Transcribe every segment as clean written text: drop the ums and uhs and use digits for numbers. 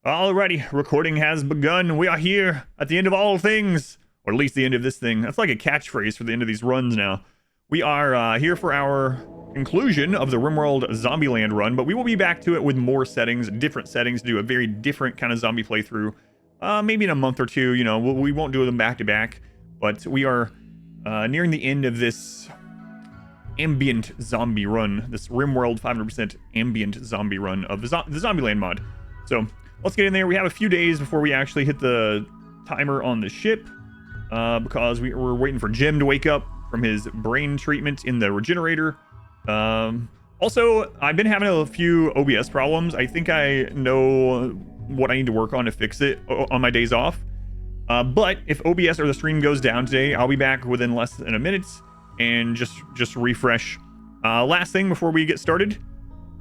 Alrighty, recording has begun. We are here at the end of all things, or at least the end of this thing. That's like a catchphrase for the end of these runs now. We are here for our conclusion of the RimWorld Zombieland run, but we will be back to it with more settings, different settings, to do a very different kind of zombie playthrough. Maybe in a month or two, you know, we won't do them back to back, but we are nearing the end of this ambient zombie run, this RimWorld 500% ambient zombie run of the Zombieland mod. So let's get in there. We have a few days before we actually hit the timer on the ship, because we're waiting for Jim to wake up from his brain treatment in the regenerator. Also, I've been having a few OBS problems. I think I know what I need to work on to fix it on my days off. But if OBS or the stream goes down today, I'll be back within less than a minute and just refresh. Last thing before we get started,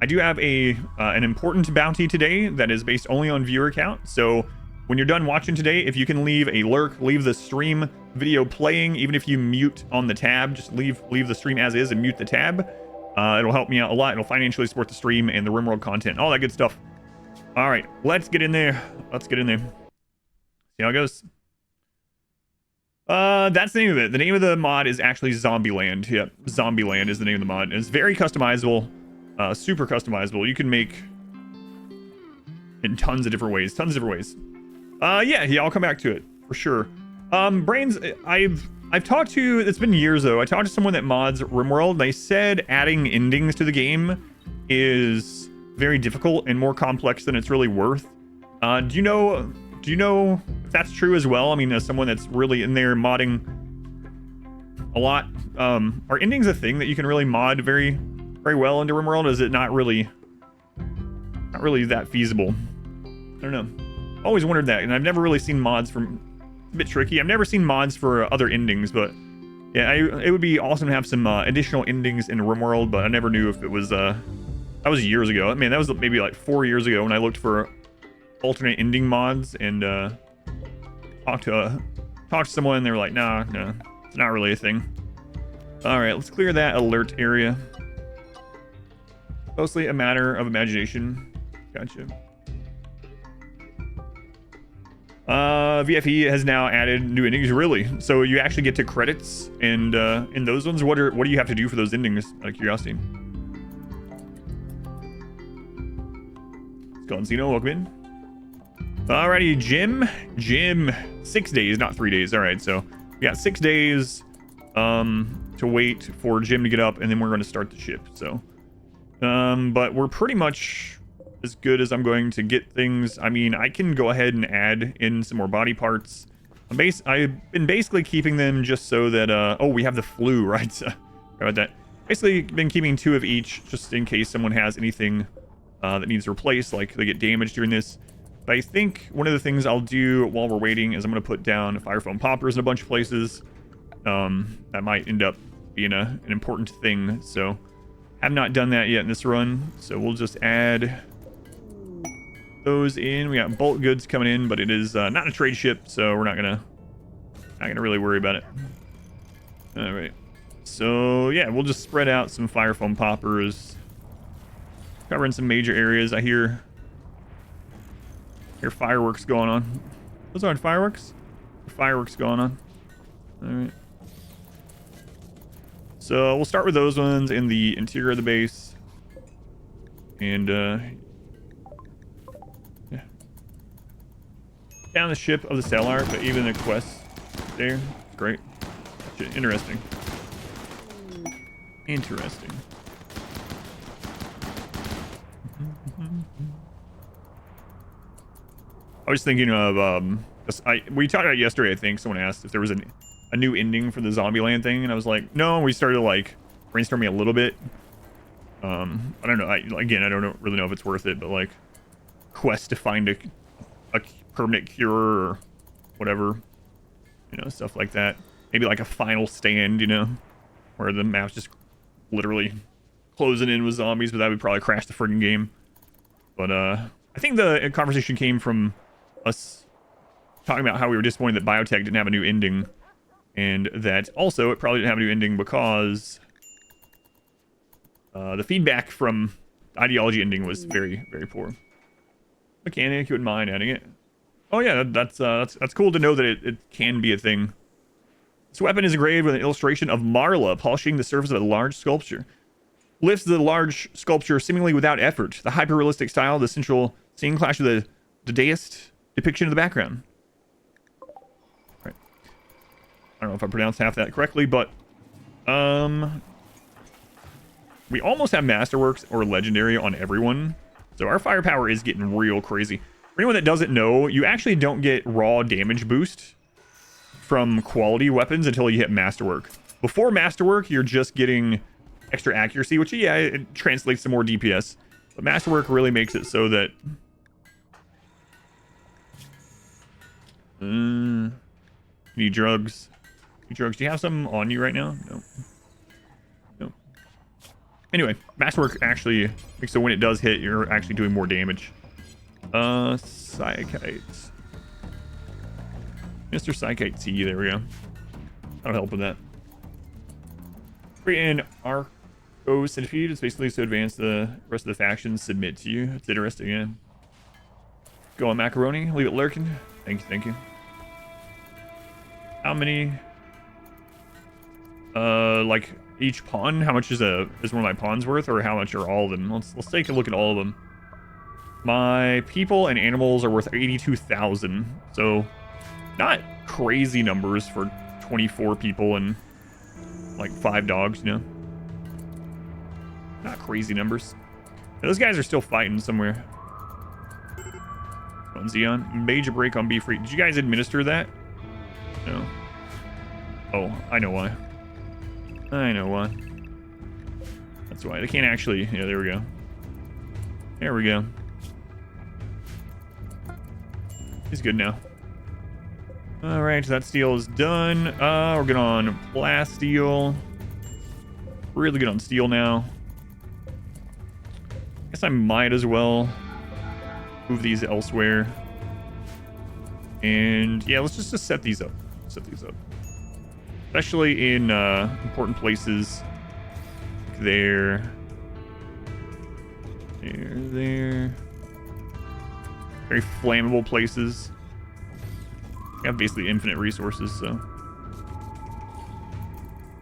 I do have an important bounty today that is based only on viewer count. So when you're done watching today, if you can leave a lurk, leave the stream video playing, even if you mute on the tab, just leave the stream as is and mute the tab. It'll help me out a lot. It'll financially support the stream and the RimWorld content, all that good stuff. All right, let's get in there. Let's get in there. See how it goes. That's the name of it. The name of the mod is actually Zombieland. Yep, Zombieland is the name of the mod. It's very customizable, super customizable. You can make in tons of different ways. Yeah, I'll come back to it for sure. Brains, I've talked to, it's been years though, I talked to someone that mods RimWorld, and they said adding endings to the game is very difficult and more complex than it's really worth. Do you know if that's true as well? I mean, as someone that's really in there modding a lot, are endings a thing that you can really mod very, very well into RimWorld? Is it not really that feasible? I don't know. Always wondered that, and I've never really seen mods from. A bit tricky. I've never seen mods for other endings, but yeah, it would be awesome to have some additional endings in RimWorld. But I never knew if it was. That was years ago. I mean, that was maybe like 4 years ago when I looked for alternate ending mods and talked to someone, and they were like, "No, it's not really a thing." All right, let's clear that alert area. Mostly a matter of imagination. Gotcha. VFE has now added new endings. Really? So you actually get to credits, and in those ones, what do you have to do for those endings? Out of curiosity. Let's go on, Xeno. Welcome in. Alrighty, Jim. 6 days, not 3 days. All right, so we got 6 days to wait for Jim to get up, and then we're going to start the ship. So, but we're pretty much as good as I'm going to get things. I mean, I can go ahead and add in some more body parts. I've been basically keeping them just so that oh, we have the flu, right? So, how about that? Basically been keeping 2 of each just in case someone has anything that needs replaced, like they get damaged during this. But I think one of the things I'll do while we're waiting is I'm going to put down fire foam poppers in a bunch of places. That might end up being an important thing. So have not done that yet in this run, so we'll just add those in. We got bulk goods coming in, but it is not a trade ship, so we're not gonna really worry about it. All right, so yeah, we'll just spread out some fire foam poppers, covering some major areas. I hear fireworks going on. Those aren't fireworks. Fireworks going on. All right, so we'll start with those ones in the interior of the base, and down the ship of the cell art, but even the quest there, great. Interesting. I was thinking of we talked about it yesterday. I think someone asked if there was a new ending for the Zombieland thing, and I was like, no. We started like brainstorming a little bit. I don't know. I don't really know if it's worth it, but like quest to find a permanent cure or whatever, you know, stuff like that. Maybe like a final stand, you know, where the map's just literally closing in with zombies, but that would probably crash the friggin' game. But I think the conversation came from us talking about how we were disappointed that Biotech didn't have a new ending, and that also it probably didn't have a new ending because the feedback from ideology ending was very, very poor. mechanic. You wouldn't mind adding it. Oh yeah, that's cool to know that it can be a thing. This weapon is engraved with an illustration of Marla polishing the surface of a large sculpture. Lifts the large sculpture seemingly without effort. The hyper-realistic style of the central scene clash with the dadaist depiction of the background. Right. I don't know if I pronounced half that correctly, but we almost have Masterworks or Legendary on everyone. So our firepower is getting real crazy. For anyone that doesn't know, you actually don't get raw damage boost from quality weapons until you hit Masterwork. Before Masterwork, you're just getting extra accuracy, which, yeah, it translates to more DPS. But Masterwork really makes it so that... you need drugs. Need drugs. Do you have some on you right now? No. No. Anyway, Masterwork actually makes so when it does hit, you're actually doing more damage. Psychite. Mr. Psychite T, there we go. That'll help with that. Create an Arco Centipede. It's basically so advanced the rest of the factions submit to you. It's interesting, yeah. Go on Macaroni. Leave it lurking. Thank you, thank you. How many? Like each pawn? How much is one of my pawns worth, or how much are all of them? Let's take a look at all of them. My people and animals are worth 82,000. So not crazy numbers for 24 people and like 5 dogs, you know? Not crazy numbers. Those guys are still fighting somewhere. On Xeon. Major break on B-Free. Did you guys administer that? No. Oh, I know why. I know why. That's why. They can't actually... Yeah, there we go. There we go. He's good now. Alright, so that steel is done. We're good on blast steel. Really good on steel now. Guess I might as well move these elsewhere. And yeah, let's just set these up. Set these up. Especially in important places. Like there. There. Very flammable places. We have basically infinite resources, so.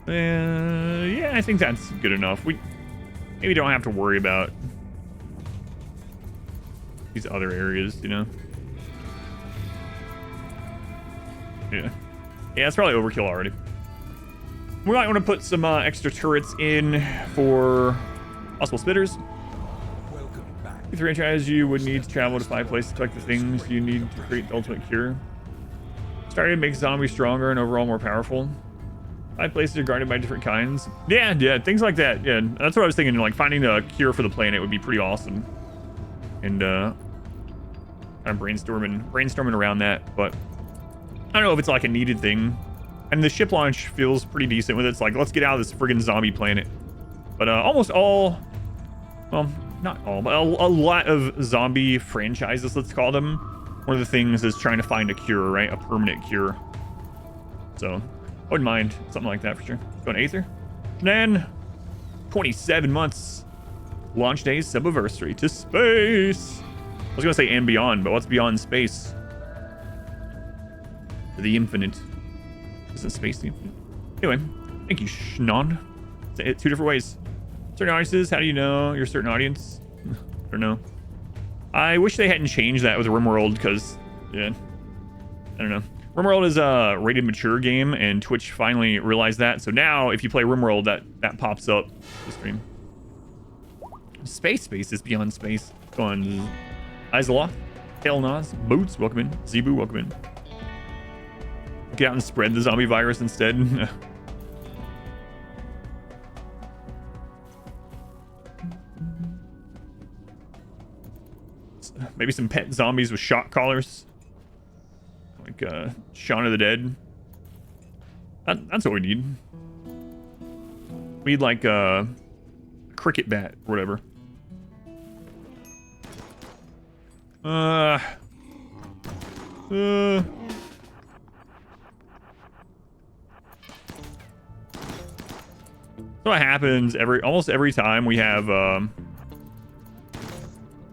Yeah, I think that's good enough. We maybe don't have to worry about these other areas, you know? Yeah. Yeah, it's probably overkill already. We might want to put some extra turrets in for possible spitters. If the franchise, you would need to travel to 5 places to collect the things you need to create the ultimate cure. Starting to make zombies stronger and overall more powerful. 5 places are guarded by different kinds. Yeah, things like that. Yeah, that's what I was thinking. Like finding a cure for the planet would be pretty awesome. And kind of brainstorming around that. But I don't know if it's like a needed thing. And the ship launch feels pretty decent with it. It's like, let's get out of this friggin' zombie planet. But almost all, well, not all, but a lot of zombie franchises, let's call them, one of the things is trying to find a cure, right? A permanent cure. So, I wouldn't mind something like that for sure. Going Aether. Then, 27 months. Launch day, subiversary to space. I was going to say and beyond, but what's beyond space? The infinite. Isn't space the infinite? Anyway, thank you, Shnon. Say it 2 different ways. Certain audiences, how do you know you're a certain audience? I don't know. I wish they hadn't changed that with RimWorld, because, yeah, I don't know. RimWorld is a rated mature game, and Twitch finally realized that. So now, if you play RimWorld, that pops up the stream. Space is beyond space. Go on, Isaloth, Tailnaz, Boots, welcome in. Zebu, welcome in. Get out and spread the zombie virus instead. Maybe some pet zombies with shock collars. Like Shaun of the Dead. That's what we need. We need like a cricket bat or whatever. So what happens almost every time we have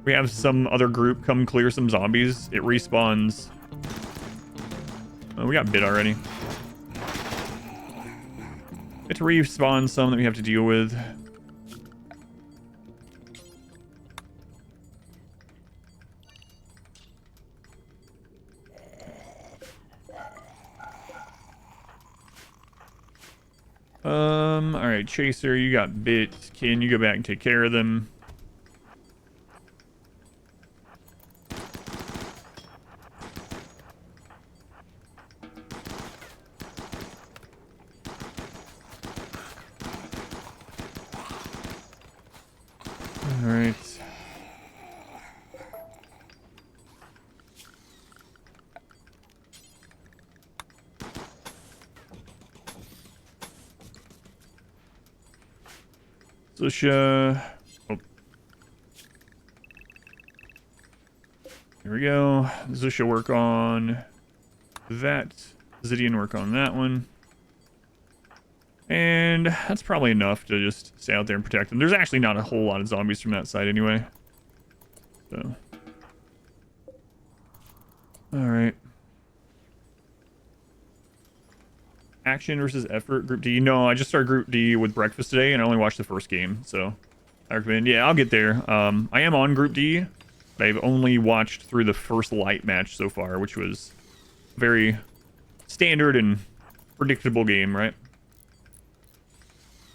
We have some other group come clear some zombies. It respawns. Oh, we got bit already. It respawns some that we have to deal with. All right, Chaser, you got bit. Can you go back and take care of them? All right. Zusha. Oh. Here we go. Zusha work on that. Zidian work on that one. And that's probably enough to just stay out there and protect them. There's actually not a whole lot of zombies from that side anyway. So. Alright. Action versus effort, Group D. No, I just started Group D with breakfast today, and I only watched the first game, so I recommend. Yeah, I'll get there. I am on Group D, but I've only watched through the first light match so far, which was very standard and predictable game, right?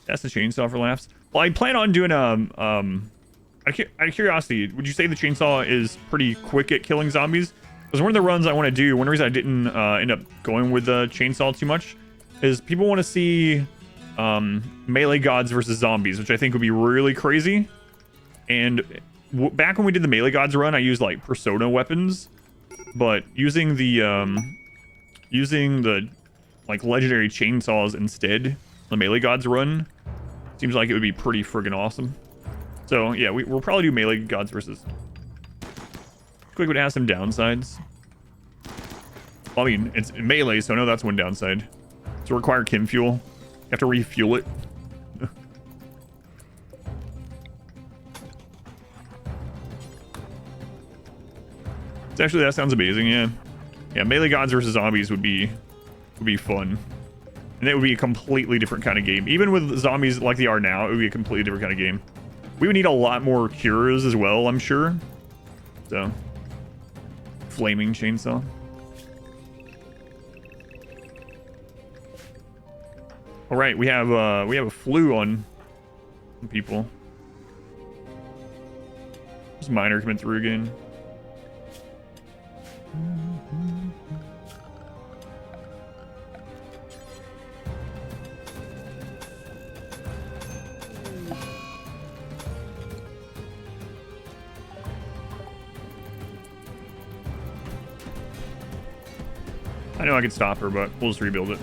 That's the chainsaw for laughs. Well, I plan on doing out of curiosity, would you say the chainsaw is pretty quick at killing zombies? Because one of the runs I want to do, one reason I didn't end up going with the chainsaw too much, is people want to see melee gods versus zombies, which I think would be really crazy. And back when we did the melee gods run, I used like persona weapons, but using the like legendary chainsaws instead, the melee gods run seems like it would be pretty friggin' awesome. So yeah, we'll probably do melee gods versus. Quick would have some downsides. Well, I mean, it's melee, so no, that's one downside. To require chem fuel, you have to refuel it. It's actually, that sounds amazing. Yeah, yeah. Melee gods versus zombies would be fun, and it would be a completely different kind of game. Even with zombies like they are now, it would be a completely different kind of game. We would need a lot more cures as well, I'm sure. So, flaming chainsaw. All right, we have a flu on people. There's miner coming through again. I know I could stop her, but we'll just rebuild it.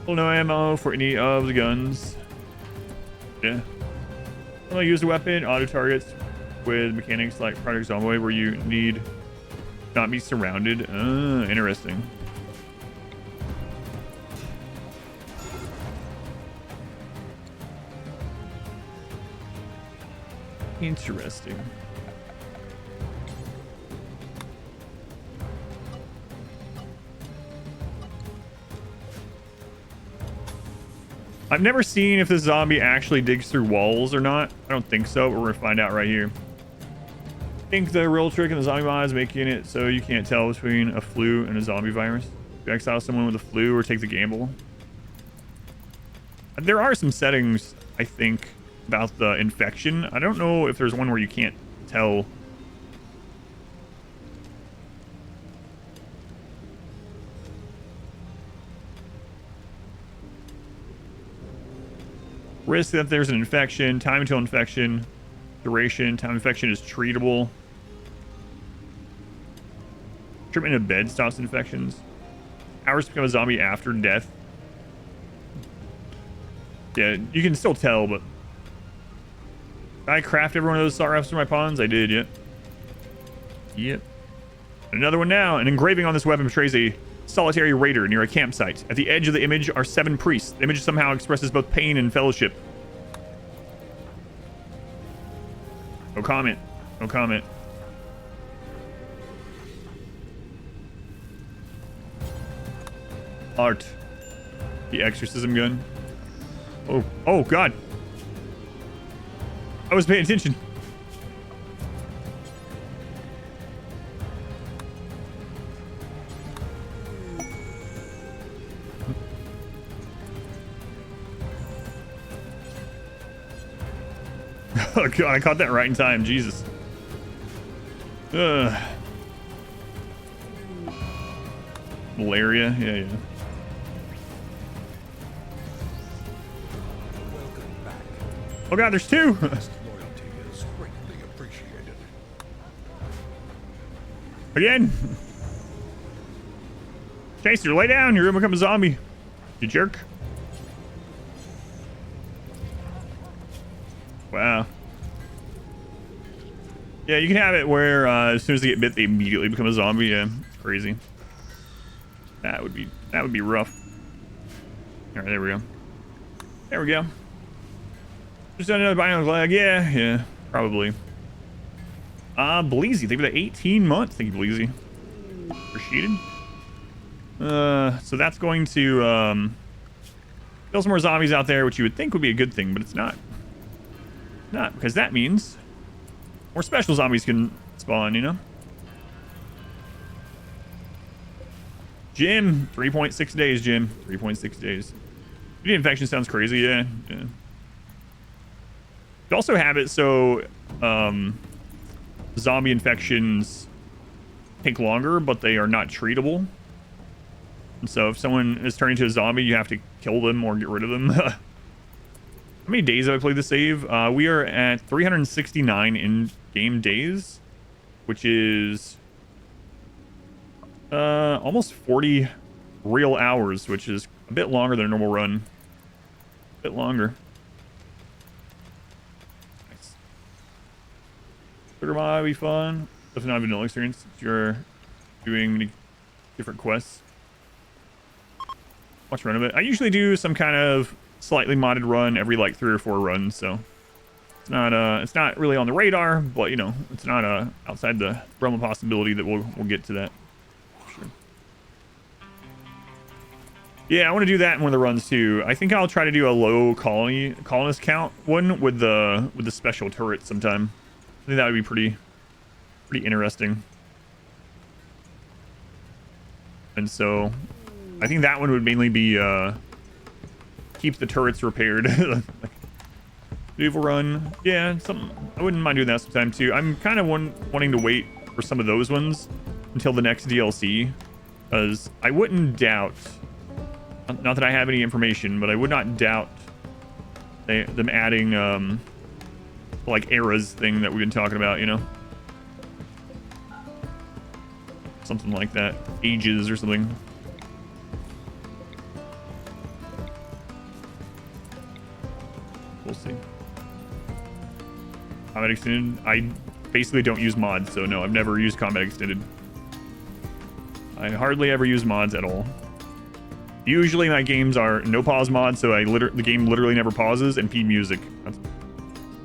Well, no ammo for any of the guns. Yeah. Well, I use the weapon, auto targets with mechanics like Project Zombie, where you need not be surrounded. Interesting. Interesting. I've never seen if this zombie actually digs through walls or not. I don't think so, but we're gonna find out right here. I think the real trick in the zombie mod is making it so you can't tell between a flu and a zombie virus. You exile someone with a flu or take the gamble. There are some settings, I think, about the infection. I don't know if there's one where you can't tell. Risk that there's an infection, time until infection, duration, time infection is treatable. Treatment in bed stops infections. Hours to become a zombie after death. Yeah, you can still tell, but I craft every one of those salt rafts for my pawns. I did, yeah. Yep. Another one now. An engraving on this weapon portrays a solitary raider near a campsite. At the edge of the image are 7 priests. The image somehow expresses both pain and fellowship. No comment. No comment. Art. The exorcism gun. Oh, oh God. I was paying attention. Oh God, I caught that right in time. Jesus. Malaria. Yeah, yeah. Oh God, there's two. Again. Chaser, lay down. You're gonna become a zombie. You jerk. Wow. Yeah, you can have it where as soon as they get bit, they immediately become a zombie. Yeah, it's crazy. That would be rough. All right, there we go. There we go. Just done another bionic leg. Yeah, probably. Bleezy, thank you for the 18 months. Thank you, Bleezy. Appreciated. So that's going to kill some more zombies out there, which you would think would be a good thing, but it's not. Not, because that means more special zombies can spawn, you know? Jim, 3.6 days, Jim. 3.6 days. The infection sounds crazy, yeah. You also have it so zombie infections take longer, but they are not treatable. And so if someone is turning into a zombie, you have to kill them or get rid of them. How many days have I played the save? We are at 369 in-game days, which is almost 40 real hours, which is a bit longer than a normal run. A bit longer. Nice. Sugar might be fun. Definitely not vanilla experience if you're doing many different quests. Watch run of it. I usually do some kind of slightly modded run every like 3 or 4 runs, so it's not really on the radar, but you know, it's not outside the realm of possibility that we'll get to that. Sure. Yeah, I want to do that in one of the runs too. I think I'll try to do a low colonist count one with the special turret sometime. I think that would be pretty interesting. And so I think that one would mainly be keep the turrets repaired. Evil run. Yeah, I wouldn't mind doing that sometime too. I'm kind of wanting to wait for some of those ones until the next DLC, because I wouldn't doubt, not that I have any information, but I would not doubt them adding like eras thing that we've been talking about, you know? Something like that. Ages or something. We'll see. Combat Extended. I basically don't use mods, so no, I've never used Combat Extended. I hardly ever use mods at all. Usually my games are no pause mods, so the game literally never pauses, and P music. That's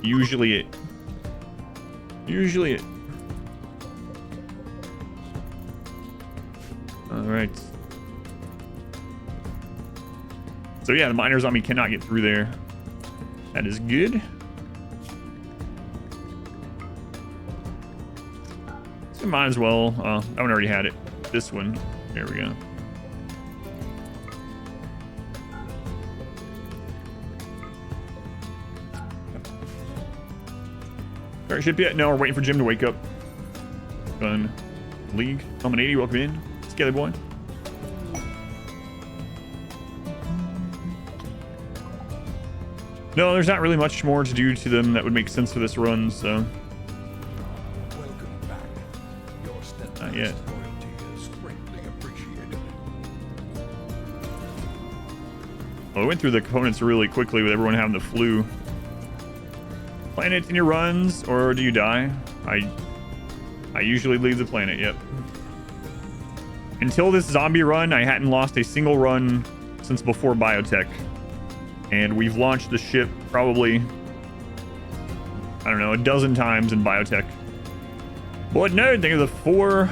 usually it. Usually it. Alright. So yeah, the miner zombie cannot get through there. That is good. So might as well. That one already had it. This one. There we go. Start ship yet? No, we're waiting for Jim to wake up. Fun. League. I'm an 80. Welcome in. Skelly boy. No, there's not really much more to do to them that would make sense for this run, so. Welcome back. Your not yet. loyalty is greatly appreciated. Well, we went through the components really quickly with everyone having the flu. Planet in your runs, or do you die? I usually leave the planet, yep. Until this zombie run, I hadn't lost a single run since before biotech. And we've launched the ship probably, I don't know, a dozen times in biotech. Board Nerd, thank you for the 4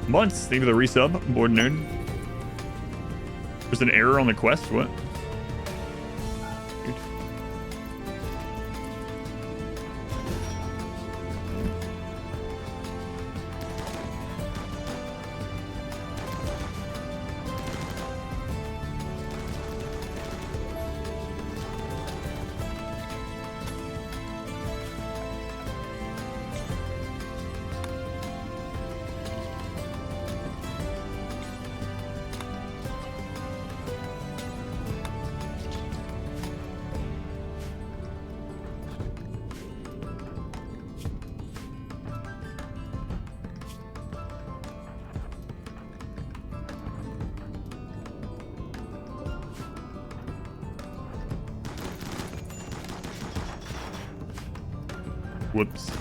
months. Thank you for the resub, Board Nerd. There's an error on the quest, what? Dude. Whoops.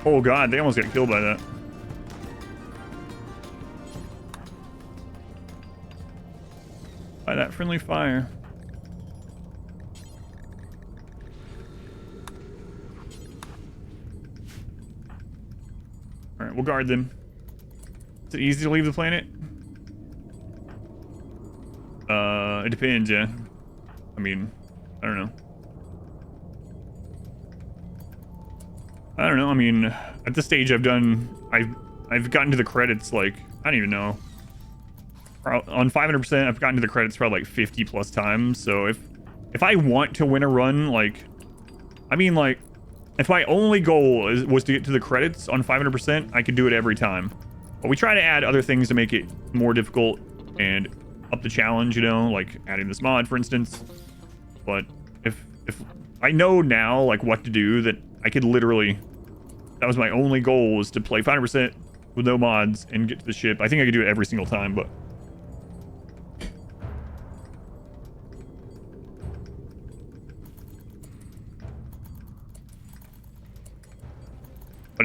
Oh god, they almost got killed by that. By that friendly fire. Alright, we'll guard them. Is it easy to leave the planet? It depends, yeah. I mean, I don't know. I don't know. I mean, at this stage, I've gotten to the credits like I don't even know. On 500%, I've gotten to the credits probably like 50 plus times. So if I want to win a run, like, I mean, like, if my only goal was to get to the credits on 500%, I could do it every time. But we try to add other things to make it more difficult and up the challenge, you know, like adding this mod, for instance. But if I know now like what to do, that I could literally, that was my only goal, was to play 500% with no mods and get to the ship. I think I could do it every single time, but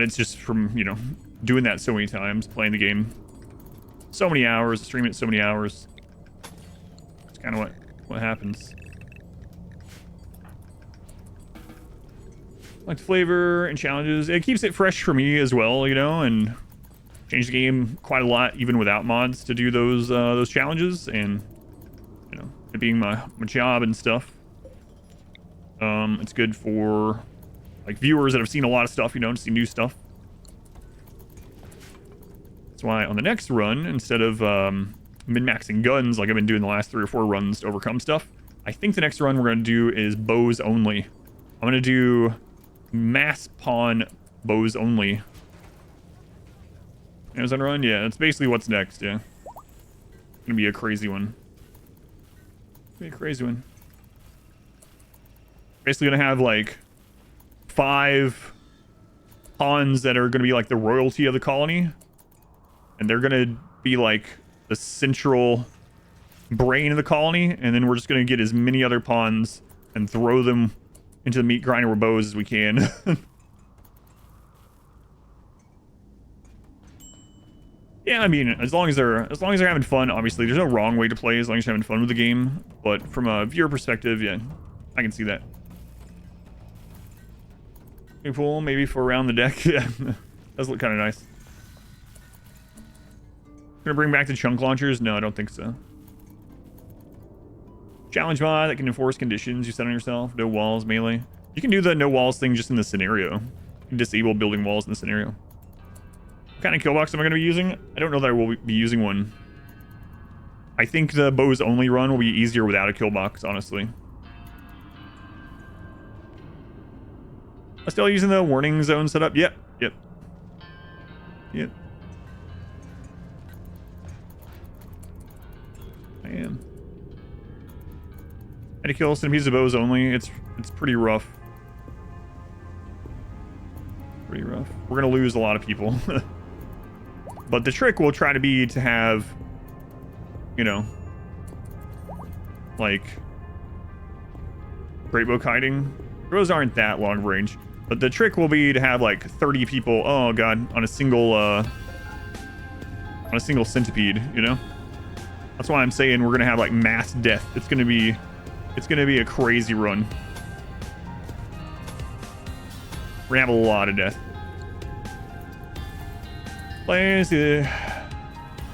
it's just from, you know, doing that so many times, playing the game so many hours, streaming it so many hours. It's kind of what happens. Like the flavor and challenges, it keeps it fresh for me as well, you know, and change the game quite a lot even without mods to do those challenges, and you know, it being my job and stuff. It's good for like viewers that have seen a lot of stuff, you know, to see new stuff. That's why on the next run, instead of min-maxing guns like I've been doing the last 3 or 4 runs to overcome stuff, I think the next run we're going to do is bows only. I'm going to do mass pawn bows only. Amazon run? Yeah, that's basically what's next, yeah. It's gonna be a crazy one. Be a crazy one. Basically gonna have like 5 pawns that are gonna be like the royalty of the colony. And they're gonna be like the central brain of the colony, and then we're just gonna get as many other pawns and throw them into the meat grinder with bows as we can. Yeah, I mean, as long as they're having fun, obviously, there's no wrong way to play as long as you're having fun with the game. But from a viewer perspective, yeah, I can see that. Cool, maybe for around the deck. Yeah, does look kind of nice. Gonna bring back the chunk launchers? No, I don't think so. Challenge mod that can enforce conditions you set on yourself. No walls, melee. You can do the no walls thing just in the scenario. You can disable building walls in the scenario. What kind of killbox am I going to be using? I don't know that I will be using one. I think the bows only run will be easier without a killbox, honestly. I'm still using the warning zone setup. Yep. I am. I had to kill centipedes of bows only. It's pretty rough. Pretty rough. We're gonna lose a lot of people. But the trick will try to be to have, you know, like greatbow kiting. Those aren't that long range, but the trick will be to have like 30 people, oh god, on a single centipede, you know? That's why I'm saying we're gonna have like mass death. It's gonna be a crazy run. We're gonna have a lot of death. Play the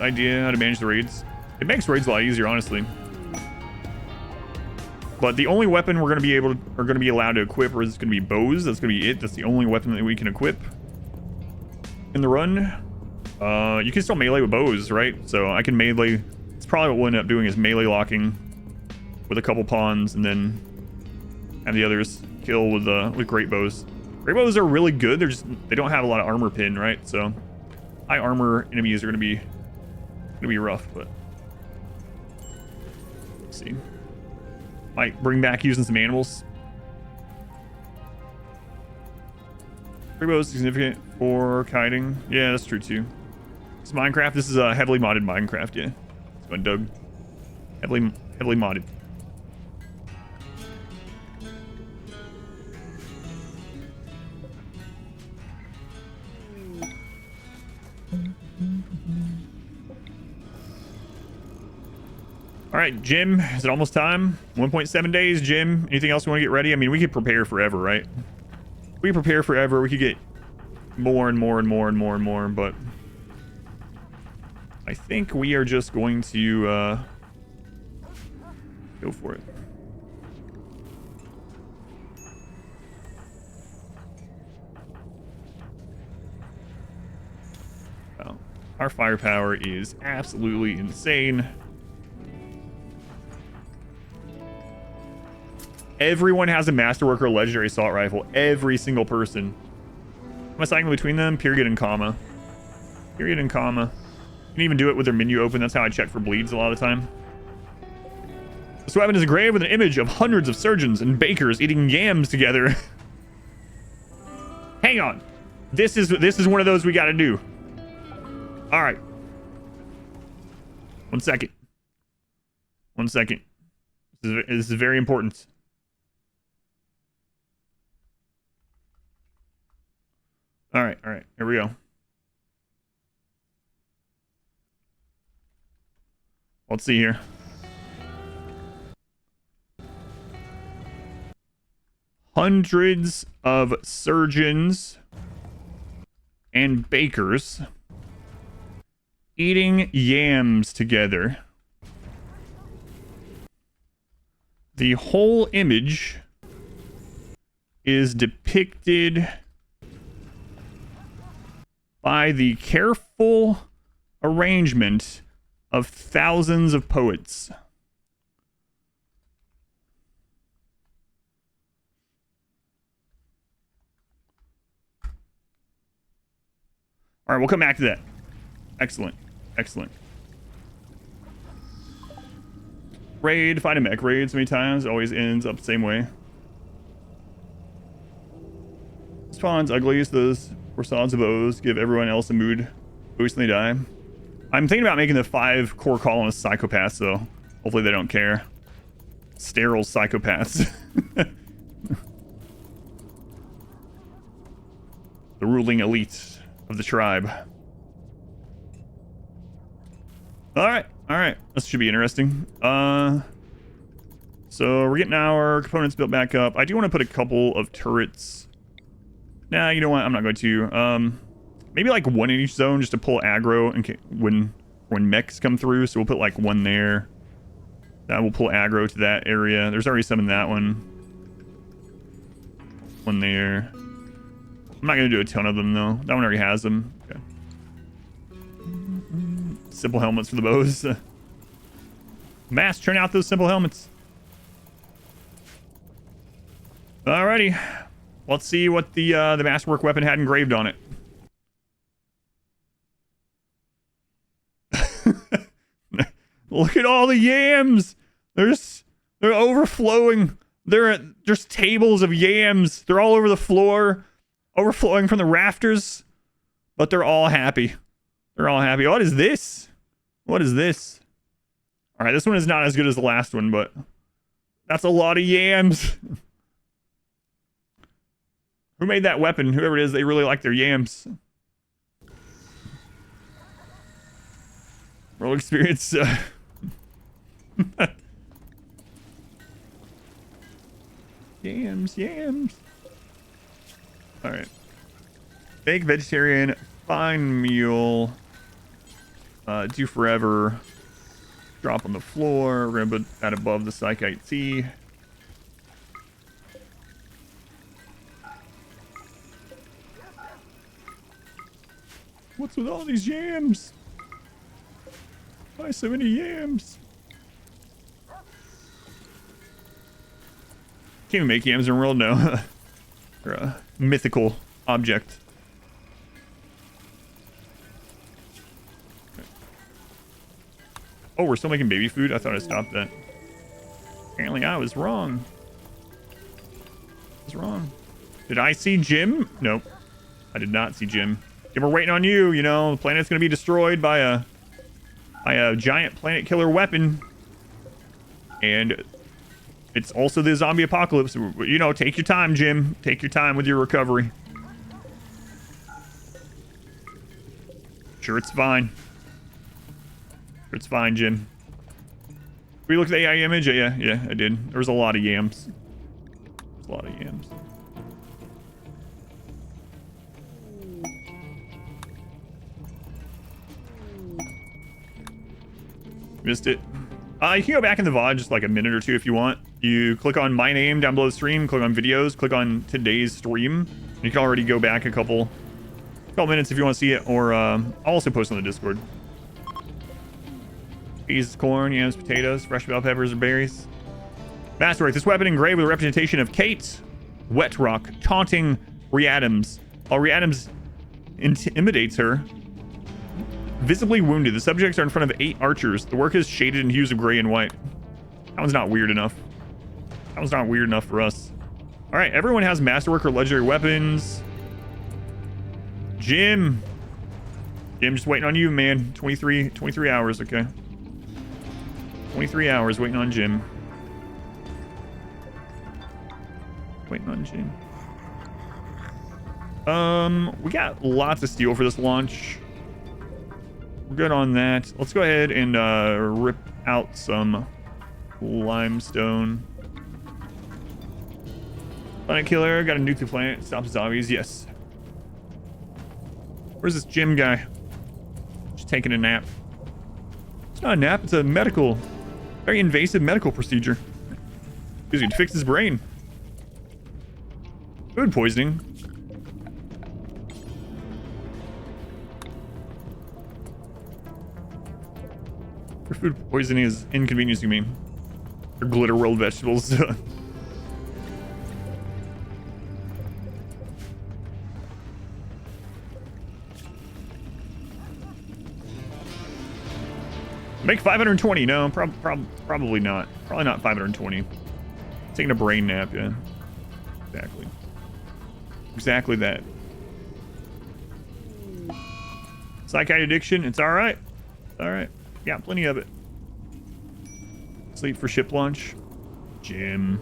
idea how to manage the raids. It makes raids a lot easier, honestly. But the only weapon we're gonna be allowed to equip is gonna be bows. That's gonna be it. That's the only weapon that we can equip in the run. You can still melee with bows, right? So I can melee. It's probably what we'll end up doing is melee locking with a couple pawns, and then have the others kill with great bows. Great bows are really good. They don't have a lot of armor pin, right? So high armor enemies are gonna be rough, but let's see. Might bring back using some animals. Great bows significant for kiting. Yeah, that's true too. It's Minecraft. This is a heavily modded Minecraft. Yeah, it's going Doug. Heavily modded. All right, Jim, is it almost time? 1.7 days, Jim. Anything else we want to get ready? I mean, we could prepare forever, right? We prepare forever. We could get more and more and more and more and more, but I think we are just going to go for it. Well, our firepower is absolutely insane. Everyone has a masterwork or legendary assault rifle. Every single person. Am I cycling between them? Period and comma. Period and comma. You can even do it with their menu open. That's how I check for bleeds a lot of the time. This weapon is engraved with an image of hundreds of surgeons and bakers eating yams together. Hang on. This is one of those we gotta do. All right. 1 second. 1 second. This is very important. All right, here we go. Let's see here. Hundreds of surgeons and bakers eating yams together. The whole image is depicted by the careful arrangement of thousands of poets. All right, we'll come back to that. Excellent. Excellent. Raid, find a mech raid so many times, always ends up the same way. Spawns ugliest, those Warsons of O's give everyone else a mood boost when they die. I'm thinking about making the 5 core colonists psychopaths, though. Hopefully they don't care. Sterile psychopaths. The ruling elite of the tribe. Alright. This should be interesting. So we're getting our components built back up. I do want to put a couple of turrets. Nah, you know what? I'm not going to. Maybe like 1 in each zone just to pull aggro when mechs come through. So we'll put like 1 there. That will pull aggro to that area. There's already some in that one. 1 there. I'm not going to do a ton of them though. That one already has them. Okay. Simple helmets for the bows. Mass, turn out those simple helmets. Alrighty. Let's see what the masterwork weapon had engraved on it. Look at all the yams. They're overflowing. There's tables of yams. They're all over the floor, overflowing from the rafters. But they're all happy. They're all happy. What is this? What is this? All right, this one is not as good as the last one, but that's a lot of yams. Who made that weapon? Whoever it is, they really like their yams. Roll experience. Yams. All right. Big vegetarian, fine meal. Do forever. Drop on the floor. We're gonna put that above the Psychite T. What's with all these yams? Why so many yams? Can't even make yams in RimWorld, no. They're a mythical object. Okay. Oh, we're still making baby food? I thought I stopped that. Apparently I was wrong. I was wrong. Did I see Jim? Nope. I did not see Jim. Jim, we're waiting on you. You know, the planet's going to be destroyed by a giant planet killer weapon. And it's also the zombie apocalypse. You know, take your time, Jim. Take your time with your recovery. Sure, it's fine. Sure, it's fine, Jim. We looked at the AI image? Yeah, I did. There was a lot of yams. There's a lot of yams. Missed it. You can go back in the VOD just like a minute or two if you want. You click on my name down below the stream, click on videos, click on today's stream. You can already go back a couple minutes if you want to see it, or I'll also post on the Discord. Peas, corn, yams, potatoes, fresh bell peppers, or berries. Masterwork. This weapon engraved with a representation of Kate, Wet Rock, taunting Riadams. While Riadams intimidates her, visibly wounded. The subjects are in front of 8 archers. The work is shaded in hues of gray and white. That one's not weird enough. That one's not weird enough for us. All right, everyone has masterwork or legendary weapons. Jim, just waiting on you, man. 23 hours, okay. 23 hours waiting on Jim. Waiting on Jim. We got lots of steel for this launch. We're good on that. Let's go ahead and rip out some limestone. Planet killer, got a nuke the planet, stop zombies, yes. Where's this Jim guy? Just taking a nap. It's not a nap, it's a very invasive medical procedure. He's gonna fix his brain. Food poisoning. For food poisoning is inconveniencing me. Or glitter world vegetables. Make 520. No, probably not. Probably not 520. Taking a brain nap, yeah. Exactly. Exactly that. Psychite addiction, it's alright. It's alright. Got plenty of it. Sleep for ship launch. Jim.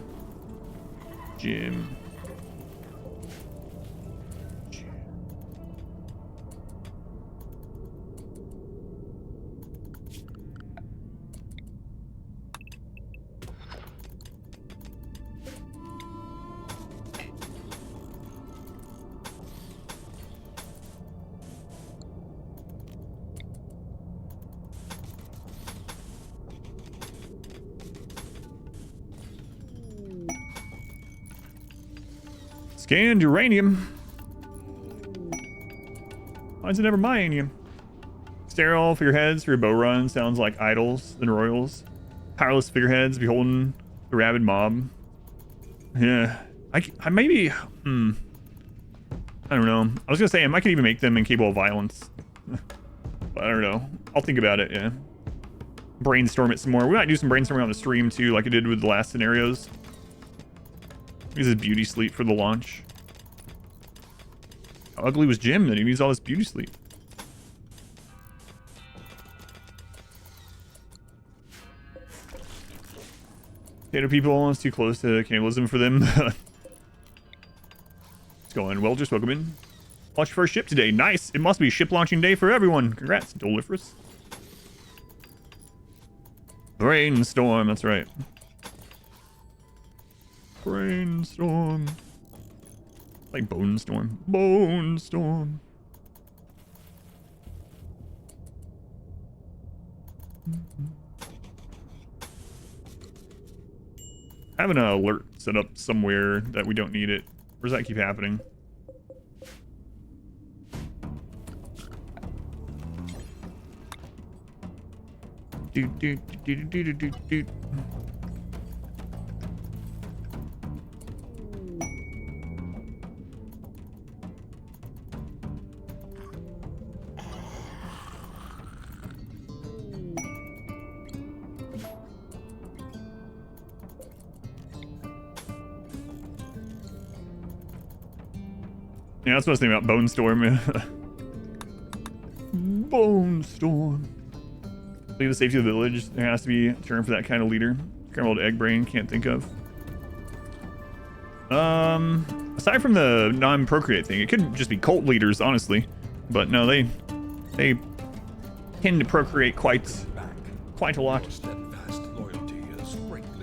Scanned uranium. Why is it never my uranium? Sterile figureheads for your bow run. Sounds like idols than royals. Powerless figureheads beholden the rabid mob. Yeah. I maybe... I don't know. I was gonna say I might could even make them incapable of violence. But I don't know. I'll think about it, yeah. Brainstorm it some more. We might do some brainstorming on the stream too, like I did with the last scenarios. This is beauty sleep for the launch. How ugly was Jim that he needs all this beauty sleep? Potato people, it's too close to cannibalism for them. It's going well, just welcome in. Launch your first ship today. Nice. It must be ship launching day for everyone. Congrats, Doliferous. Brainstorm, that's right. Brainstorm. Like Bone Storm. Bone Storm. I have an alert set up somewhere that we don't need it. Or does that keep happening? Do. Yeah, that's what I was thinking about. Bone Storm. Bone Storm. Leave the safety of the village. There has to be a turn for that kind of leader. Scrambled egg brain, can't think of. Aside from the non-procreate thing, it could just be cult leaders, honestly. But no, they tend to procreate quite a lot.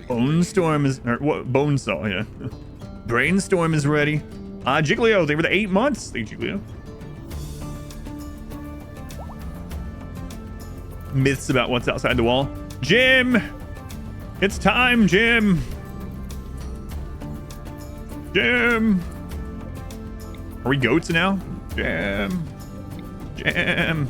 Bone Storm is, or what? Bonesaw, yeah. Brainstorm is ready. Jigglyo, they were the 8 months. Thank you, Jigglyo. Myths about what's outside the wall. Jim! It's time, Jim! Jim! Are we goats now? Jim! Jim!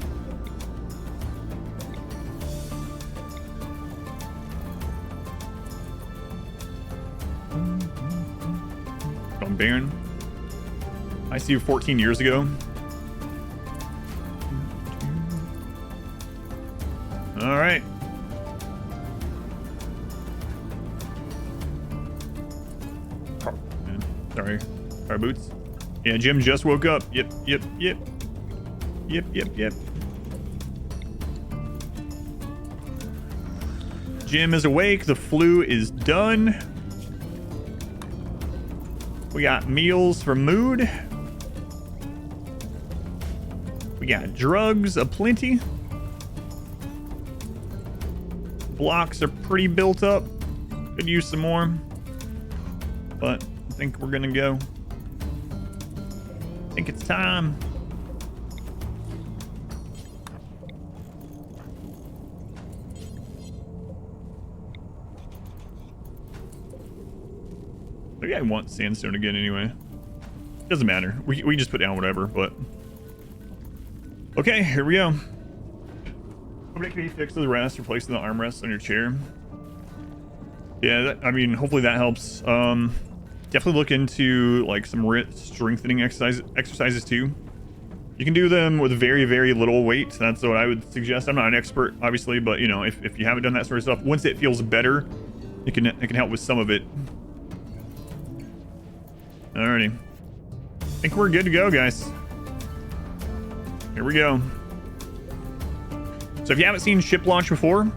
Gone Baron. I see you 14 years ago. All right. Sorry. Sorry, Boots. Yeah, Jim just woke up. Yep. Jim is awake. The flu is done. We got meals for mood. We got drugs aplenty. Blocks are pretty built up. Could use some more. But I think we're gonna go. I think it's time. Maybe I want sandstone again anyway. Doesn't matter. We just put down whatever, but... Okay, here we go. Hope it can be fixed to the rest, replacing the armrest on your chair. Yeah, I mean, hopefully that helps. Definitely look into like some wrist strengthening exercises too. You can do them with very, very little weight. That's what I would suggest. I'm not an expert, obviously, but you know, if you haven't done that sort of stuff, once it feels better, it can help with some of it. Alrighty. I think we're good to go, guys. Here we go. So if you haven't seen ship launch before,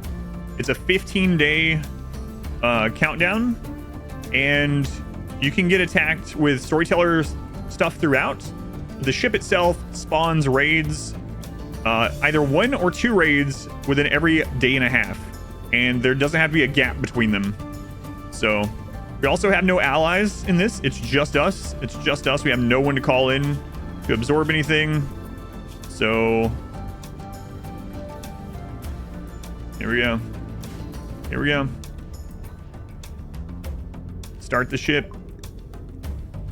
it's a 15-day countdown, and you can get attacked with storyteller stuff throughout. The ship itself spawns raids, either 1 or 2 raids within every day and a half, and there doesn't have to be a gap between them. So we also have no allies in this. It's just us. It's just us. We have no one to call in to absorb anything. So here we go. Here we go. Start the ship.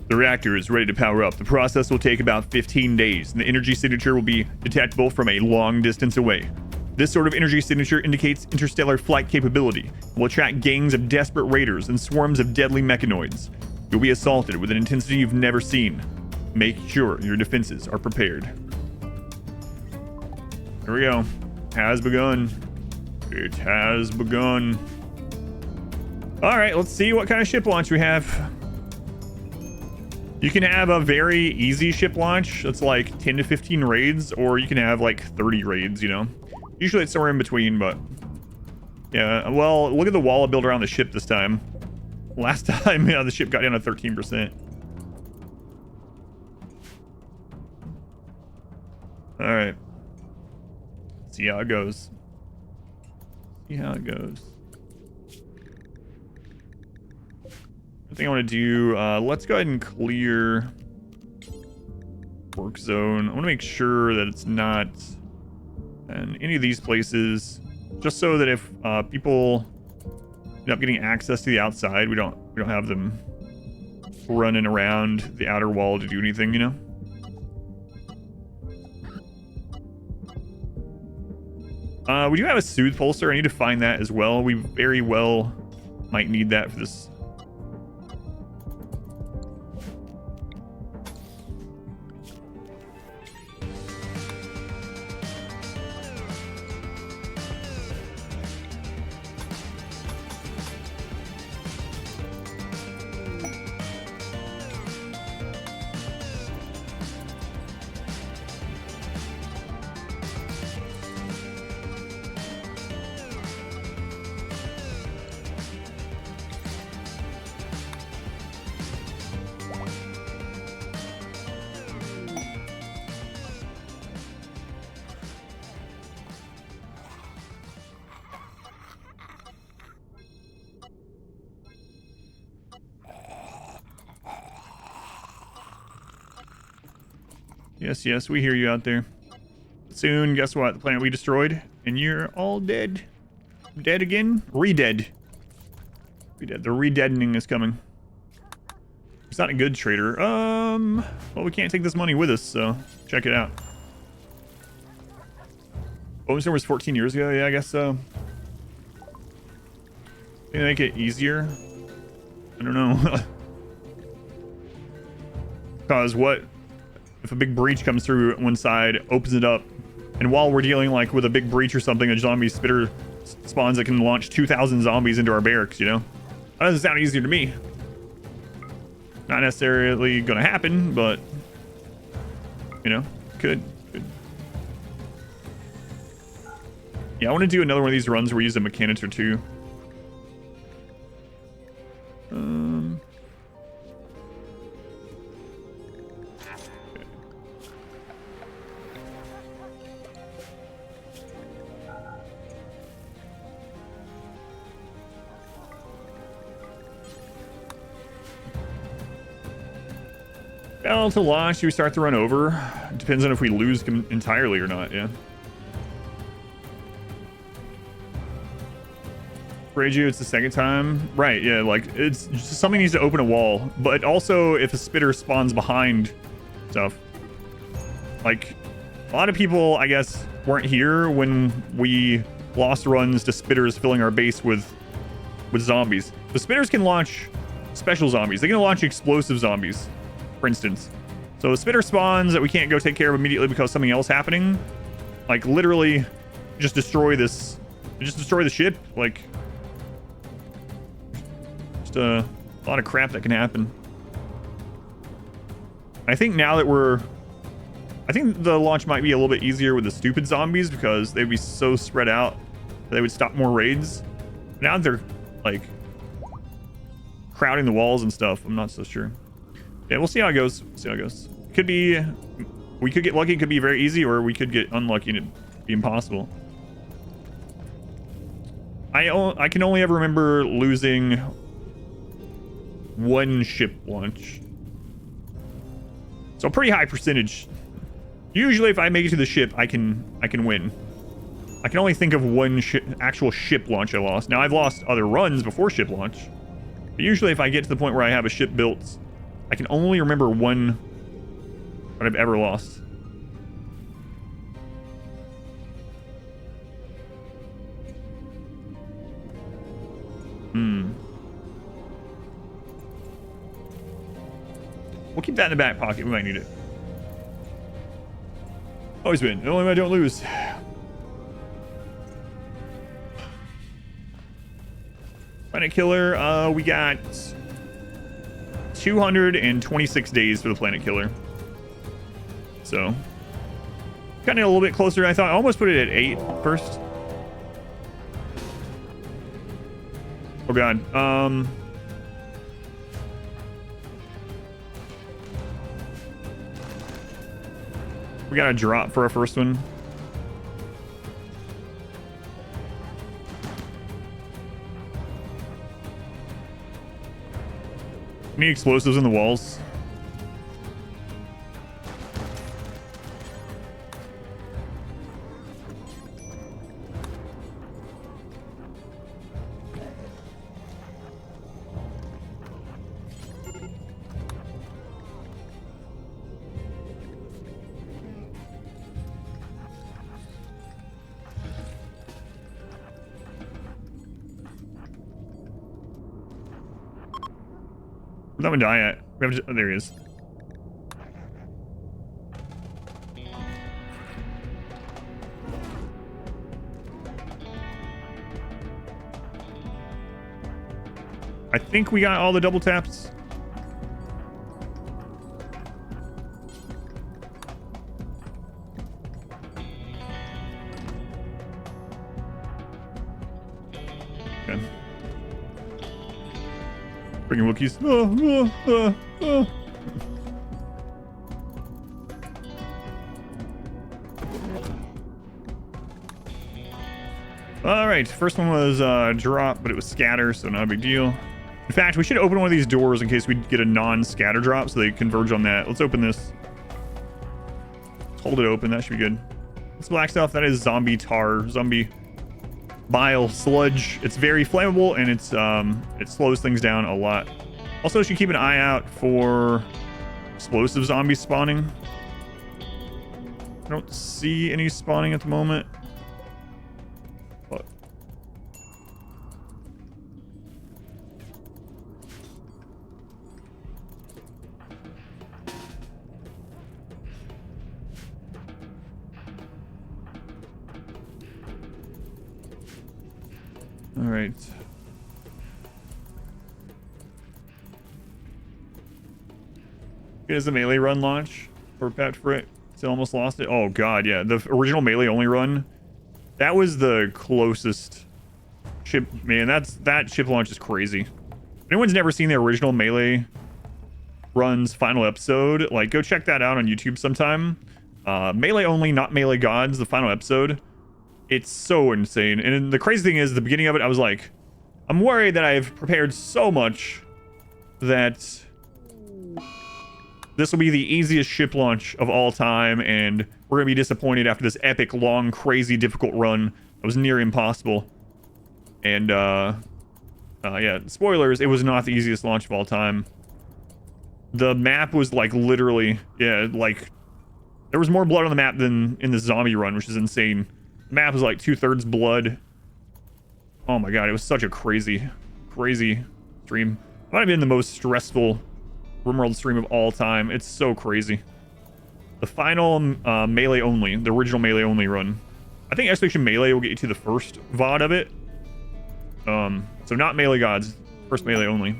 The reactor is ready to power up. The process will take about 15 days, and the energy signature will be detectable from a long distance away. This sort of energy signature indicates interstellar flight capability. It will attract gangs of desperate raiders and swarms of deadly mechanoids. You'll be assaulted with an intensity you've never seen. Make sure your defenses are prepared. Here we go. Has begun. It has begun. All right, let's see what kind of ship launch we have. You can have a very easy ship launch that's like 10 to 15 raids, or you can have like 30 raids, you know. Usually it's somewhere in between, but yeah. Well, look at the wall I built around the ship this time. Last time, yeah, the ship got down to 13%. All right. See how it goes. See how it goes. I think I want to do, let's go ahead and clear work zone. I want to make sure that it's not in any of these places, just so that if people end up getting access to the outside, we don't have them running around the outer wall to do anything, you know? We do have a soothe pulsar. I need to find that as well. We very well might need that for this. Yes, yes, we hear you out there. Soon, guess what? The planet we destroyed, and you're all dead. Dead again? Re-dead. Re-dead. The re-deadening is coming. He's not a good trader. Well, we can't take this money with us, so check it out. Bonus was 14 years ago? Yeah, I guess so. They make it easier? I don't know. Because what if a big breach comes through one side, opens it up, and while we're dealing like with a big breach or something, a zombie spitter spawns that can launch 2,000 zombies into our barracks, you know? That doesn't sound easier to me. Not necessarily gonna happen, but you know, could. Yeah, I want to do another one of these runs where we use a mechanics or two. Well, to launch, do we start to run over? It depends on if we lose entirely or not, yeah. Ragio, it's the second time. Right, yeah, like, it's just something needs to open a wall. But also, if a spitter spawns behind stuff. Like, a lot of people, I guess, weren't here when we lost runs to spitters filling our base with zombies. The spitters can launch special zombies. They can launch explosive zombies, for instance. So a spitter spawns that we can't go take care of immediately because something else happening. Like, literally, just destroy this. Just destroy the ship. Like, just a lot of crap that can happen. I think now that I think the launch might be a little bit easier with the stupid zombies because they'd be so spread out that they would stop more raids. Now that they're, like, crowding the walls and stuff, I'm not so sure. Yeah, we'll see how it goes. See how it goes. Could be, we could get lucky, it could be very easy, or we could get unlucky and it'd be impossible. I can only ever remember losing one ship launch. So a pretty high percentage. Usually if I make it to the ship, I can win. I can only think of one actual ship launch I lost. Now, I've lost other runs before ship launch. But usually if I get to the point where I have a ship built, I can only remember one that I've ever lost. We'll keep that in the back pocket. We might need it. Always win. The only way I don't lose. Planet Killer, we got 226 days for the Planet Killer. So, kind of a little bit closer than I thought. I almost put it at 8 first. Oh god. We got a drop for our first one. Any explosives in the walls? Where'd that one die at? We have to, oh, there he is. I think we got all the double taps. Okay. Bringing Wookiees. All right, first one was drop, but it was scatter, so not a big deal. In fact, we should open one of these doors in case we get a non-scatter drop, so they converge on that. Let's open this. Let's hold it open. That should be good. This black stuff, that is zombie tar, zombie bile sludge. It's very flammable, and it's it slows things down a lot. Also, should keep an eye out for explosive zombies spawning. I don't see any spawning at the moment. But all right. It is the melee run launch for Pat Frick. So almost lost it. Oh god, yeah. The original melee only run. That was the closest ship. Man, that ship launch is crazy. If anyone's never seen the original melee run's final episode, like go check that out on YouTube sometime. Melee only, not melee gods, the final episode. It's so insane. And the crazy thing is, the beginning of it, I was like, I'm worried that I've prepared so much that this will be the easiest ship launch of all time, and we're gonna be disappointed after this epic, long, crazy, difficult run that was near impossible. And yeah, spoilers, it was not the easiest launch of all time. The map was like literally, yeah, like there was more blood on the map than in the zombie run, which is insane. The map was like 2/3 blood. Oh my god, it was such a crazy stream. Might have been the most stressful RimWorld stream of all time. It's so crazy. The final melee only, the original melee only run. I think Expedition Melee will get you to the first VOD of it. So not melee gods, first melee only.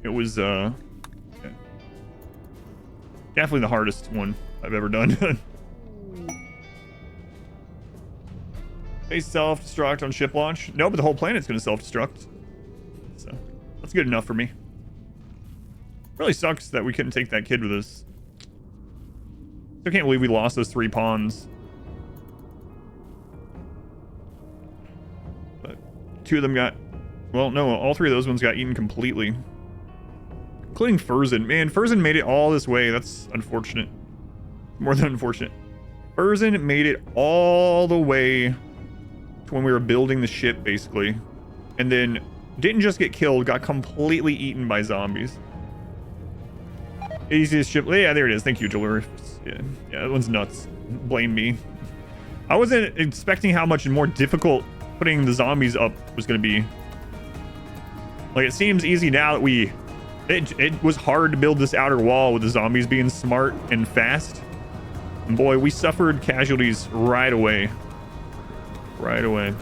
It was yeah. Definitely the hardest one I've ever done. Base self-destruct on ship launch. No, but the whole planet's gonna self-destruct. So that's good enough for me. Really sucks that we couldn't take that kid with us. I can't believe we lost those 3 pawns. But 2 of them got... Well, no, all 3 of those ones got eaten completely. Including Furzin. Man, Furzin made it all this way. That's unfortunate. More than unfortunate. Furzin made it all the way to when we were building the ship, basically. And then didn't just get killed, got completely eaten by zombies. Easiest ship. Yeah, there it is. Thank you, Jewelry. Yeah, that one's nuts. Blame me. I wasn't expecting how much more difficult putting the zombies up was going to be. Like, it seems easy now that it was hard to build this outer wall with the zombies being smart and fast. And boy, we suffered casualties right away. Right away.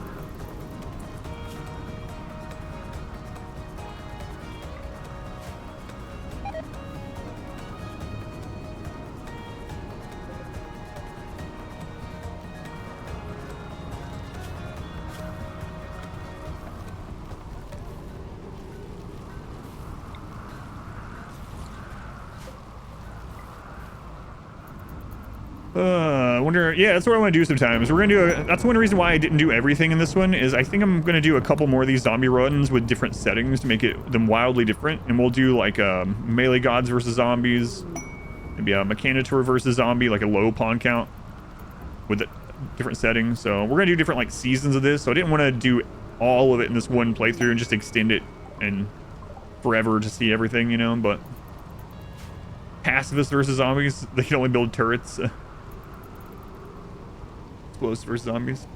I wonder, yeah, that's what I want to do sometimes. We're gonna do that's one reason why I didn't do everything in this one, is I think I'm gonna do a couple more of these zombie runs with different settings to make them wildly different. And we'll do like melee gods versus zombies, maybe a mechanoid versus zombie, like a low pawn count with different settings. So we're gonna do different like seasons of this. So I didn't want to do all of it in this one playthrough and just extend it and forever to see everything, you know. But pacifists versus zombies, they can only build turrets. Explosives versus zombies.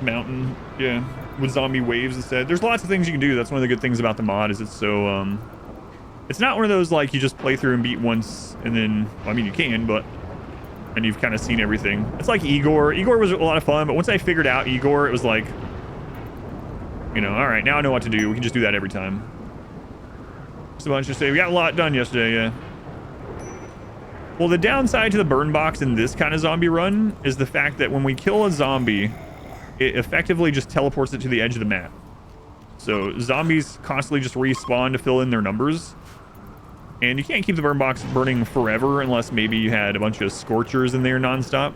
Mountain, yeah, with zombie waves instead. There's lots of things you can do. That's one of the good things about the mod, is it's so it's not one of those like you just play through and beat once and then, well, I mean you can, but and you've kind of seen everything. It's like Igor. Igor was a lot of fun, but once I figured out Igor, it was like, you know, all right, now I know what to do. We can just do that every time. Just a bunch to say we got a lot done yesterday, yeah. Well, the downside to the burn box in this kind of zombie run is the fact that when we kill a zombie, it effectively just teleports it to the edge of the map. So zombies constantly just respawn to fill in their numbers. And you can't keep the burn box burning forever unless maybe you had a bunch of scorchers in there nonstop.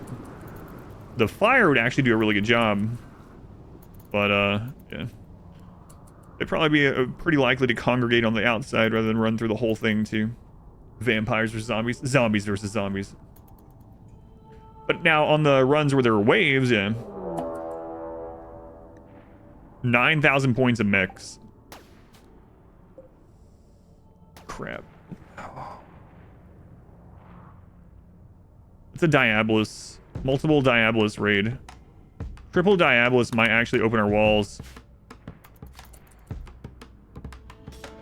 The fire would actually do a really good job. But, yeah. They'd probably be pretty likely to congregate on the outside rather than run through the whole thing, too. Vampires versus zombies. Zombies versus zombies. But now on the runs where there are waves, yeah. 9,000 points of mechs. Crap. It's a Diabolus. Multiple Diabolus raid. Triple Diabolus might actually open our walls.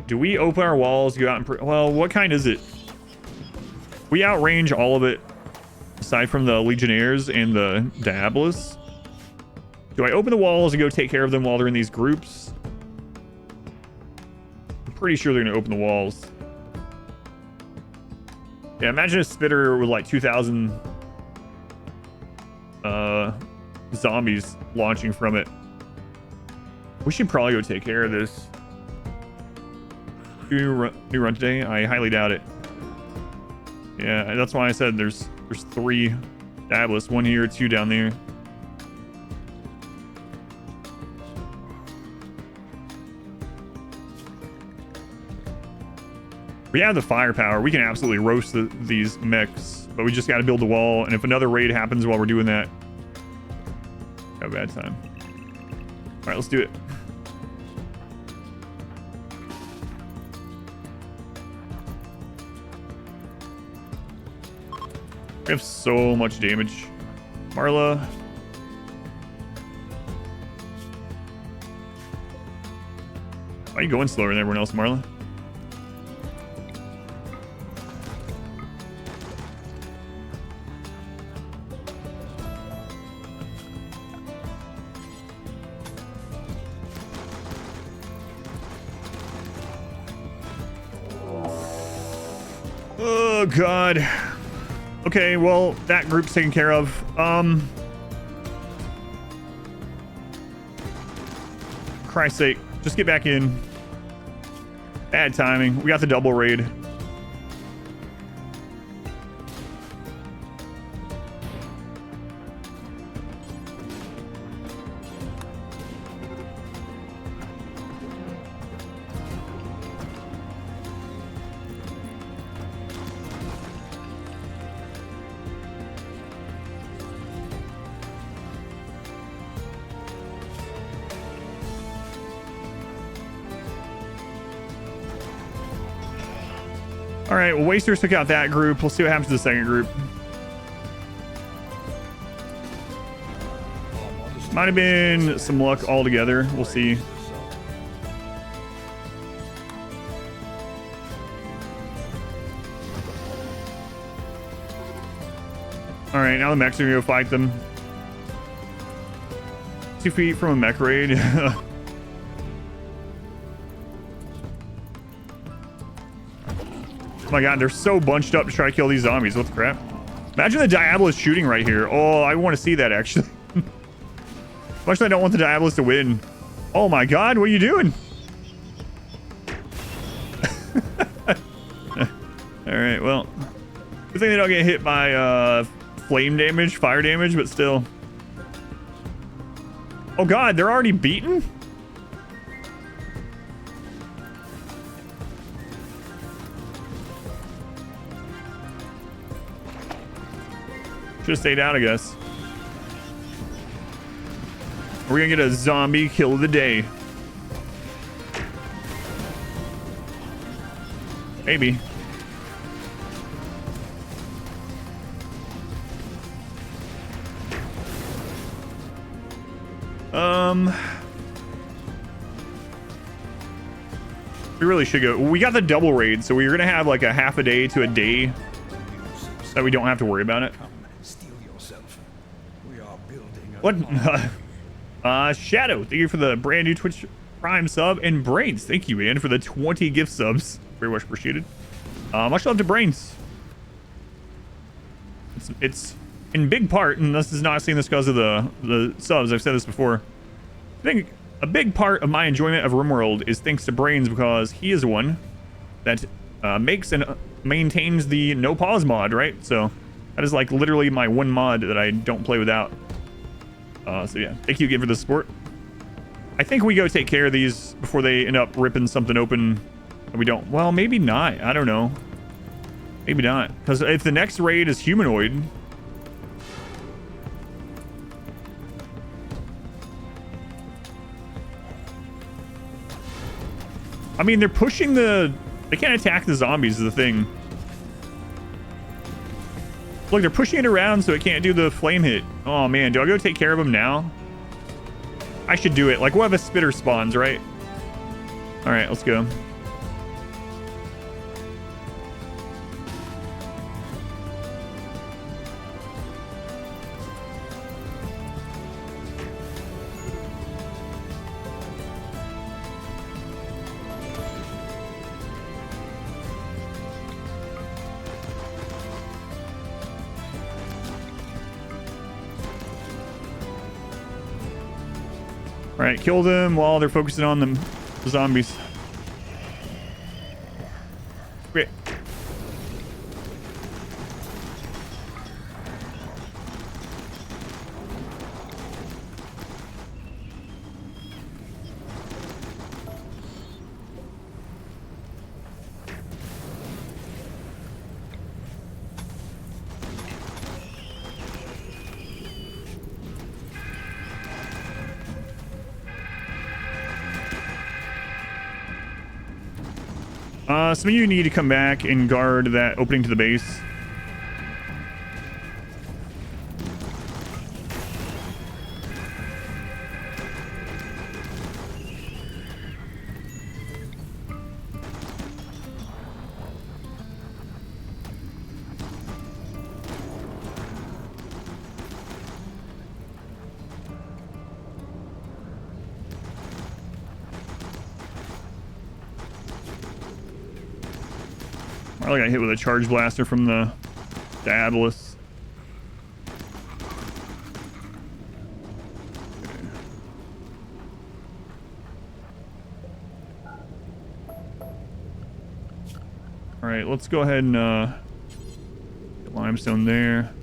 Do we open our walls, go out and... well, what kind is it? We outrange all of it, aside from the Legionnaires and the Diabolus. Do I open the walls and go take care of them while they're in these groups? I'm pretty sure they're going to open the walls. Yeah, imagine a spitter with like 2,000 zombies launching from it. We should probably go take care of this. New run today? I highly doubt it. Yeah, that's why I said there's 3 Diabolus, 1 here, 2 down there. We have the firepower. We can absolutely roast these mechs, but we just got to build the wall. And if another raid happens while we're doing that, have a bad time. All right, let's do it. We have so much damage. Marla. Why are you going slower than everyone else, Marla? Oh, God. Okay, well, that group's taken care of. Christ's sake, just get back in. Bad timing. We got the double raid. All right, well, Wasters took out that group. We'll see what happens to the second group. Might have been some luck altogether. We'll see. All right, now the mechs are gonna go fight them. 2 feet from a mech raid. Oh my God, they're so bunched up to try to kill these zombies. What the crap? Imagine the Diabolus shooting right here. Oh, I want to see that, actually. Actually, I don't want the Diabolus to win. Oh my God, what are you doing? All right, well, good thing they don't get hit by flame damage, fire damage, but still. Oh god, they're already beaten? Should've stayed out, I guess. We're gonna get a zombie kill of the day. Maybe. We really should go. We got the double raid, so we're gonna have like a half a day to a day that we don't have to worry about it. Come, steal yourself. We are building a What? Shadow, thank you for the brand new Twitch Prime sub, and Brains, thank you, man, for the 20 gift subs. Very much appreciated. Much love to Brains. It's in big part, and this is not saying this because of the subs. I've said this before. I think a big part of my enjoyment of RimWorld is thanks to Brains, because he is one that makes and maintains the no pause mod, right? So that is like literally my one mod that I don't play without. So yeah, thank you again for the support. I think we go take care of these before they end up ripping something open. And we don't. Well, maybe not. I don't know. Maybe not. Because if the next raid is humanoid. I mean, they're pushing the... They can't attack the zombies is the thing. Look, they're pushing it around so it can't do the flame hit. Oh, man. Do I go take care of them now? I should do it. Like, we'll have a spitter spawns, right? All right, let's go. All right, kill them while they're focusing on the zombies. Great. Some of you need to come back and guard that opening to the base. I got hit with a charge blaster from the Daedalus. All right, let's go ahead and get limestone there.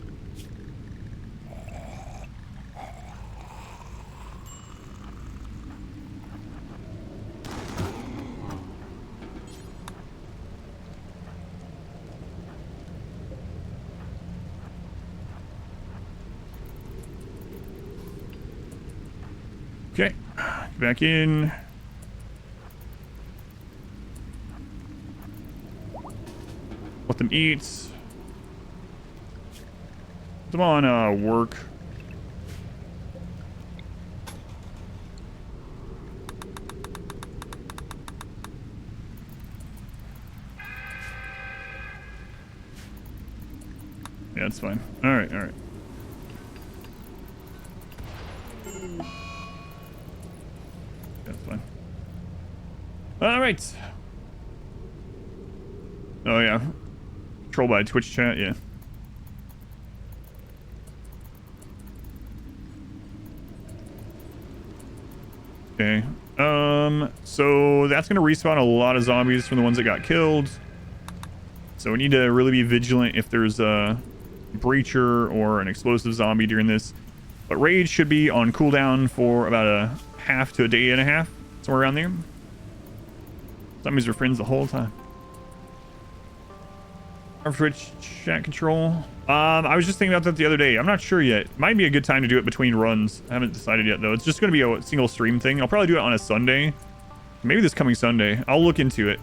Okay, back in. Let them eat. Put them on work. Yeah, it's fine. All right, all right. That's fine. All right. Oh yeah. Controlled by Twitch chat, yeah. Okay. So that's gonna respawn a lot of zombies from the ones that got killed. So we need to really be vigilant if there's breacher or an explosive zombie during this. But rage should be on cooldown for about a half to a day and a half, somewhere around there. Zombies are friends the whole time. Our Twitch chat control. I was just thinking about that the other day. I'm not sure yet. Might be a good time to do it between runs. I haven't decided yet though. It's just going to be a single stream thing. I'll probably do it on a Sunday. Maybe this coming Sunday. I'll look into it.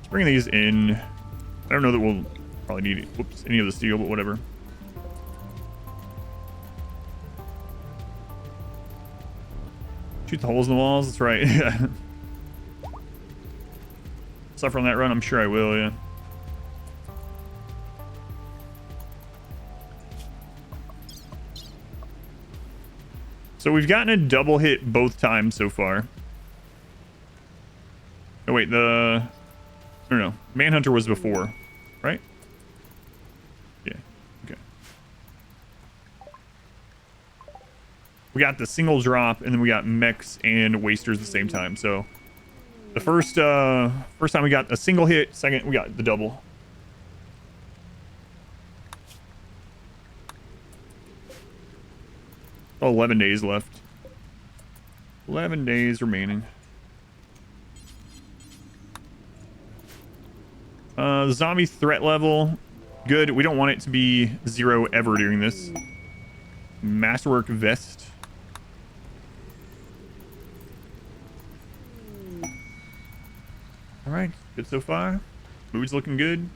Bring these in. I don't know that we'll probably need any of the steel, but whatever. Shoot the holes in the walls. That's right. Yeah. Suffer on that run. I'm sure I will. Yeah. So we've gotten a double hit both times so far. Oh wait, no, Manhunter was before, right? Yeah, okay. We got the single drop, and then we got mechs and wasters at the same time. So the first time we got a single hit, second we got the double. Oh, 11 days left. 11 days remaining. The zombie threat level, good. We don't want it to be 0 ever during this. Masterwork vest. All right, good so far. Mood's looking good.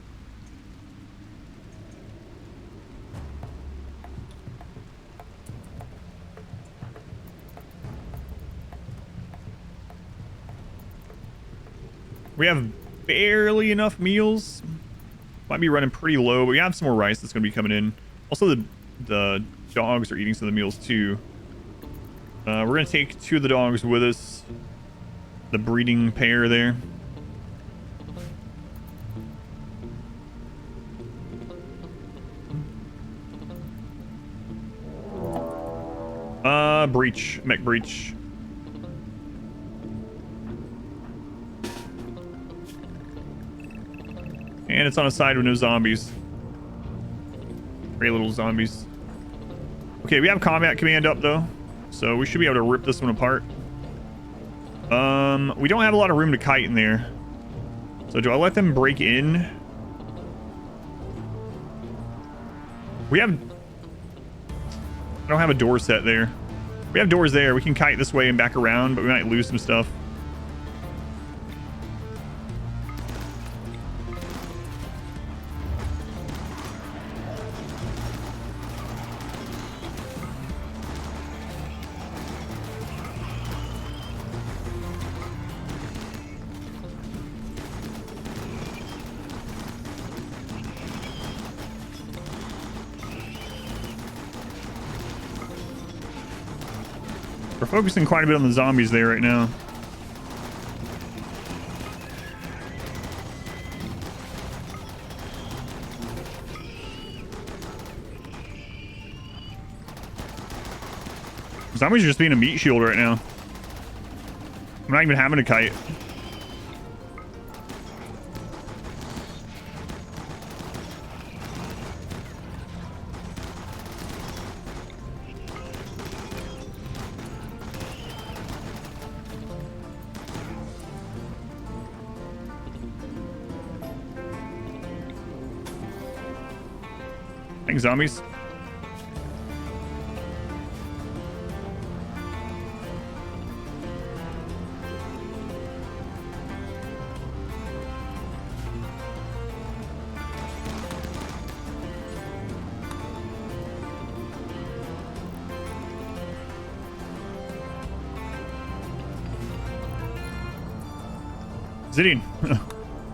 We have barely enough meals. Might be running pretty low, but we have some more rice that's going to be coming in. Also, the dogs are eating some of the meals too. We're going to take 2 of the dogs with us. The breeding pair there. Breach. Mech breach. And it's on a side with no zombies. Great little zombies. Okay, we have combat command up though, so we should be able to rip this one apart. We don't have a lot of room to kite in there. So do I let them break in? I don't have a door set there. We have doors there. We can kite this way and back around, but we might lose some stuff. We're focusing quite a bit on the zombies there right now. Zombies are just being a meat shield right now. I'm not even having a kite. Thanks, zombies. Zidian,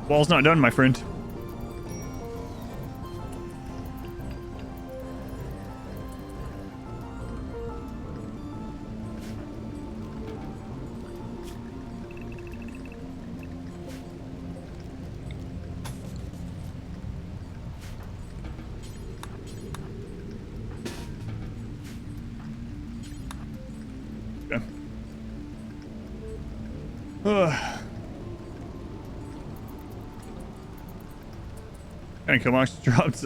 wall's not done, my friend. Ugh. And killbox dropped.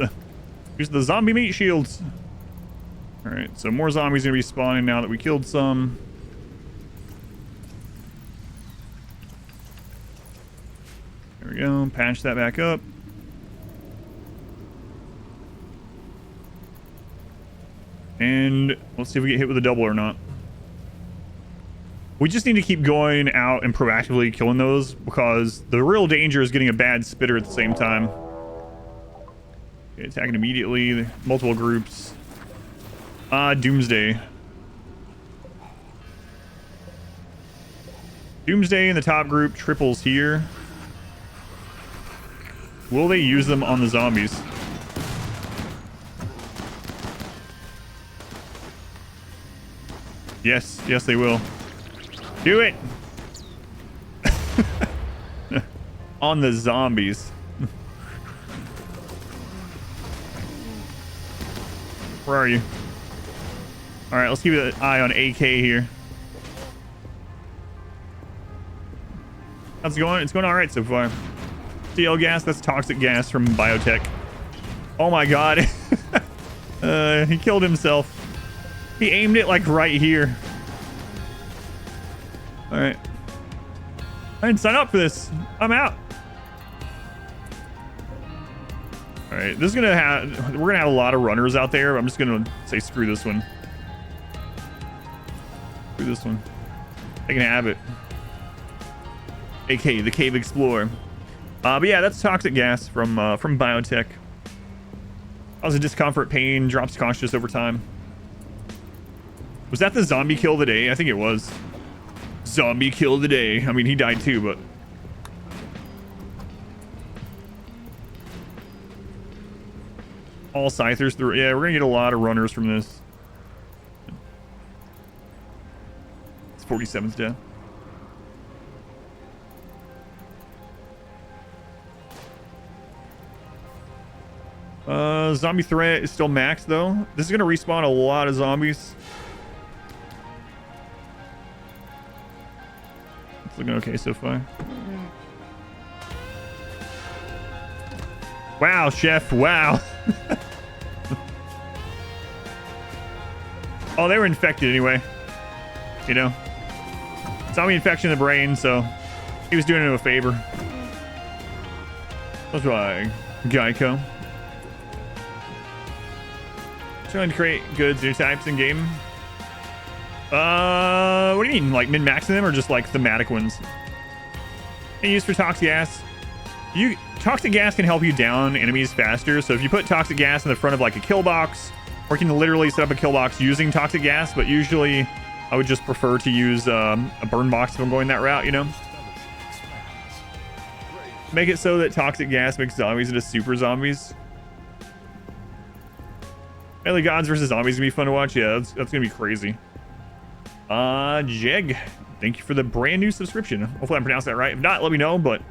Here's the zombie meat shields. All right, so more zombies gonna be spawning now that we killed some. There we go. Patch that back up. And let's see if we get hit with a double or not. We just need to keep going out and proactively killing those, because the real danger is getting a bad spitter at the same time. Okay, attacking immediately. Multiple groups. Doomsday. Doomsday in the top group. Triples here. Will they use them on the zombies? Yes, yes they will. Do it! On the zombies. Where are you? Alright, let's keep an eye on AK here. How's it going? It's going alright so far. CL gas, that's toxic gas from biotech. Oh my god. He killed himself. He aimed it like right here. Alright. I didn't sign up for this. I'm out. Alright, this is gonna have, we're gonna have a lot of runners out there. I'm just gonna say screw this one. Screw this one. They can have it. AK, the Cave Explorer. But yeah, that's toxic gas from biotech. Causes discomfort, pain, drops consciousness over time. Was that the zombie kill of the day? I think it was. Zombie kill of the day. I mean, he died too, but... All scythers through. Yeah, we're gonna get a lot of runners from this. It's 47's death. Zombie threat is still maxed though. This is gonna respawn a lot of zombies. It's looking okay so far. Wow, chef, wow. Oh, they were infected anyway. You know, zombie infection in the brain, so he was doing him a favor. That's right, Geico. Trying to create good xenotypes in game. What do you mean? Like min-maxing them or just like thematic ones? And used for toxic gas. Toxic gas can help you down enemies faster. So if you put toxic gas in the front of like a kill box, or you can literally set up a kill box using toxic gas, but usually I would just prefer to use a burn box if I'm going that route, you know? Make it so that toxic gas makes zombies into super zombies. Melee gods versus zombies is gonna be fun to watch. Yeah, that's gonna be crazy. Jeg, thank you for the brand new subscription. Hopefully I pronounced that right. If not, let me know, but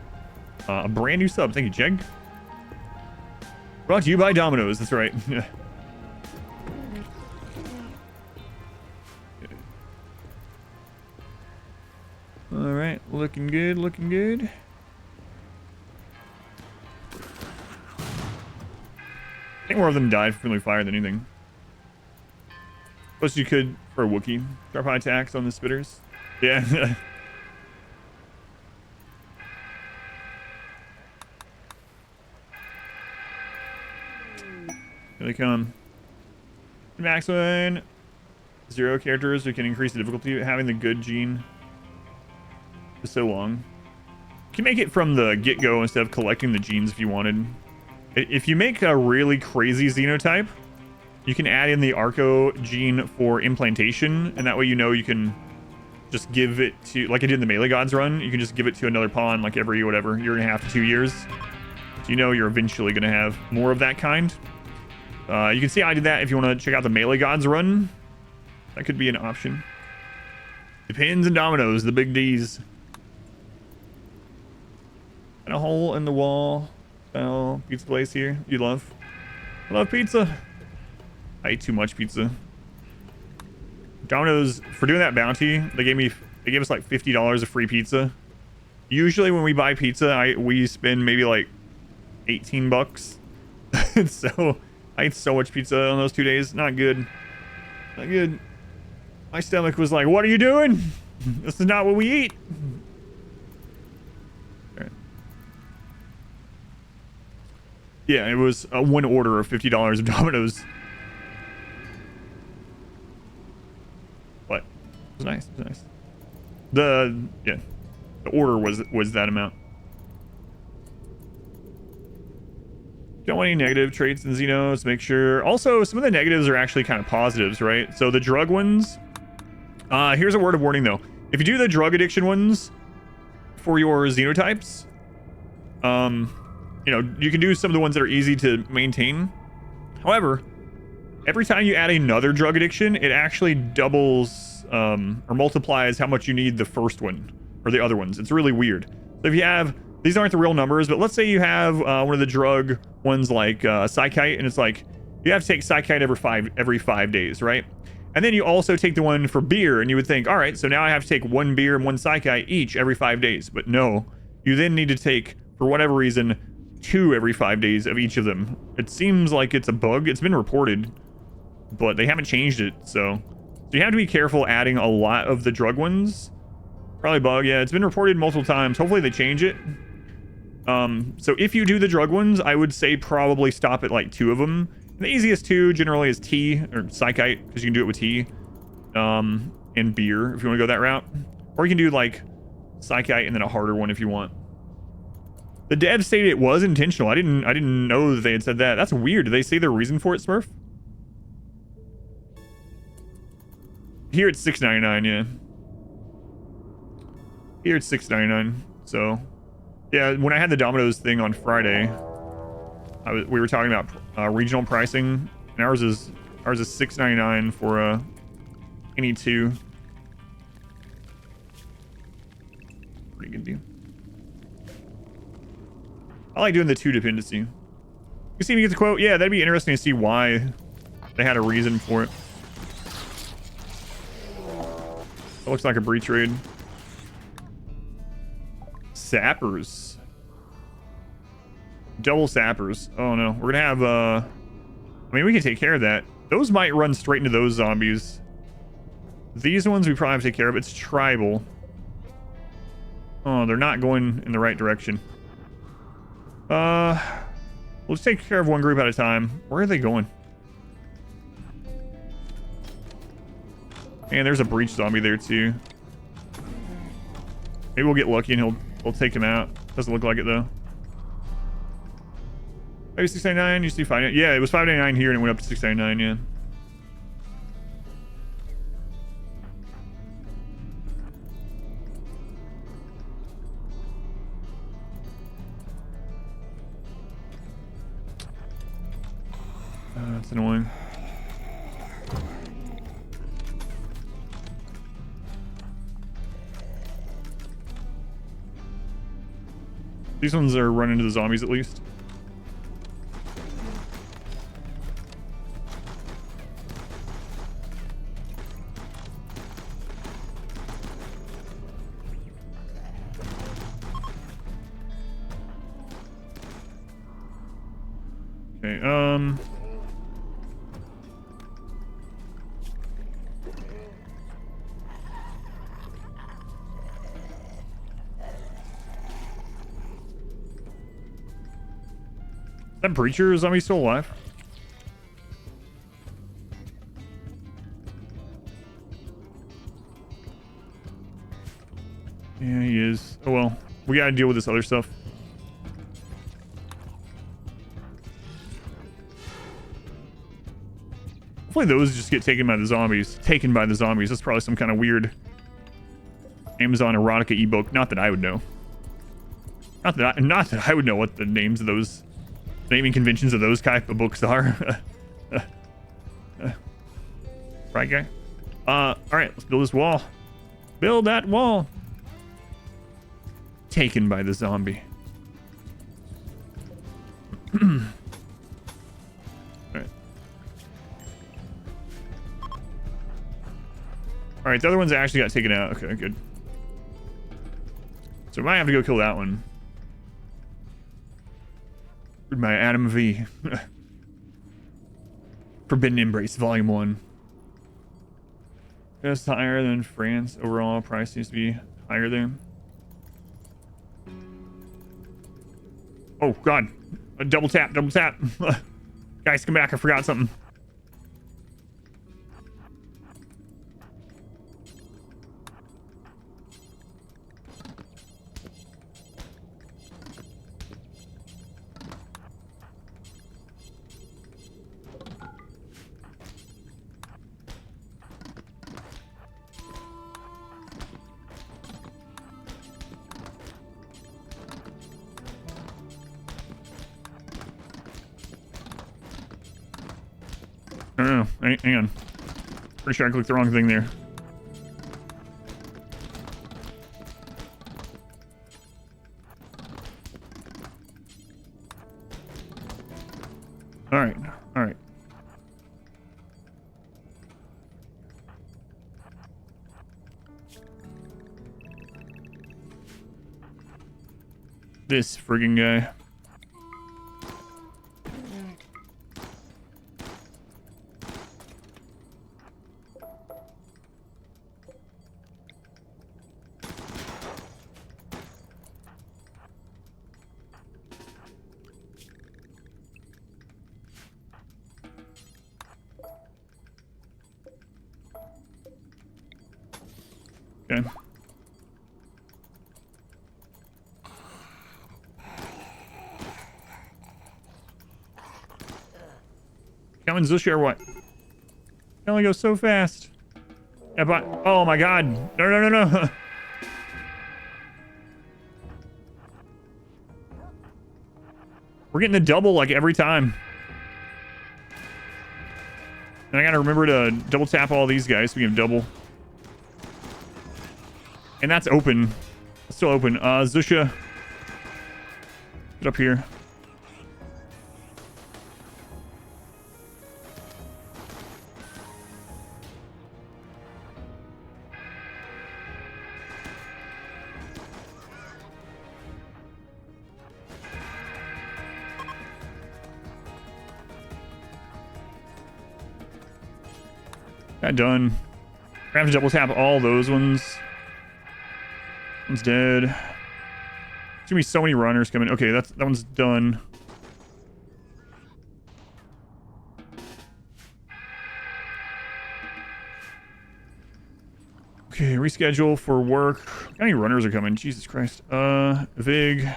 a brand new sub. Thank you, Jeg. Brought to you by Domino's. That's right. All right, looking good, looking good. I think more of them died from friendly fire than anything. Plus you could, for a Wookiee, drop high attacks on the spitters. Yeah. Here they come. Max one. 0 characters, we can increase the difficulty. Having the good gene is so long. You can make it from the get-go instead of collecting the genes if you wanted. If you make a really crazy xenotype, you can add in the Arco gene for implantation, and that way you know you can just give it to, like I did in the Melee Gods run, you can just give it to another pawn like every, whatever, year and a half to 2 years. So you know you're eventually going to have more of that kind. You can see I did that if you want to check out the Melee Gods run. That could be an option. Depends on Domino's, the big D's. And a hole in the wall. Oh, pizza place here. You love? I love pizza. I ate too much pizza. Domino's, for doing that bounty, they gave us like $50 of free pizza. Usually when we buy pizza, we spend maybe like 18 bucks. So I ate so much pizza on those 2 days. Not good. Not good. My stomach was like, what are you doing? This is not what we eat. All right. Yeah, it was one order of $50 of Domino's. But it was nice. It was nice. The order was that amount. Don't want any negative traits in Xenos. Make sure. Also, some of the negatives are actually kind of positives, right? So the drug ones. Here's a word of warning though. If you do the drug addiction ones for your Xenotypes, you know, you can do some of the ones that are easy to maintain. However, every time you add another drug addiction, it actually doubles or multiplies how much you need the first one or the other ones. It's really weird. So if you have, these aren't the real numbers, but let's say you have one of the drug ones like Psychite, and it's like you have to take Psychite every 5 days, right? And then you also take the one for beer, and you would think, all right, so now I have to take 1 beer and 1 Psychite each every 5 days. But no, you then need to take, for whatever reason, 2 every 5 days of each of them. It seems like it's a bug. It's been reported, but they haven't changed it. So you have to be careful adding a lot of the drug ones. Probably bug. Yeah, it's been reported multiple times. Hopefully they change it. So if you do the drug ones, I would say probably stop at like 2 of them. The easiest 2 generally is tea or Psychite, because you can do it with tea, and beer if you want to go that route, or you can do like Psychite and then a harder one if you want. The dev stated it was intentional. I didn't know that they had said that. That's weird. Did they say their reason for it, Smurf? Here it's $6.99. Yeah. Here it's $6.99. So, yeah, when I had the Domino's thing on Friday, we were talking about regional pricing, and ours is $6.99 for any 2. Pretty good deal. I like doing the 2 dependency. You see me get the quote? Yeah, that'd be interesting to see why they had a reason for it. It looks like a breach raid. Sappers. Double sappers. Oh no, we're gonna have I mean, we can take care of that. Those might run straight into those zombies. These ones we probably have to take care of. It's tribal. Oh, they're not going in the right direction. Let's take care of one group at a time. Where are they going? And there's a breach zombie there too. Maybe we'll get lucky and we'll take him out. Doesn't look like it though. Maybe $6.99. Used to be $5.99. Yeah, it was $5.99 here and it went up to $6.99. Yeah. That's annoying. These ones are running into the zombies at least. Okay, that breacher zombie still alive? Yeah, he is. Oh well, we gotta deal with this other stuff. Hopefully those just get taken by the zombies. Taken by the zombies. That's probably some kind of weird Amazon erotica ebook. Not that I would know. Not that I would know what the names of those naming conventions of those type of books are. Right, guy? All right, let's build this wall. Build that wall. Taken by the zombie. All right, the other ones actually got taken out. Okay, good. So we might have to go kill that one. With my Adam V. Forbidden Embrace, Volume 1. Just higher than France. Overall price seems to be higher there. Oh, God. A double tap, double tap. Guys, come back. I forgot something. I don't know. Hang on. Pretty sure I clicked the wrong thing there. Alright. Alright. This friggin' guy. Okay. Coming Zusha or what? It only goes so fast. Yeah, but oh my god. No. We're getting the double like every time. And I gotta remember to double tap all these guys so we can double. And that's open. It's still open. Zusha. Get up here. That done. I have to double tap all those ones. One's dead. There's gonna be so many runners coming. Okay, that one's done. Okay, reschedule for work. How many runners are coming? Jesus Christ. Vig.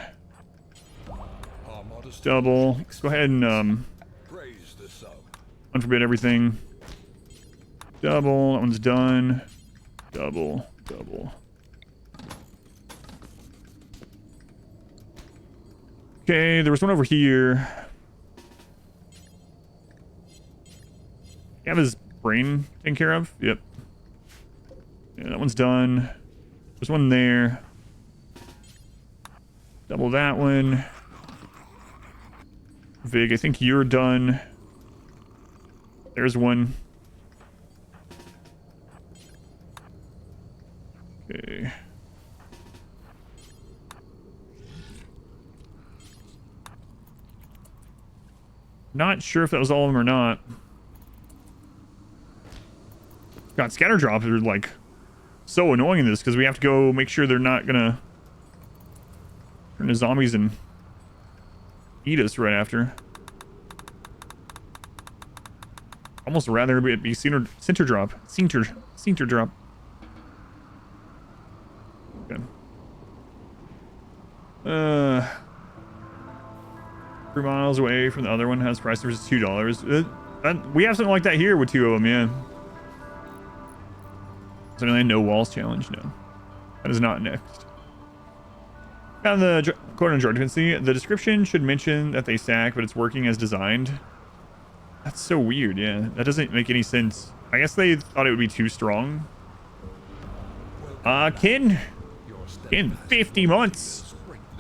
Double. Let's go ahead and unforbid everything. Double. That one's done. Double. Okay, there was one over here. You have his brain taken care of? Yep. Yeah, that one's done. There's one there. Double that one. Vig, I think you're done. There's one. Okay. Not sure if that was all of them or not. God, scatter drops are like so annoying in this because we have to go make sure they're not gonna turn into zombies and eat us right after. Almost rather it be center drop. Center drop. Okay. 3 miles away from the other one has price versus $2. We have something like that here with 2 of them, yeah. Is there a no walls challenge? No. That is not next. Found the quote on Jordan. See, the description should mention that they stack, but it's working as designed. That's so weird, yeah. That doesn't make any sense. I guess they thought it would be too strong. Kin, 50 months.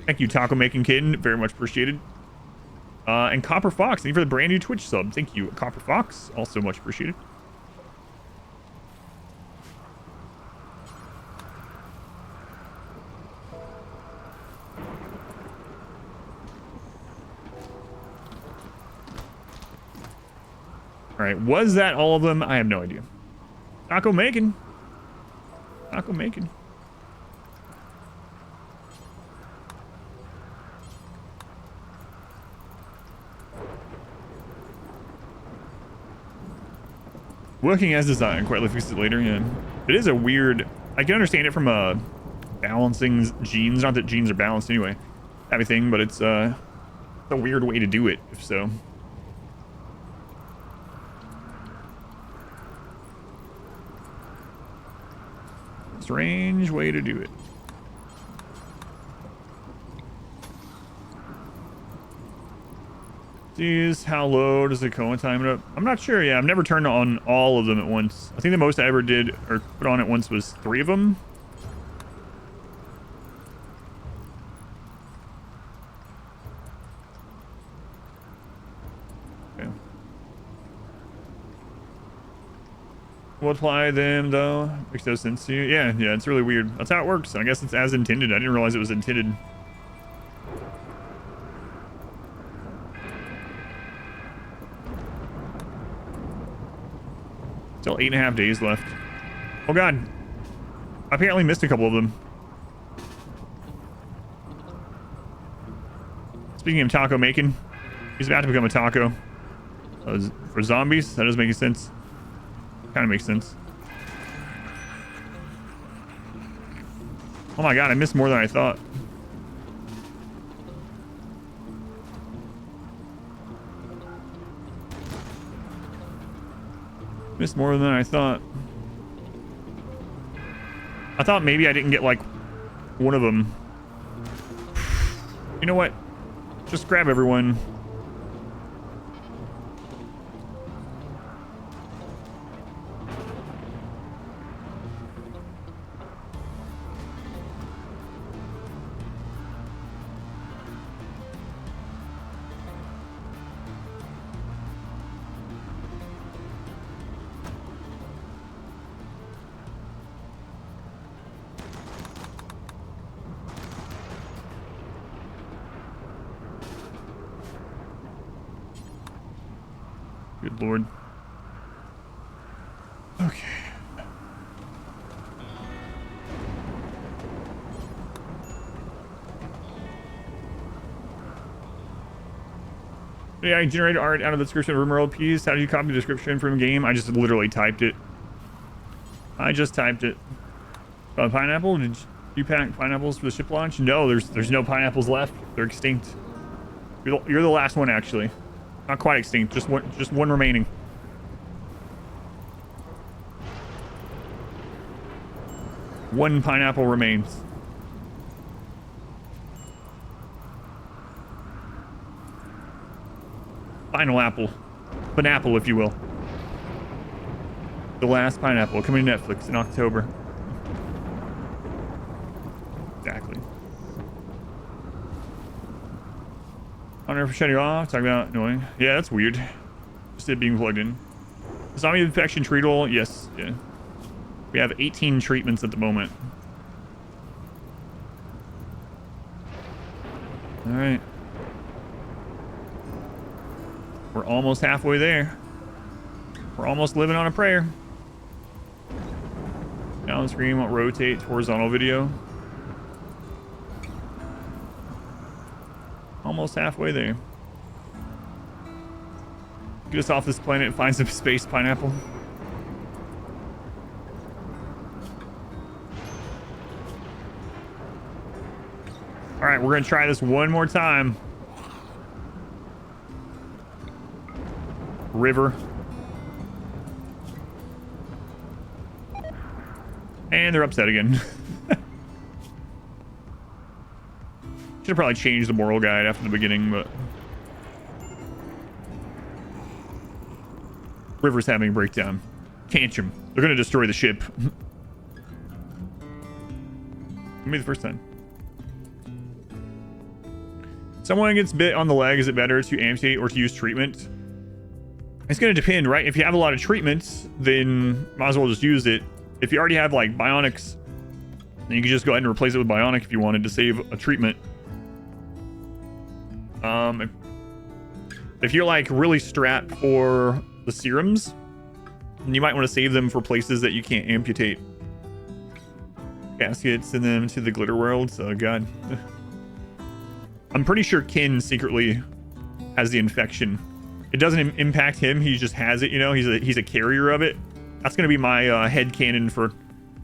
Thank you, Taco Making Kin. Very much appreciated. And Copper Fox, thank you for the brand new Twitch sub. Thank you, Copper Fox. Also much appreciated. All right, was that all of them? I have no idea. Taco making. Taco making. Working as designed, quite fix it later, yeah. It is a weird, I can understand it from balancing genes, not that genes are balanced anyway, everything, but it's a weird way to do it, if so. Strange way to do it. Geez, how low does the cone time it up? I'm not sure. Yeah, I've never turned on all of them at once. I think the most I ever did or put on at once was 3 of them. Okay. We'll apply them though. Makes no sense to you. Yeah, it's really weird. That's how it works. I guess it's as intended. I didn't realize it was intended. Still 8.5 days left. Oh god. I apparently missed a couple of them. Speaking of taco making, he's about to become a taco. For zombies, that doesn't make any sense. Kind of makes sense. Oh my god, I missed more than I thought. Missed more than I thought. I thought maybe I didn't get like one of them. You know what? Just grab everyone. Good lord. Okay. Yeah, I generated art out of the description of RimWorld piece. How did you copy the description from game? I just literally typed it. I just typed it. Pineapple? Did you pack pineapples for the ship launch? No, there's no pineapples left. They're extinct. You're the last one, actually. Not quite extinct. Just one remaining. One pineapple remains. Final apple. Pineapple, if you will. The last pineapple coming to Netflix in October. Exactly. I don't know if shut it off. Talk about annoying. Yeah, that's weird. Just it being plugged in. Zombie infection treatable. Yes. Yeah. We have 18 treatments at the moment. All right. We're almost halfway there. We're almost living on a prayer. Down screen, we'll rotate horizontal video. Almost halfway there. Get us off this planet and find some space pineapple. All right, we're gonna try this one more time. River. And they're upset again. Should have probably changed the moral guide after the beginning, but... River's having a breakdown. Tantrum. They're gonna destroy the ship. Maybe the first time. Someone gets bit on the leg, is it better to amputate or to use treatment? It's gonna depend, right? If you have a lot of treatments, then might as well just use it. If you already have like bionics, then you can just go ahead and replace it with bionic if you wanted to save a treatment. If you're like really strapped for the serums. And you might want to save them for places that you can't amputate. Gaskets and then to the glitter worlds. Oh god. I'm pretty sure Kin secretly has the infection. It doesn't impact him, he just has it, you know, he's a carrier of it. That's gonna be my headcanon for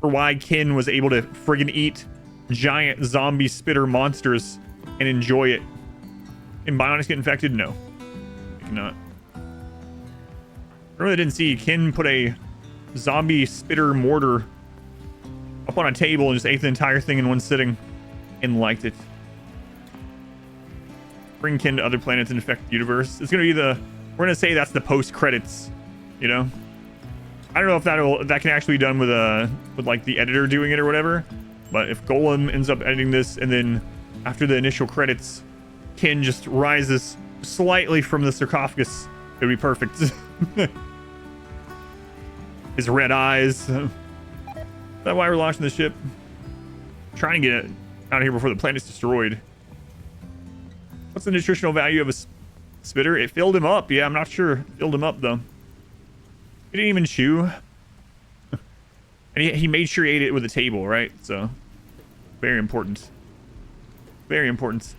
why Kin was able to friggin' eat giant zombie spitter monsters and enjoy it. Can Bionics get infected? No. They cannot. I really didn't see Kin put a zombie spitter mortar up on a table and just ate the entire thing in one sitting and liked it. Bring Kin to other planets and infect the universe. It's gonna be we're gonna say that's the post credits, you know. I don't know if that can actually be done with like the editor doing it or whatever. But if Golem ends up editing this and then after the initial credits, Kin just rises slightly from the sarcophagus, it would be perfect. His red eyes. Is that why we're launching the ship? Trying to get it out of here before the planet's destroyed. What's the nutritional value of a spitter? It filled him up. Yeah, I'm not sure. It filled him up though. He didn't even chew. And he made sure he ate it with a table, right? So, very important. Very important.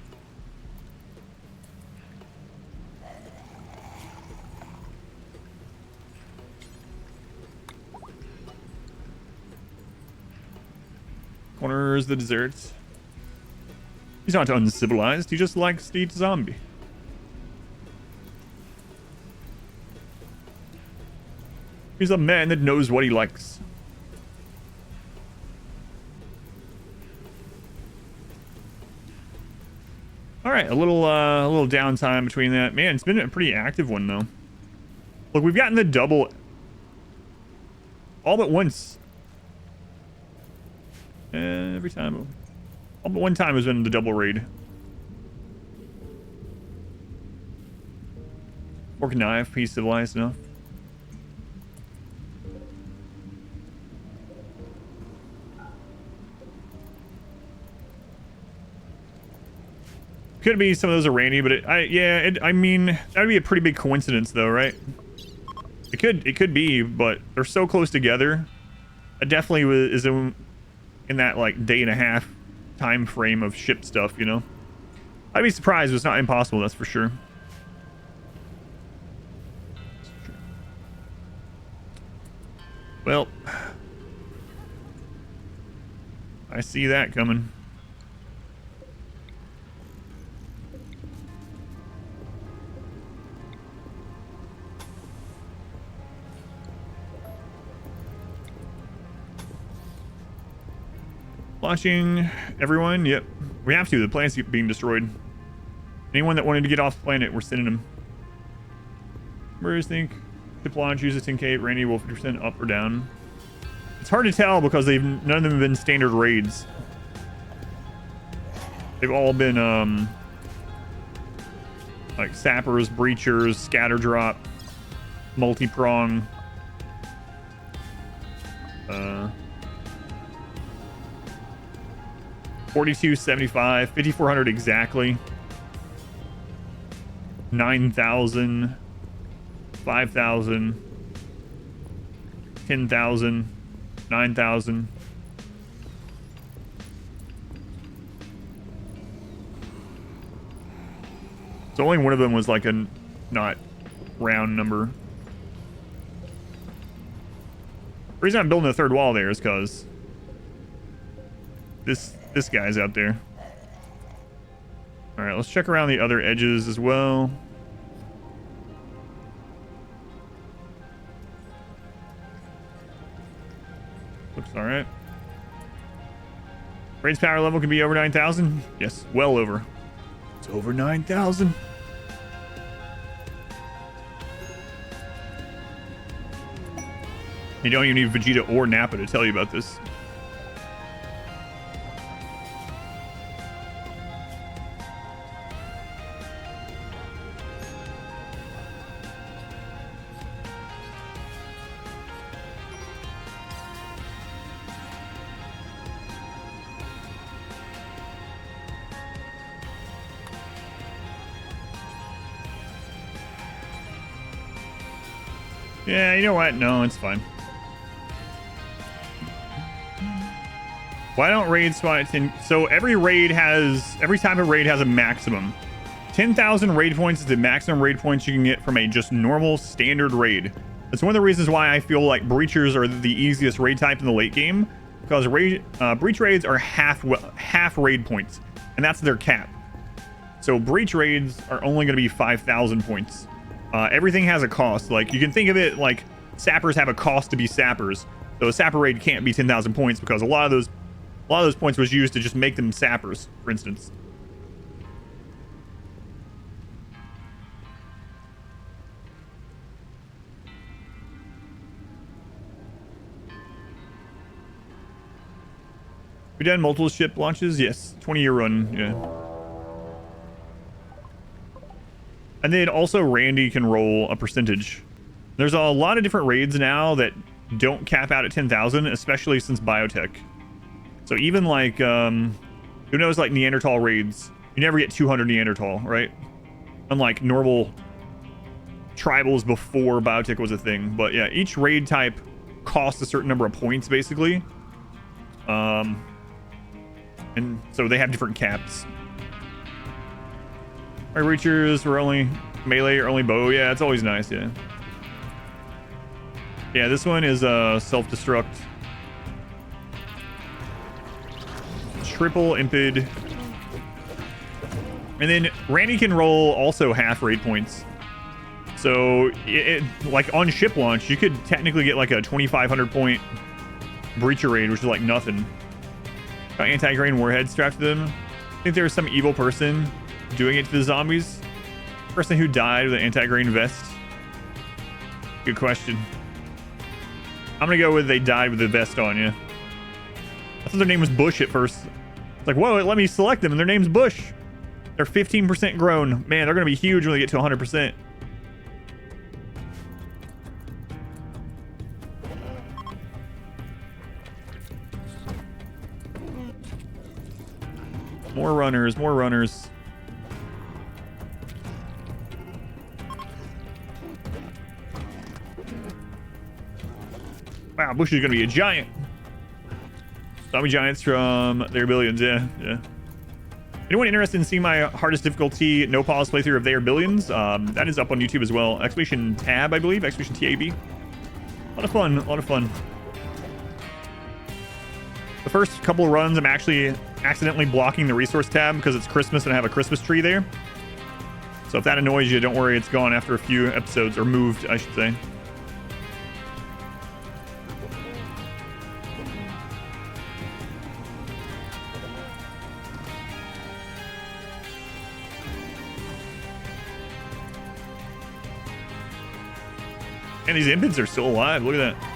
Corners the desserts. He's not uncivilized. He just likes to eat zombie. He's a man that knows what he likes. All right, a little downtime between that. Man, it's been a pretty active one though. Look, we've gotten the double all but once. Every time, all but one time has been the double raid. Fork and knife, he's civilized enough. Could be some of those are Randy, but I mean, that would be a pretty big coincidence though, right? It could be, but they're so close together. It definitely is in that like day and a half time frame of ship stuff, you know? I'd be surprised, but it's not impossible, that's for sure. Well, I see that coming. Launching everyone. Yep. We have to. The planet's being destroyed. Anyone that wanted to get off the planet, we're sending them. Where's think? Ship launch uses 10k. Randy will 50% up or down. It's hard to tell because none of them have been standard raids. They've all been like sappers, breachers, scatter drop, multi-prong. 4275, 5400 exactly. 9,000, 5,000, 10,000, 9,000. So only one of them was like a not round number. The reason I'm building a third wall there is because this guy's out there. All right, let's check around the other edges as well. Looks all right. Raid's power level can be over 9,000. Yes, well over. It's over 9,000. You don't even need Vegeta or Nappa to tell you about this. Yeah, you know what? No, it's fine. Why don't raids spawn at 10? So every type of raid has a maximum. 10,000 raid points is the maximum raid points you can get from a just normal standard raid. That's one of the reasons why I feel like breachers are the easiest raid type in the late game, because breach raids are half raid points, and that's their cap. So breach raids are only going to be 5,000 points. Everything has a cost. Like, you can think of it like sappers have a cost to be sappers. So a sapper raid can't be 10,000 points because a lot of those points was used to just make them sappers, for instance. We done multiple ship launches? Yes. 20-year run, yeah. And then also Randy can roll a percentage. There's a lot of different raids now that don't cap out at 10,000, especially since biotech. So even like, who knows, like Neanderthal raids, you never get 200 Neanderthal, right? Unlike normal tribals before biotech was a thing. But yeah, each raid type costs a certain number of points, basically. And so they have different caps. Our reachers were only melee or only bow. Yeah, it's always nice, yeah. Yeah, this one is self-destruct. Triple impid. And then Randy can roll also half raid points. So, like on ship launch, you could technically get like a 2,500 point breacher raid, which is like nothing. Got anti-grain warheads strapped to them. I think there was some evil person doing it to the zombies. Person who died with an anti-grain vest. Good question. I'm gonna go with they died with the vest on, yeah. I thought their name was Bush at first. It's like, whoa, it let me select them and their name's Bush. They're 15% grown. Man, they're gonna be huge when they get to 100%. More runners, more runners. Wow, Bush is gonna be a giant. Zombie giants from their billions, yeah. Anyone interested in seeing my hardest difficulty no pause playthrough of They Are Billions? That is up on YouTube as well. Exclamation tab, I believe. Exclamation TAB. A lot of fun, a lot of fun. The first couple of runs, I'm actually accidentally blocking the resource tab because it's Christmas and I have a Christmas tree there. So if that annoys you, don't worry, it's gone after a few episodes, or moved, I should say. And these impids are still alive. Look at that.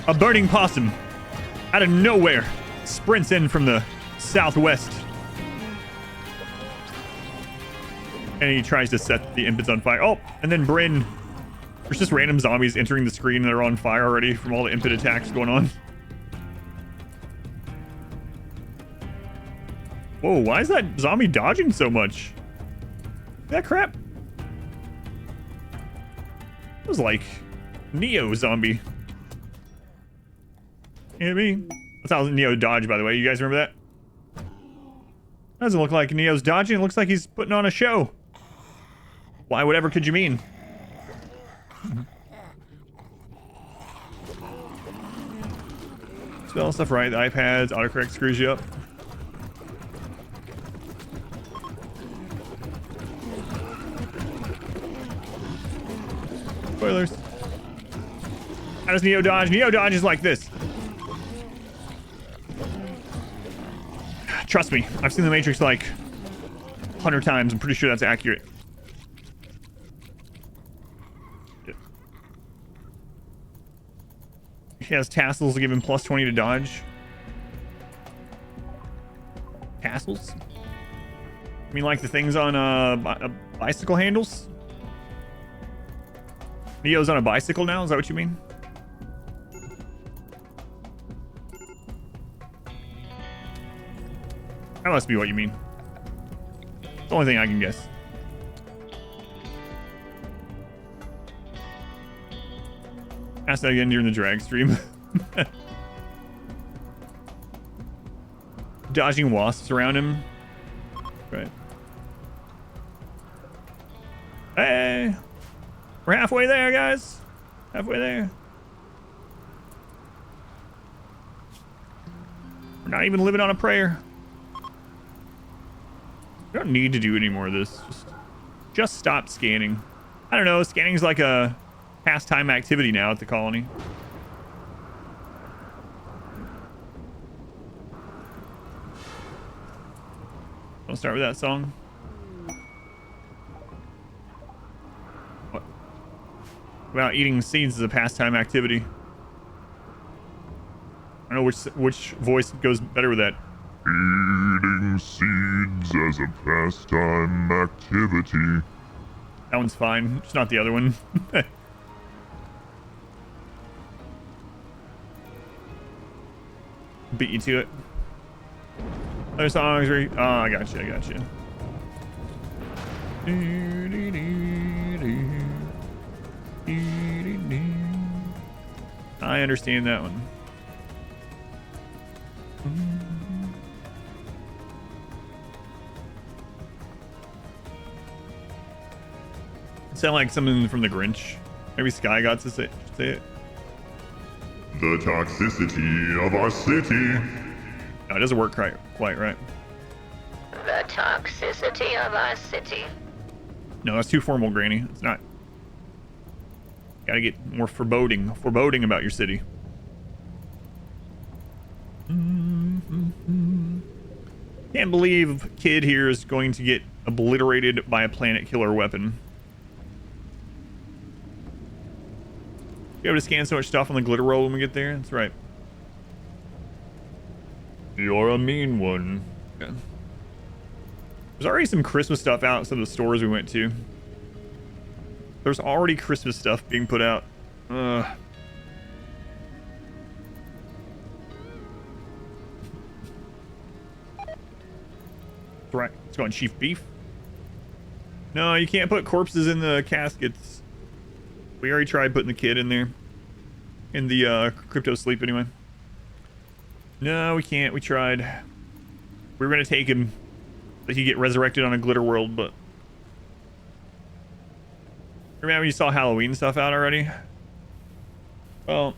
A burning possum out of nowhere sprints in from the southwest. And he tries to set the impids on fire. Oh, and then Bryn. There's just random zombies entering the screen that are on fire already from all the impid attacks going on. Whoa, why is that zombie dodging so much? That crap. It was like Neo zombie. You know what I mean? That's how Neo dodged, by the way. You guys remember that? Doesn't look like Neo's dodging. It looks like he's putting on a show. Why, whatever could you mean? Spell stuff right. The iPads, autocorrect screws you up. Spoilers. How does Neo dodge? Neo dodges like this. Trust me, I've seen The Matrix like 100 times. I'm pretty sure that's accurate. Yeah. He has tassels to give him plus 20 to dodge. Tassels? I mean, like the things on bicycle handles? Neo's on a bicycle now? Is that what you mean? That must be what you mean. the only thing I can guess. Ask that again during the drag stream. Dodging wasps around him. Right. Hey! We're halfway there, guys. Halfway there. We're not even living on a prayer. We don't need to do any more of this. Just stop scanning. I don't know. Scanning's like a pastime activity now at the colony. I'll start with that song. What about eating seeds as a pastime activity? I don't know which voice goes better with that. Eating seeds as a pastime activity. That one's fine. Just not the other one. Beat you to it. Other songs are... Oh, I got you. I got you. I understand that one. It sound like something from the Grinch. Maybe Sky got to say it. The toxicity of our city. No, it doesn't work quite right. The toxicity of our city. No, that's too formal, Granny. It's not. Gotta get more foreboding about your city. Can't believe Kid here is going to get obliterated by a planet killer weapon. Be able to scan so much stuff on the glitter roll when we get there. That's right. You're a mean one. Okay. There's already some Christmas stuff out at some of the stores we went to. There's already Christmas stuff being put out. That's right. Let's go on Chief Beef. No, you can't put corpses in the caskets. We already tried putting the kid in there. In the crypto sleep anyway. No, we can't. We tried. We were going to take him. That he get resurrected on a glitter world, but... Remember when you saw Halloween stuff out already? Well...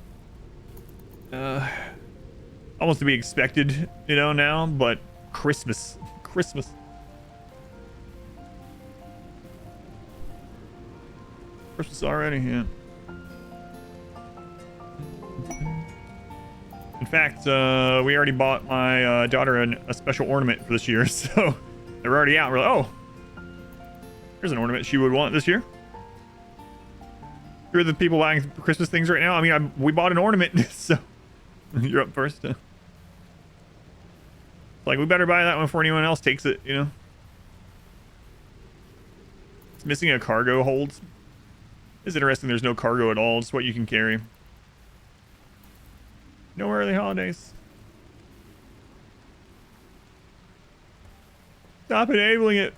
almost to be expected, you know, now, but... Christmas. Christmas. Christmas already, yeah. In fact, we already bought my daughter a special ornament for this year, so they're already out. We're like, oh, here's an ornament she would want this year. You're the people buying Christmas things right now. I mean, we bought an ornament, so you're up first. Like, we better buy that one before anyone else takes it, you know? It's missing a cargo hold. It's interesting there's no cargo at all. It's what you can carry. No early holidays. Stop enabling it.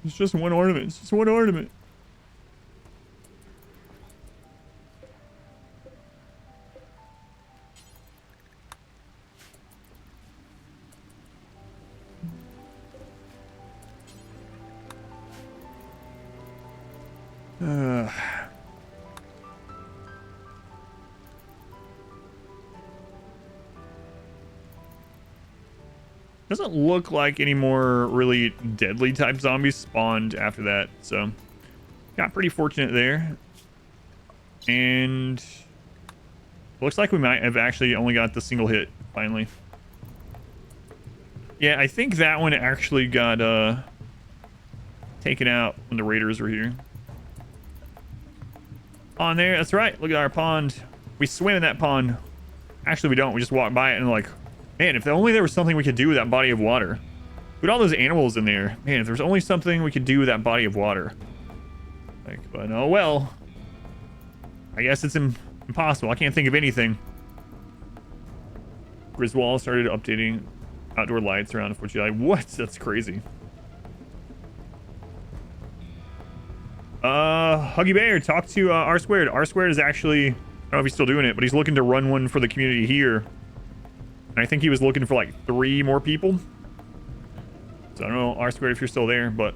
It's just one ornament. It's just one ornament. Doesn't look like any more really deadly type zombies spawned after that, so got pretty fortunate there. And looks like we might have actually only got the single hit finally. Yeah, I think that one actually got taken out when the raiders were here. On there, that's right. Look at our pond. We swim in that pond. Actually, we don't. We just walk by it and like, man, if only there was something we could do with that body of water. With all those animals in there, man, if there's only something we could do with that body of water. Like, but oh well. I guess it's impossible. I can't think of anything. Griswold started updating. Outdoor lights around 4th of July. What? That's crazy. Huggy Bear, talk to R Squared. R Squared is actually, I don't know if he's still doing it, but he's looking to run one for the community here. And I think he was looking for like 3 more people. So I don't know, R Squared, if you're still there, but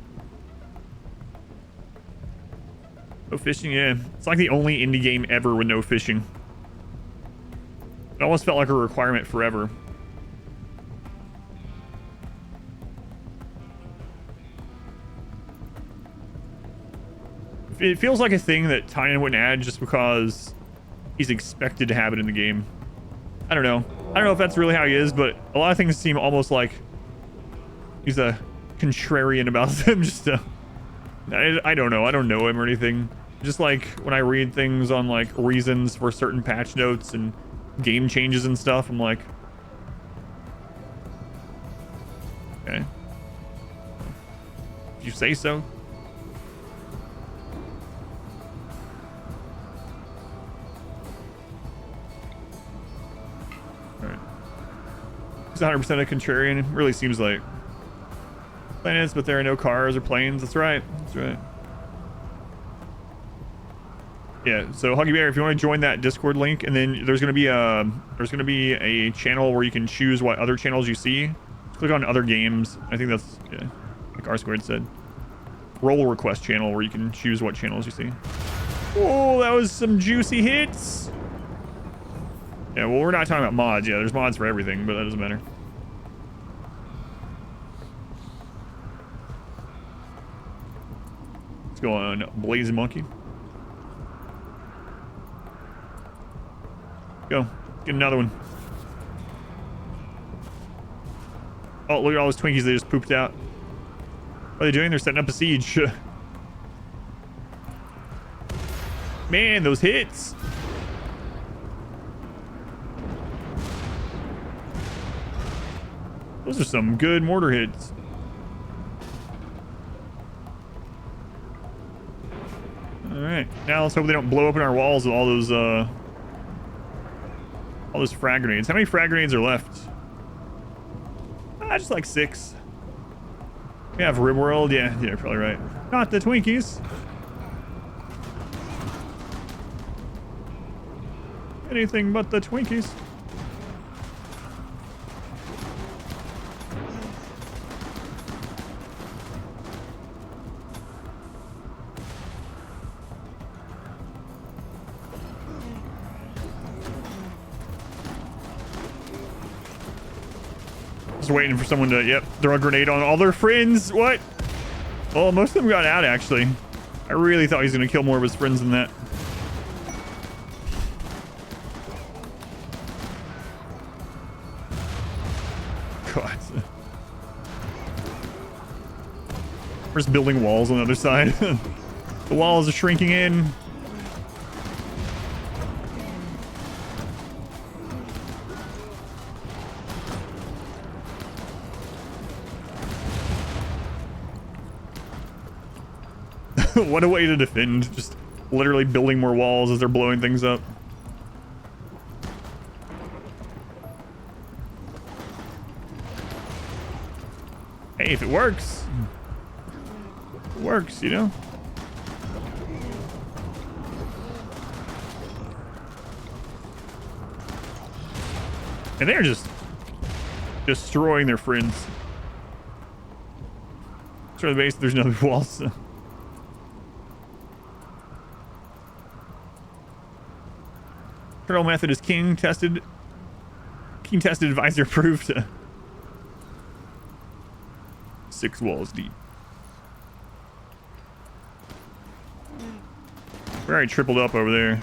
no fishing, yeah. It's like the only indie game ever with no fishing. It almost felt like a requirement forever. It feels like a thing that Tynan wouldn't add just because he's expected to have it in the game. I don't know. I don't know if that's really how he is, but a lot of things seem almost like he's a contrarian about them. Just I don't know. I don't know him or anything. Just like when I read things on like reasons for certain patch notes and game changes and stuff, I'm like, okay, if you say so. Alright. He's 100% a contrarian. It really seems like planets, but there are no cars or planes. That's right. That's right. Yeah, so Huggy Bear, if you want to join that Discord link, and then there's gonna be a channel where you can choose what other channels you see. Just click on other games. I think that's, yeah, like R Squared said. Role request channel where you can choose what channels you see. Oh, that was some juicy hits. Yeah, well, we're not talking about mods. Yeah, there's mods for everything, but that doesn't matter. Let's go on Blazing Monkey. Go. Get another one. Oh, look at all those Twinkies they just pooped out. What are they doing? They're setting up a siege. Man, those hits. Those are some good mortar hits. Alright. Now let's hope they don't blow up in our walls with all those frag grenades. How many frag grenades are left? Just like 6. We have RimWorld. Yeah, you're probably right. Not the Twinkies. Anything but the Twinkies. Waiting for someone to, yep, throw a grenade on all their friends. What? Well, most of them got out, actually. I really thought he was going to kill more of his friends than that. God. We're just building walls on the other side. The walls are shrinking in. What a way to defend. Just literally building more walls as they're blowing things up. Hey, if it works. It works, you know? And they're just destroying their friends. Destroy the base, there's no walls. Control method is king tested. King tested, advisor approved. 6 walls deep. We're already tripled up over there. Did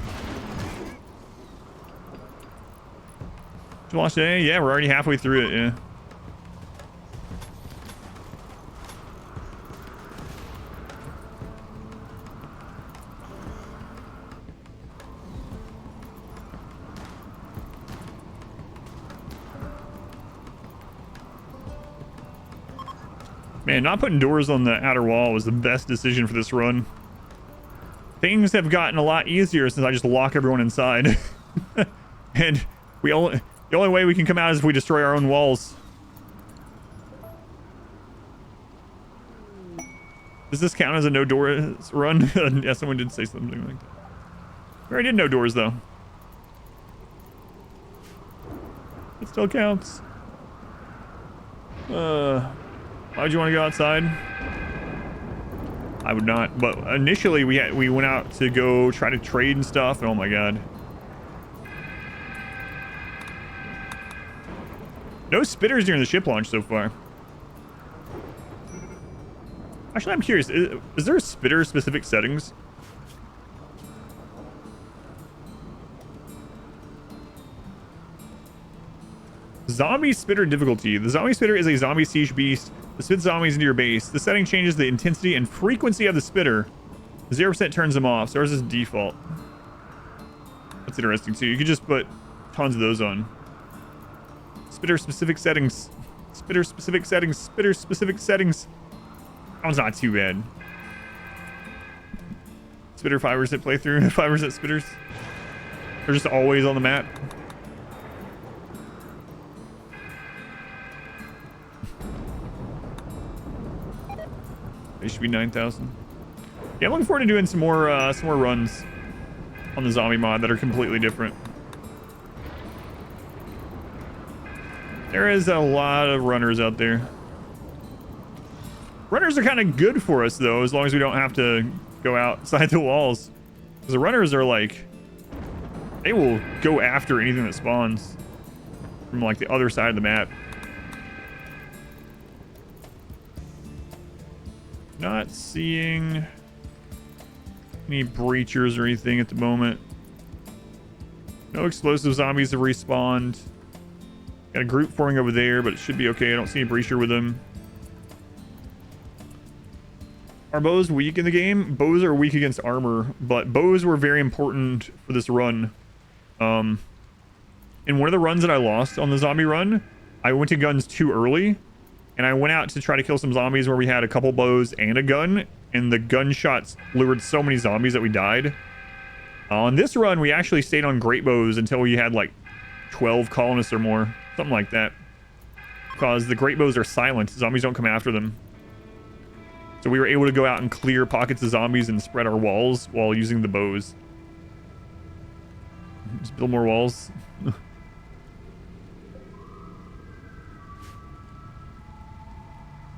you watch today? Yeah, we're already halfway through it, yeah. Man, not putting doors on the outer wall was the best decision for this run. Things have gotten a lot easier since I just lock everyone inside. And the only way we can come out is if we destroy our own walls. Does this count as a no doors run? Yeah, someone did say something like that. We already did no doors though. It still counts. Why'd you want to go outside? I would not, but initially we went out to go try to trade and stuff, and oh my god. No spitters during the ship launch so far. Actually, I'm curious, is there spitter specific settings? Zombie spitter difficulty. The zombie spitter is a zombie siege beast that spits zombies into your base. The setting changes the intensity and frequency of the spitter. 0% turns them off, so ours is default. That's interesting too. You could just put tons of those on. Spitter specific settings. Spitter specific settings. Spitter specific settings. That one's not too bad. Spitter 5% playthrough. 5% spitters. They're just always on the map. They should be 9,000. Yeah, I'm looking forward to doing some more runs on the zombie mod that are completely different. There is a lot of runners out there. Runners are kind of good for us though, as long as we don't have to go outside the walls. Because the runners are like, they will go after anything that spawns from like the other side of the map. Not seeing any breachers or anything at the moment. No explosive zombies have respawned. Got a group forming over there, but it should be okay. I don't see a breacher with them. Are bows weak in the game? Bows are weak against armor, but bows were very important for this run. In one of the runs that I lost on the zombie run, I went to guns too early. And I went out to try to kill some zombies where we had a couple bows and a gun. And the gunshots lured so many zombies that we died. On this run, we actually stayed on great bows until we had like 12 colonists or more. Something like that. Because the great bows are silent. Zombies don't come after them. So we were able to go out and clear pockets of zombies and spread our walls while using the bows. Just build more walls.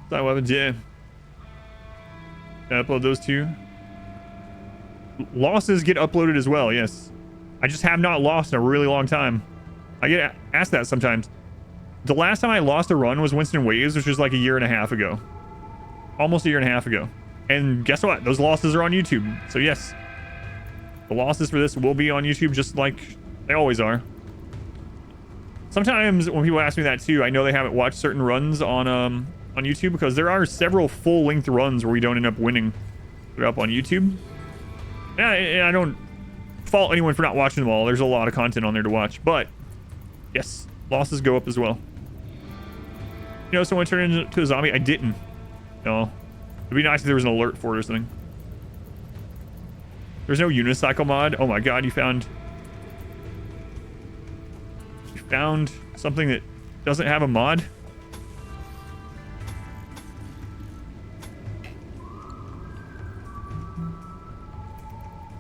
Side weapons, yeah. Can I upload those too? Losses get uploaded as well, yes. I just have not lost in a really long time. I get asked that sometimes. The last time I lost a run was Winston Waves, which was like a year and a half ago. Almost a year and a half ago. And guess what? Those losses are on YouTube. So yes, the losses for this will be on YouTube just like they always are. Sometimes when people ask me that too, I know they haven't watched certain runs on YouTube because there are several full-length runs where we don't end up winning. Put it up on YouTube. Yeah, I don't fault anyone for not watching them all. There's a lot of content on there to watch, but yes, losses go up as well. You know, someone turned into a zombie. I didn't. No, it'd be nice if there was an alert for it or something. There's no unicycle mod. Oh my god, you found something that doesn't have a mod.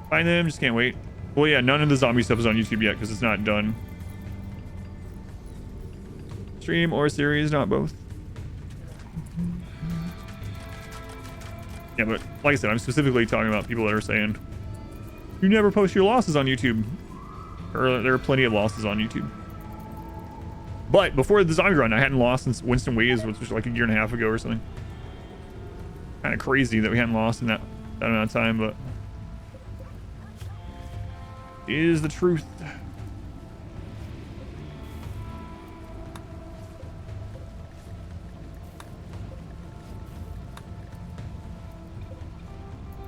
Find them, just can't wait. Well, yeah, none of the zombie stuff is on YouTube yet because it's not done. Stream or series, not both. Yeah, but like I said, I'm specifically talking about people that are saying, you never post your losses on YouTube. Or there are plenty of losses on YouTube. But before the zombie run, I hadn't lost since Winston Waves, which was like a year and a half ago or something. Kind of crazy that we hadn't lost in that amount of time, but it is the truth.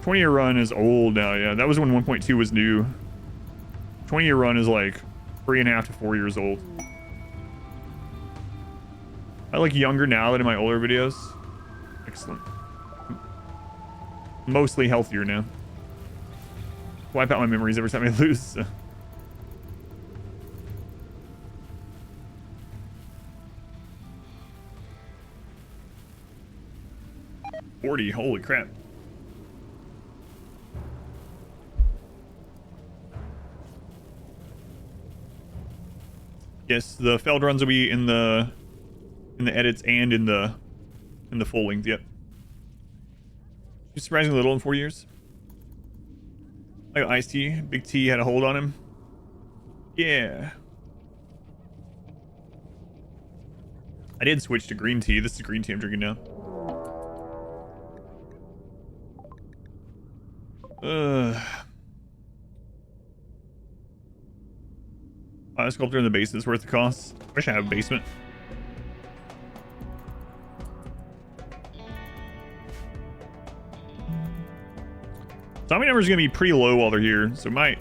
$20-year run is old now, yeah. That was when 1.2 was new. 20-year run is like 3.5 to 4 years old. I look younger now than in my older videos. Excellent. Mostly healthier now. Wipe out my memories every time I lose. 40, holy crap. Yes, the failed runs will be in the edits and in the full length. Yep. He's surprisingly little in 4 years. I got iced tea. Big T had a hold on him. Yeah. I did switch to green tea. This is green tea I'm drinking now. Sculptor in the base is worth the cost. Wish I had a basement. Zombie numbers are going to be pretty low while they're here, so might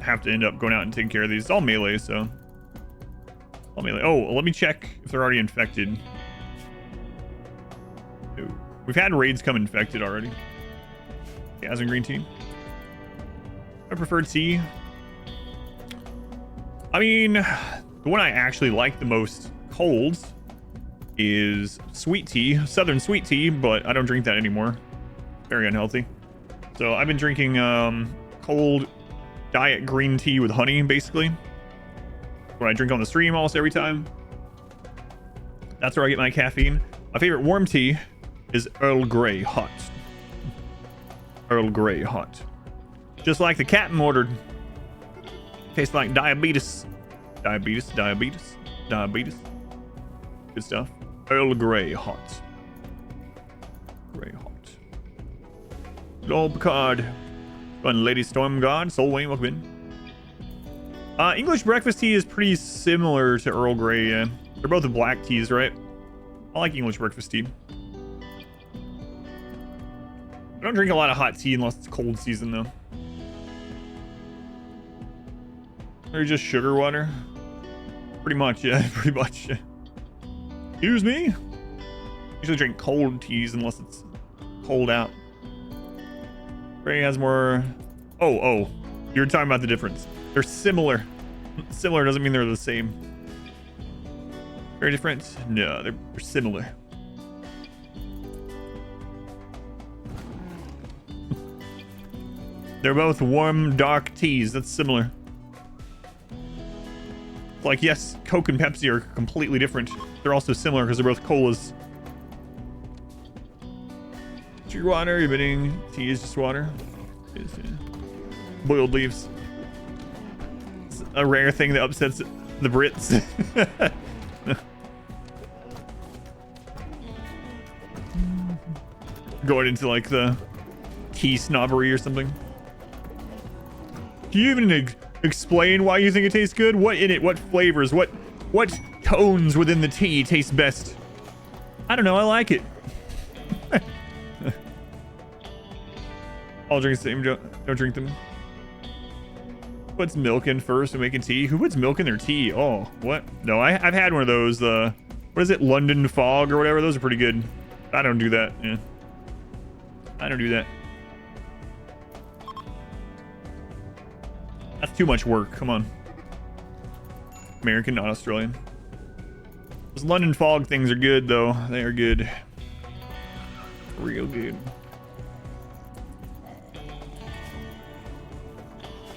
have to end up going out and taking care of these. It's all melee, so... all melee. Oh, let me check if they're already infected. Ooh. We've had raids come infected already. Gas and green tea. I prefer tea. I mean, the one I actually like the most cold is sweet tea, southern sweet tea, but I don't drink that anymore. Very unhealthy. So I've been drinking cold diet green tea with honey, basically. What I drink on the stream almost every time. That's where I get my caffeine. My favorite warm tea is Earl Grey hot. Earl Grey hot. Just like the captain ordered. Tastes like diabetes. Diabetes. Good stuff. Earl Grey hot. Grey hot. Lord Picard. Fun Lady Stormguard. Soul Wayne, welcome in. English breakfast tea is pretty similar to Earl Grey, yeah. They're both black teas, right? I like English breakfast tea. I don't drink a lot of hot tea unless it's cold season, though. Or just sugar water? Pretty much, yeah, pretty much. Excuse me? Usually drink cold teas unless it's cold out. Gray has more... Oh, you're talking about the difference. They're similar. Similar doesn't mean they're the same. Very different? No, they're similar. They're both warm, dark teas. That's similar. Like, yes, Coke and Pepsi are completely different. They're also similar because they're both colas. Sugar water, you're bidding. Tea is just water. It's, boiled leaves. It's a rare thing that upsets the Brits. Going into like the tea snobbery or something. Can you even explain why you think it tastes good? What in it? What flavors? What tones within the tea taste best? I don't know. I like it. All drinks the same. Don't drink them. Puts milk in first when making tea. Who puts milk in their tea? Oh, what? No, I've had one of those. What is it? London Fog or whatever. Those are pretty good. I don't do that. Yeah. I don't do that. That's too much work. Come on. American, not Australian. Those London Fog things are good, though. They are good. Real good.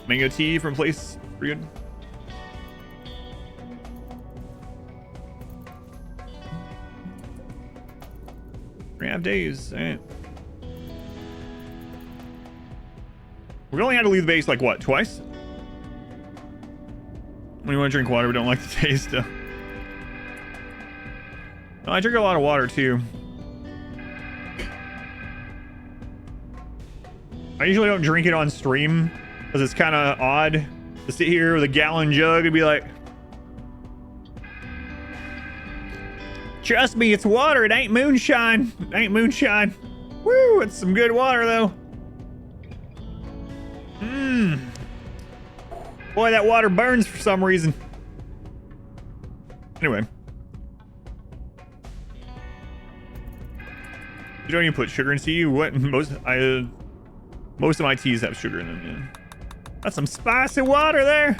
Mango tea from place. Pretty good. Three and a half days. All right. We only had to leave the base like what, twice? When you want to drink water, we don't like the taste. No, I drink a lot of water too. I usually don't drink it on stream because it's kind of odd to sit here with a gallon jug and be like, trust me, it's water. It ain't moonshine. It ain't moonshine. Woo, it's some good water though. Boy, that water burns for some reason. Anyway. You don't even put sugar in tea? What? Most of my teas have sugar in them, yeah. That's some spicy water there.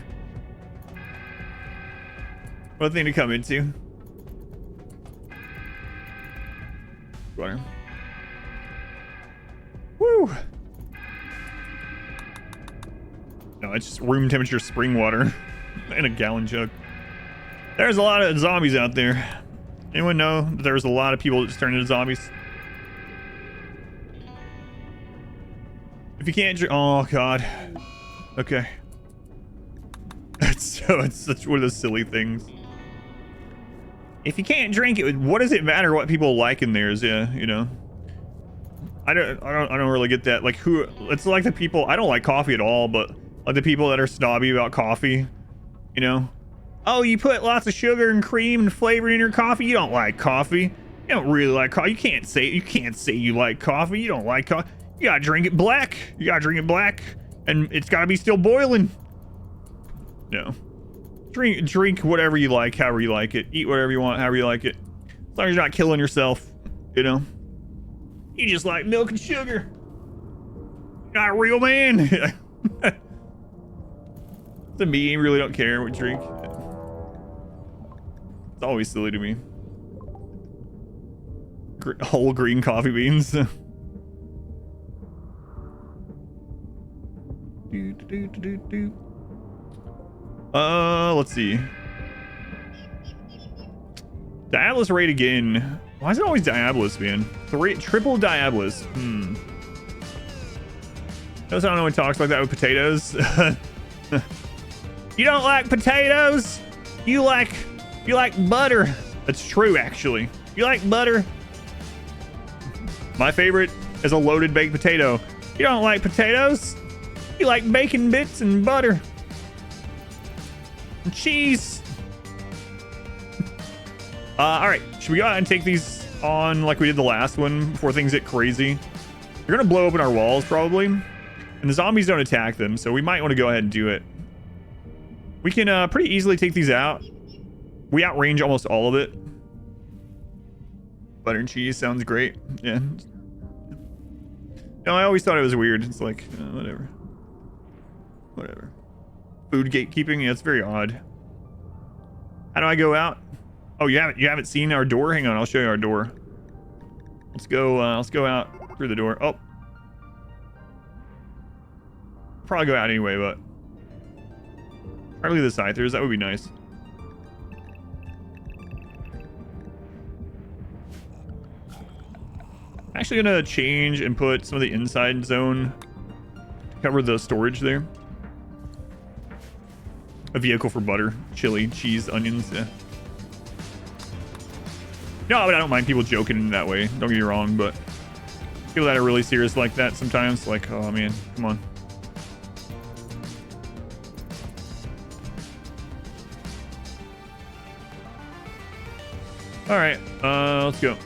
What a thing to come into. Water. Woo! No, it's just room temperature spring water in a gallon jug. There's a lot of zombies out there. Anyone know that there's a lot of people that just turn into zombies? If you can't drink, oh god. Okay. It's such one of those silly things. If you can't drink it, what does it matter what people like in theirs? Yeah, you know. I don't really get that. Like who? It's like the people. I don't like coffee at all, but like the people that are snobby about coffee. You know. Oh, you put lots of sugar and cream and flavor in your coffee. You don't like coffee. You don't really like coffee. You can't say you like coffee. You don't like coffee. You gotta drink it black. You gotta drink it black, and it's gotta be still boiling. No. Drink whatever you like, however you like it. Eat whatever you want, however you like it. As long as you're not killing yourself, you know. You just like milk and sugar. You're not a real man. To me, you really don't care what you drink. It's always silly to me. Whole green coffee beans. Let's see. Diabolus raid again. Why is it always Diabolus, man? Triple Diabolus. Notice I don't know when he talks like that with potatoes. You don't like potatoes? You like butter. That's true, actually. You like butter? My favorite is a loaded baked potato. You don't like potatoes? You like bacon bits and butter. And cheese. All right, should we go out and take these on like we did the last one before things get crazy? They're gonna blow open our walls probably, and the zombies don't attack them, so we might want to go ahead and do it. We can pretty easily take these out. We outrange almost all of it. Butter and cheese sounds great. Yeah. No, I always thought it was weird. It's like whatever. Food gatekeeping. Yeah, it's very odd. How do I go out? Oh, you haven't seen our door? Hang on, I'll show you our door. Let's go out through the door. Oh. Probably go out anyway, but probably the scythers, that would be nice. I'm actually gonna change and put some of the inside zone to cover the storage there. A vehicle for butter, chili, cheese, onions, yeah. No, but I don't mind people joking in that way. Don't get me wrong, but people that are really serious like that sometimes, like, oh man, come on. All right, let's go.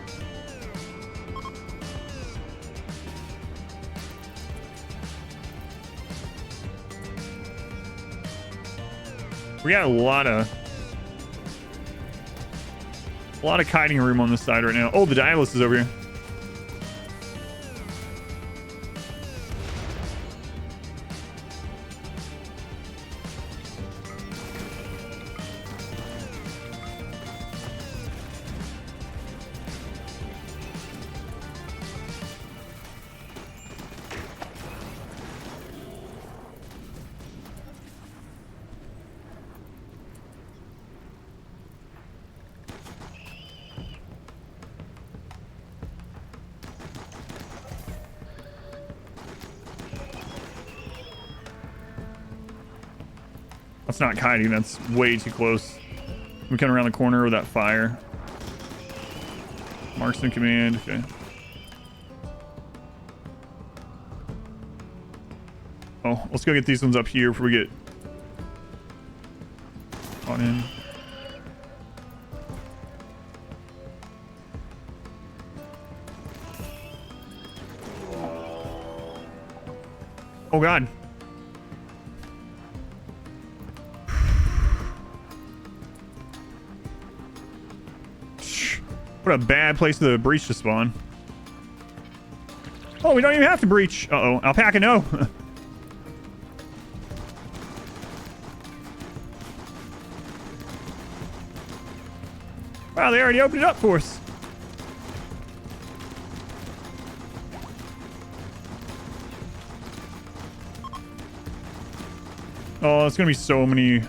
We got a lot of kiting room on this side right now. Oh, the Diabolus is over here. That's not kiting, that's way too close. We come around the corner with that fire. Marksman command, okay. Oh, let's go get these ones up here before we get on in. Oh god. What a bad place to breach to spawn. Oh, we don't even have to breach. Uh-oh, alpaca, no. Wow, they already opened it up for us. Oh, it's gonna be so many.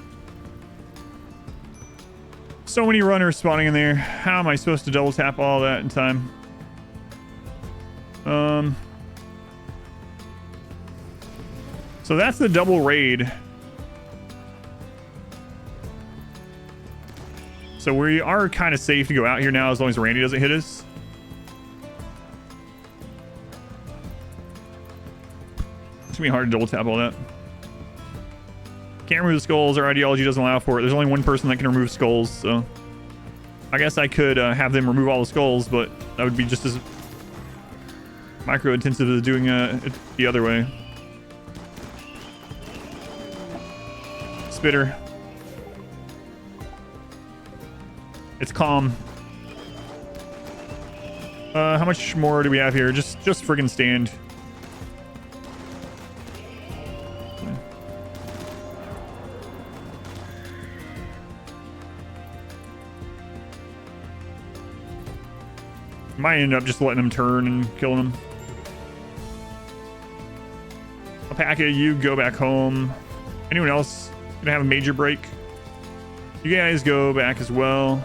So many runners spawning in there. How am I supposed to double tap all that in time? So that's the double raid. So we are kind of safe to go out here now as long as Randy doesn't hit us. It's gonna be hard to double tap all that. Can't remove the skulls. Our ideology doesn't allow for it. There's only one person that can remove skulls, so I guess I could have them remove all the skulls, but that would be just as micro-intensive as doing it the other way. Spitter. It's calm. How much more do we have here? Just friggin' stand. Might end up just letting them turn and killing them. Alpaca, you go back home. Anyone else gonna have a major break? You guys go back as well.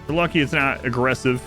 We're lucky it's not aggressive.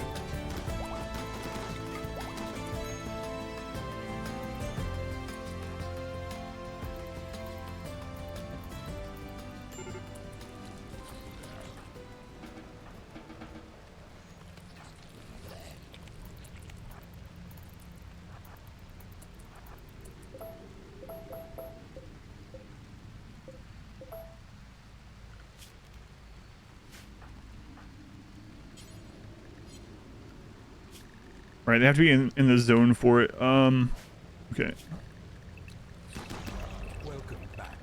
Right, they have to be in the zone for it. Okay. Welcome back.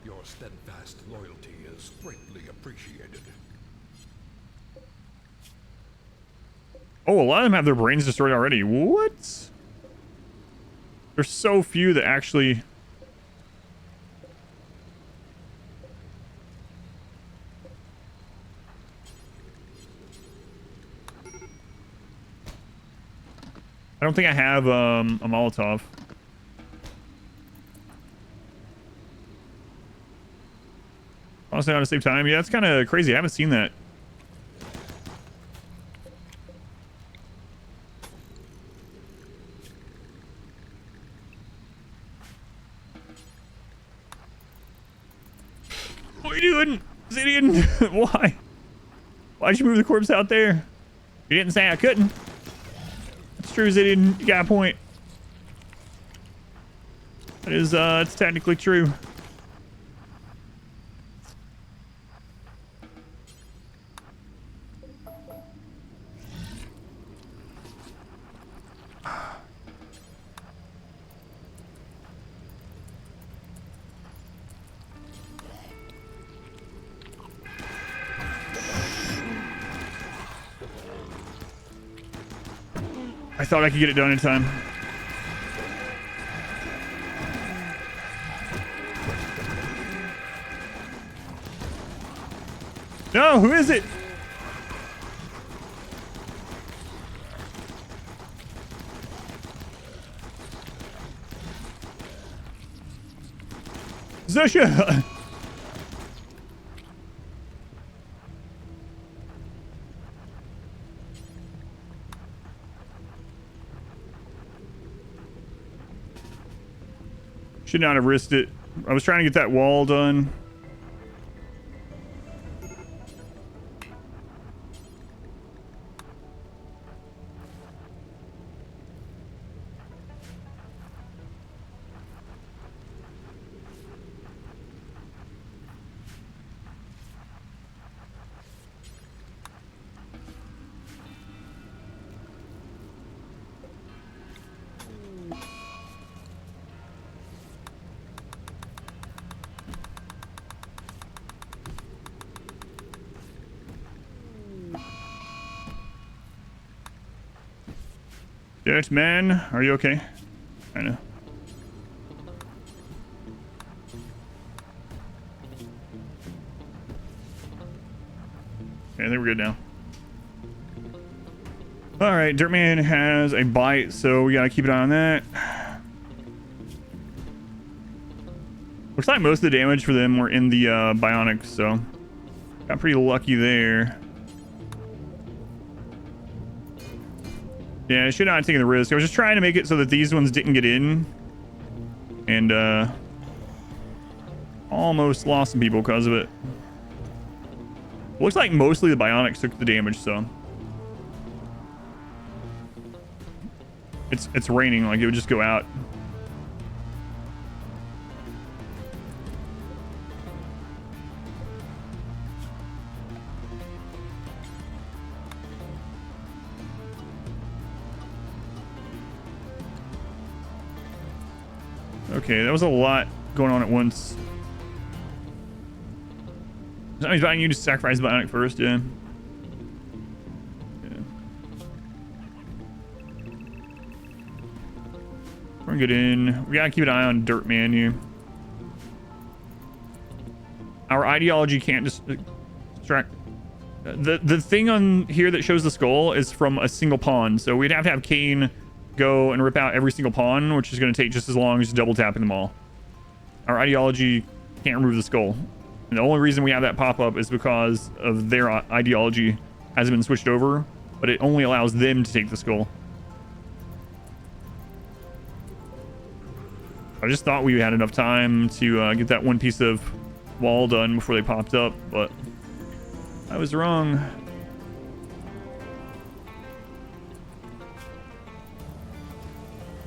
Your steadfast loyalty is greatly appreciated. Oh, a lot of them have their brains destroyed already. What? There's so few that actually... I don't think I have a Molotov. Honestly, how to save time. Yeah, that's kind of crazy. I haven't seen that. What are you doing, Zidian? Why? Why'd you move the corpse out there? You didn't say I couldn't. It's true, Zidian. You got a point. It is, it's technically true. I thought I could get it done in time. No, who is it? Zusha! Should not have risked it. I was trying to get that wall done. Dirt man, are you okay? I know. Okay, I think we're good now. All right, Dirtman has a bite, so we gotta keep an eye on that. Looks like most of the damage for them were in the bionics, so got pretty lucky there. Yeah, I should not have taken the risk. I was just trying to make it so that these ones didn't get in. And almost lost some people because of it. Looks like mostly the bionics took the damage, so. It's raining, like it would just go out. Okay, that was a lot going on at once. Somebody's buying you to sacrifice the bionic first, yeah. We're gonna get in. We gotta keep an eye on Dirt Man here. Our ideology can't just distract. The thing on here that shows the skull is from a single pawn, so we'd have to have Kane go and rip out every single pawn, which is going to take just as long as double tapping them all. Our ideology can't remove the skull. And the only reason we have that pop up is because of their ideology hasn't been switched over, but it only allows them to take the skull. I just thought we had enough time to get that one piece of wall done before they popped up, but I was wrong.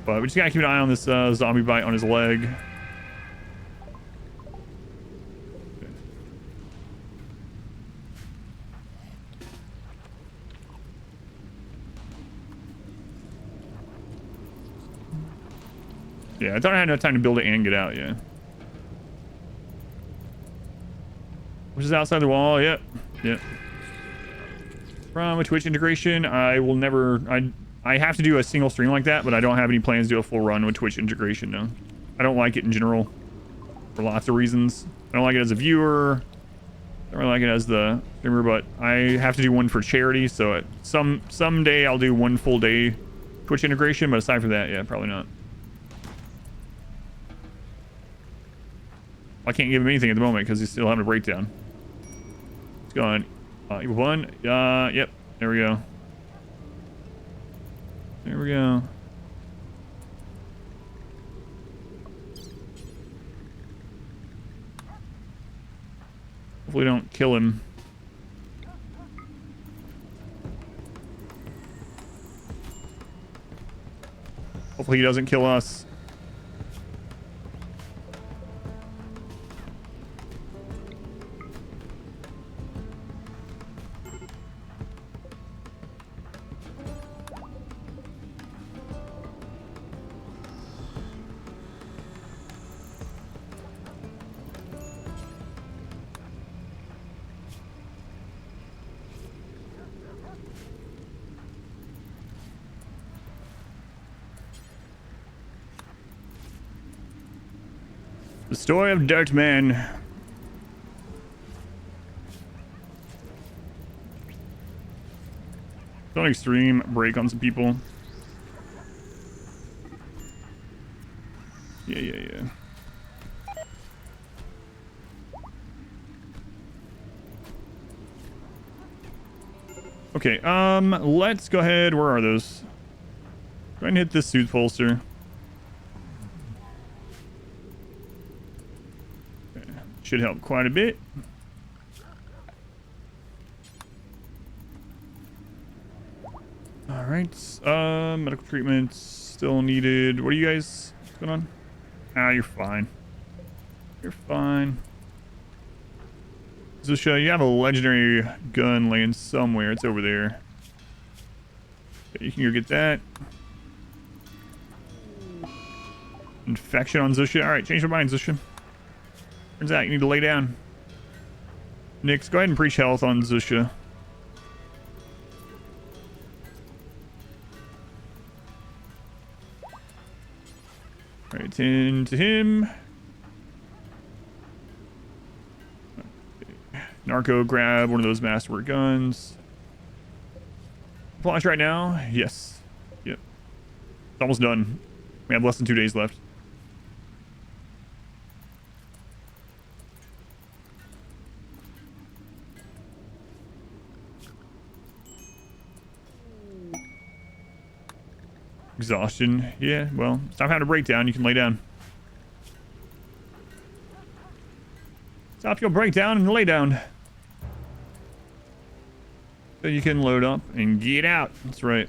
But we just gotta keep an eye on this zombie bite on his leg. Yeah, I thought I had enough time to build it and get out, yeah. Which is outside the wall, yep. Yep. From a Twitch integration, I will never... I have to do a single stream like that, but I don't have any plans to do a full run with Twitch integration, no. I don't like it in general for lots of reasons. I don't like it as a viewer. I don't really like it as the streamer, but I have to do one for charity, so someday I'll do one full day Twitch integration, but aside from that, yeah, probably not. I can't give him anything at the moment because he's still having a breakdown. It's going. Evil one. Yep. There we go. There we go. Hopefully we don't kill him. Hopefully he doesn't kill us. The story of Dirt Man. Don't extreme break on some people. Yeah. Okay, let's go ahead. Where are those? Go ahead and hit this suit holster. Okay. Should help quite a bit. All right. Medical treatment still needed. What are you guys? What's going on? Ah, you're fine. You're fine. Zusha, you have a legendary gun laying somewhere. It's over there. Okay, you can go get that. Infection on Zusha. All right, change your mind, Zusha. Turns out you need to lay down. Nix, go ahead and preach health on Zusha. All right, into him. Narco, grab one of those masterwork guns. Flash right now? Yes. Yep. It's almost done. We have less than 2 days left. Exhaustion. Yeah, well, stop having a breakdown. You can lay down. Stop your breakdown and lay down. So you can load up and get out. That's right.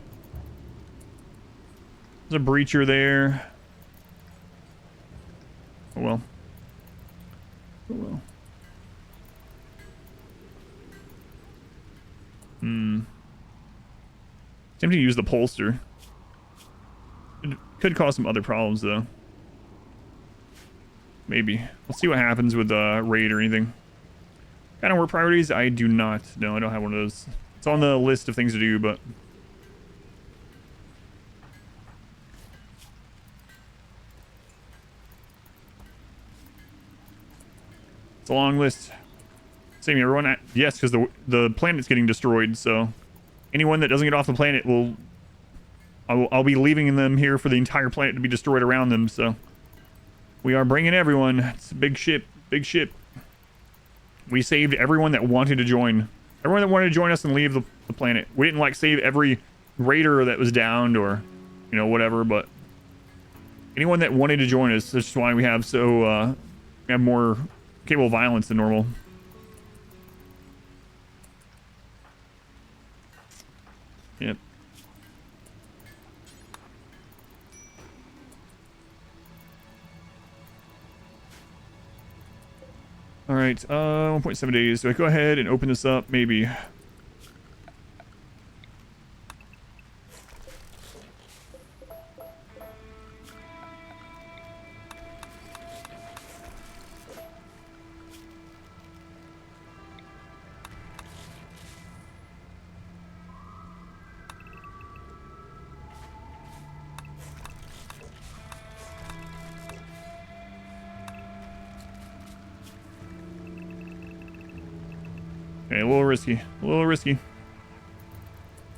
There's a breacher there. Oh well. Oh well. Tempting to use the polster. It could cause some other problems though. Maybe. We'll see what happens with raid or anything. Kind of work priorities? I do not. No, I don't have one of those. It's on the list of things to do, but it's a long list. Same everyone. Yes, because the planet's getting destroyed. So anyone that doesn't get off the planet will. I'll be leaving them here for the entire planet to be destroyed around them. So we are bringing everyone. It's a big ship. Big ship. We saved everyone that wanted to join. Everyone that wanted to join us and leave the planet. We didn't like save every raider that was downed or, you know, whatever. But anyone that wanted to join us. That's just why we have we have more capable violence than normal. Yep. All right, 1.7 days. Do I go ahead and open this up? Maybe. Okay, a little risky. A little risky.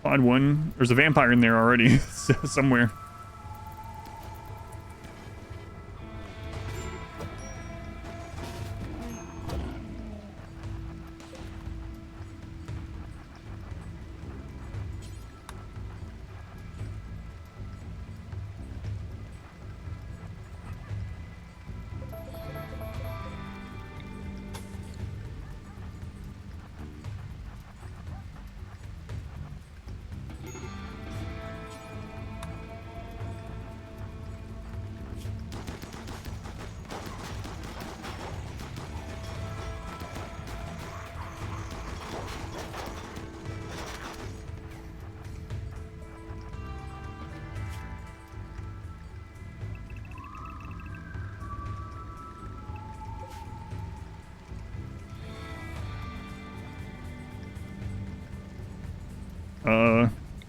Odd one. There's a vampire in there already. Somewhere.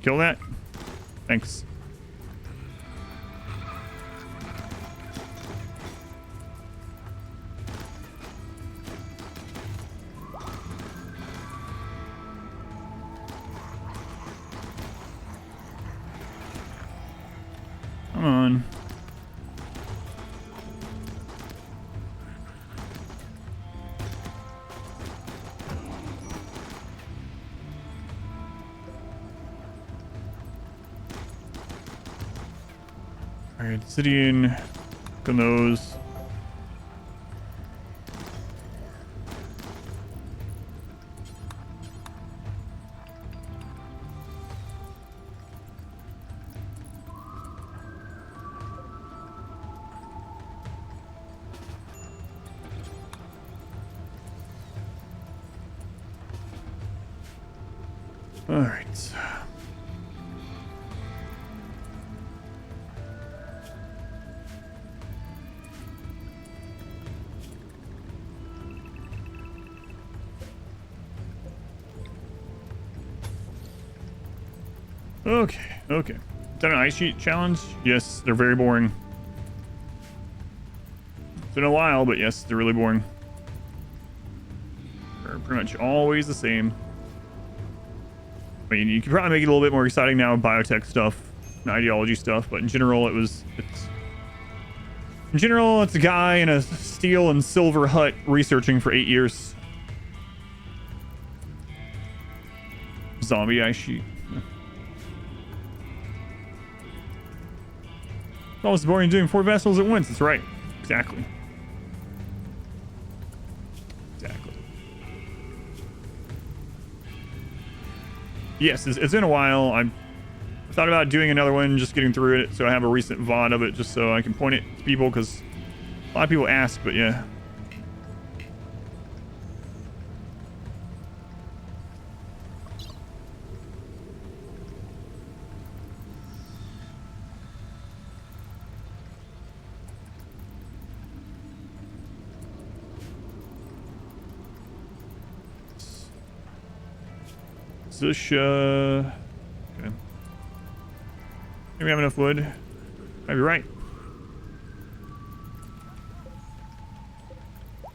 Kill that. Thanks. Come on. Alright, Obsidian. Look on those. Alright. Okay. Done an ice sheet challenge? Yes, they're very boring. It's been a while, but yes, they're really boring. They're pretty much always the same. I mean, you could probably make it a little bit more exciting now with biotech stuff and ideology stuff, but in general, it's a guy in a steel and silver hut researching for 8 years. Zombie ice sheet. almost boring doing 4 vessels at once. That's right. Exactly. Exactly. Yes, it's been a while. I thought about doing another one, just getting through it, so I have a recent VOD of it, just so I can point it to people, because a lot of people ask, but yeah. Zusha. Okay. Maybe we have enough wood. Might be right.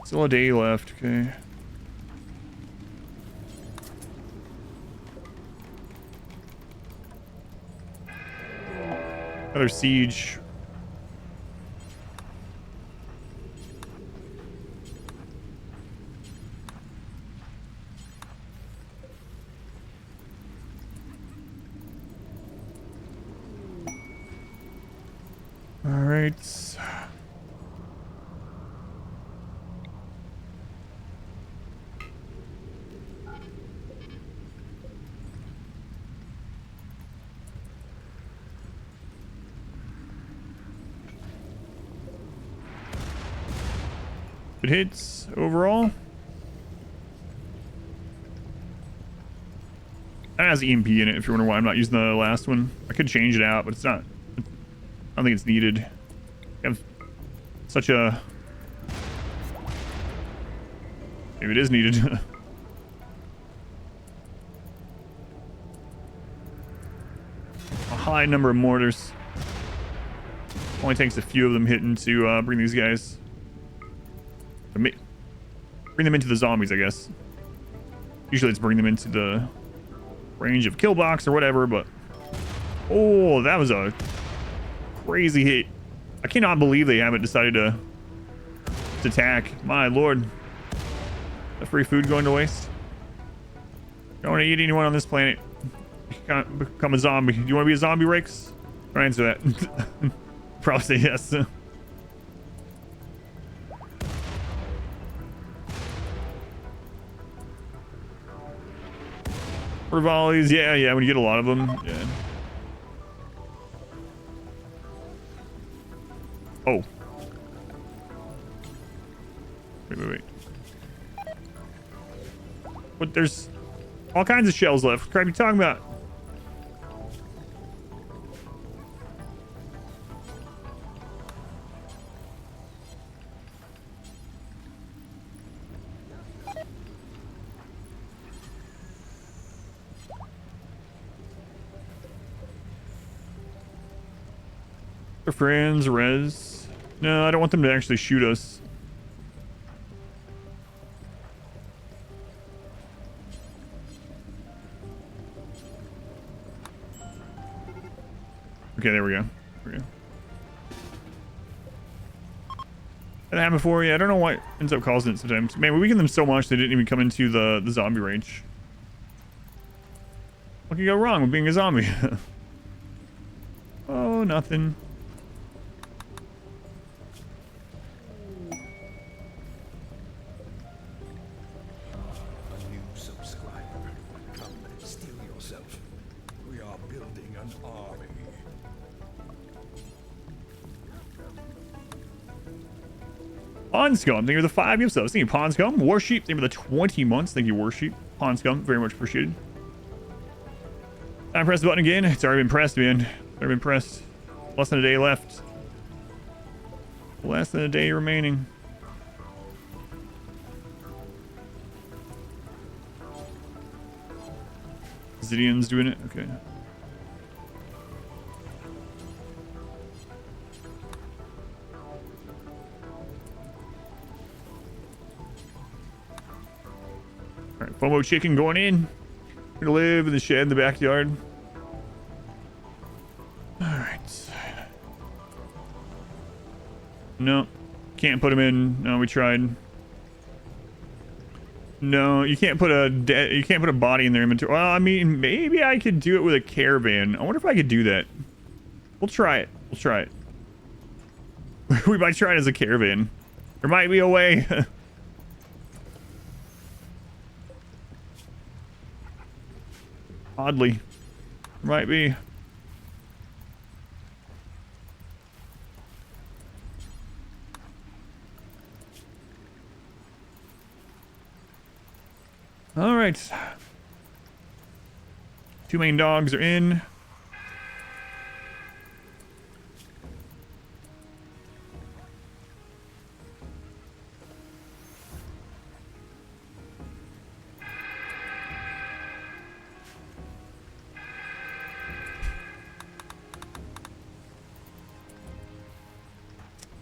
Still a day left. Okay. Another siege. All right. It hits overall. That has EMP in it, if you're wondering why I'm not using the last one. I could change it out, but it's not. I don't think it's needed. You have such a... Maybe it is needed. A high number of mortars. Only takes a few of them hitting to bring these guys. Bring them into the zombies, I guess. Usually it's bring them into the range of killbox or whatever, but... Oh, that was a crazy hit. I cannot believe they haven't decided to attack. My lord. The free food going to waste. Don't want to eat anyone on this planet. You can't become a zombie. Do you want to be a zombie, Rakes? Or answer that. Probably say yes. For volleys, yeah, when you get a lot of them, yeah. Oh. Wait. But there's all kinds of shells left. What crap are you talking about? Our friends, res. No, I don't want them to actually shoot us. Okay, there we go. That happened before. Yeah, I don't know what ends up causing it sometimes. Man, we weaken them so much they didn't even come into the zombie range. What could go wrong with being a zombie? Oh, nothing. Pawn Scum, thank you for the 5 gifts. Thank you, Pawn Scum. War Sheep, thank you for the 20 months. Thank you, War Sheep. Pawn Scum, very much appreciated. I press the button again. It's already been pressed, man. It's already been pressed. Less than a day left. Less than a day remaining. Zidian's doing it? Okay. Alright, FOMO chicken going in. We're gonna live in the shed in the backyard. Alright. No. Can't put him in. No, we tried. No, you can't put a body in their inventory. Well, I mean, maybe I could do it with a caravan. I wonder if I could do that. We'll try it. We'll try it. We might try it as a caravan. There might be a way. Oddly. There might be. All right. 2 main dogs are in.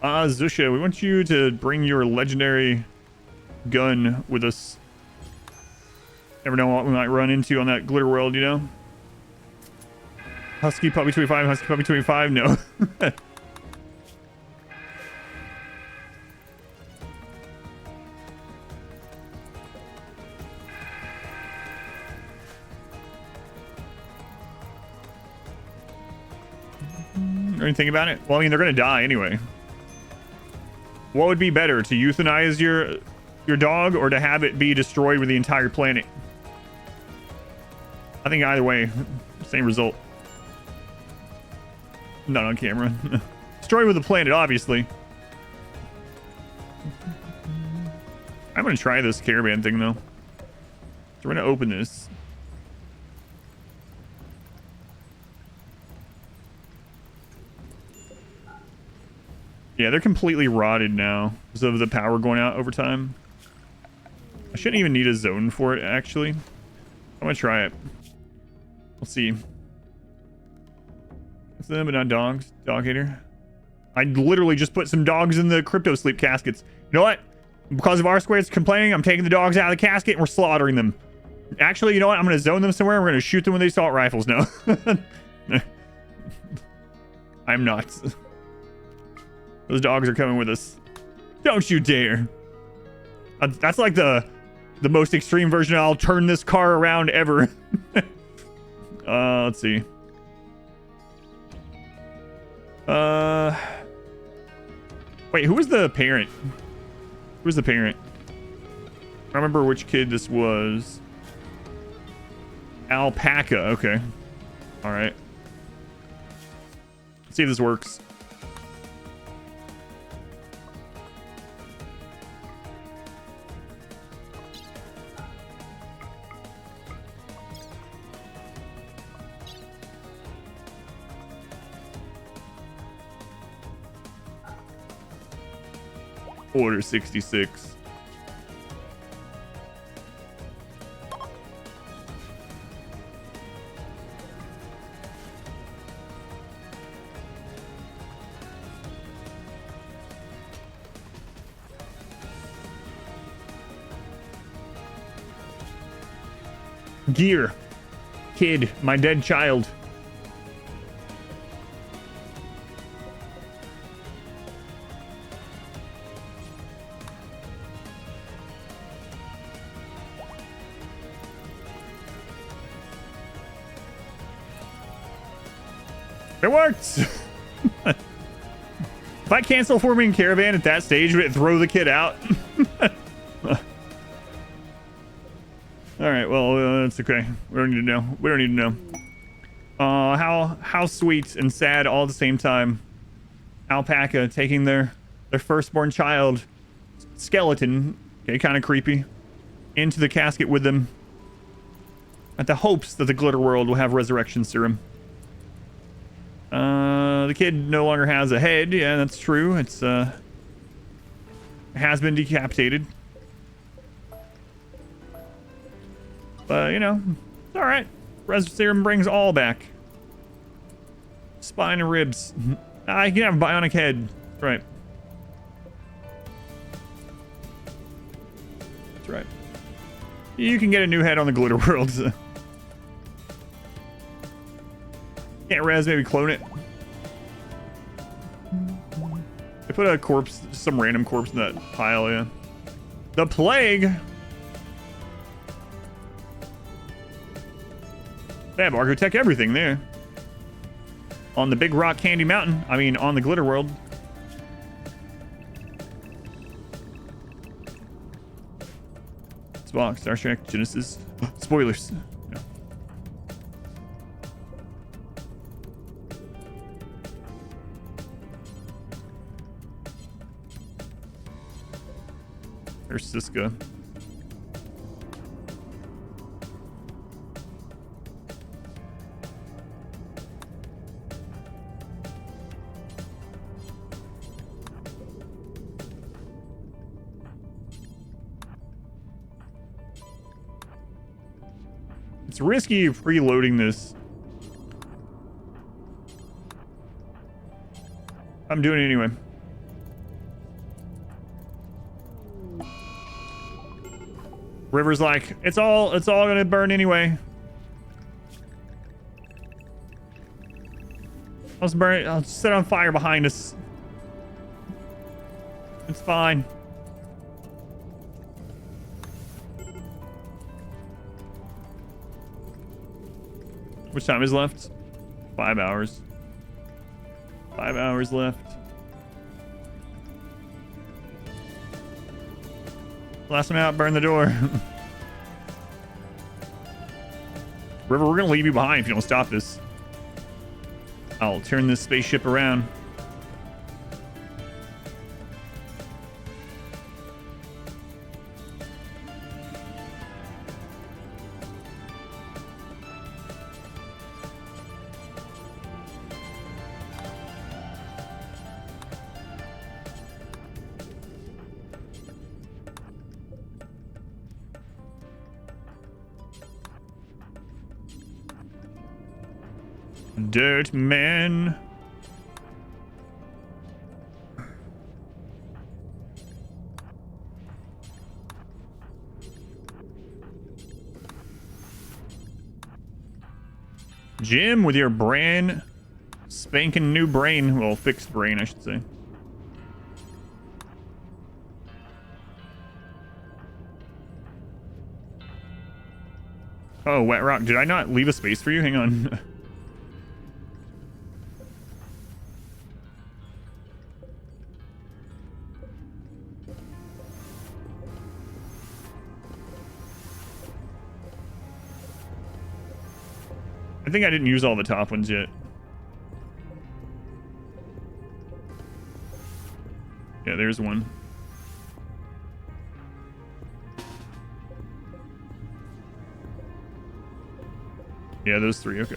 Zusha, we want you to bring your legendary gun with us. Never know what we might run into on that glitter world, you know? Husky Puppy 25, Husky Puppy 25, no. Or anything about it? Well, I mean, they're gonna die anyway. What would be better, to euthanize your dog or to have it be destroyed with the entire planet? I think either way, same result. Not on camera. Destroy with the planet, obviously. I'm gonna try this caravan thing though. So we're gonna open this. Yeah, they're completely rotted now because of the power going out over time. I shouldn't even need a zone for it, actually. I'm gonna try it. We'll see. It's them, but not dogs. Dog hater. I literally just put some dogs in the crypto sleep caskets. You know what? Because of R-Squared's complaining, I'm taking the dogs out of the casket and we're slaughtering them. Actually, you know what? I'm gonna zone them somewhere. We're gonna shoot them with the assault rifles now. I'm not. Those dogs are coming with us. Don't you dare. That's like the most extreme version of I'll turn this car around ever. Let's see. Wait, who was the parent? Who was the parent? I remember which kid this was. Alpaca, okay. All right. Let's see if this works. Order 66. Gear. Kid, my dead child. It worked! If I cancel forming caravan at that stage, would it throw the kid out? Alright, well, that's okay. We don't need to know. We don't need to know. How sweet and sad all at the same time. Alpaca taking their firstborn child, skeleton, okay, kind of creepy, into the casket with them at the hopes that the glitter world will have resurrection serum. The kid no longer has a head. Yeah, that's true. It's has been decapitated. But you know, it's all right. Res serum brings all back. Spine and ribs. I can have a bionic head. Right. That's right. You can get a new head on the glitter world. Can't res, maybe clone it. I put a corpse, some random corpse in that pile, yeah. The plague! They have Argotech everything there. On the Big Rock Candy Mountain. I mean, on the Glitter World. Spock, Star Trek, Genesis. Spoilers. No. There's Siska. It's risky preloading this. I'm doing it anyway. River's like, it's all gonna burn anyway. I'll set it on fire behind us. It's fine. Which time is left? 5 hours. 5 hours left. Last one out, burn the door. River, we're gonna leave you behind if you don't stop this. I'll turn this spaceship around. Dirt man. Jim, with your brand spanking new brain. Well, fixed brain, I should say. Oh, Wet Rock, did I not leave a space for you? Hang on. I think I didn't use all the top ones yet. Yeah, there's one. Yeah, those three, okay.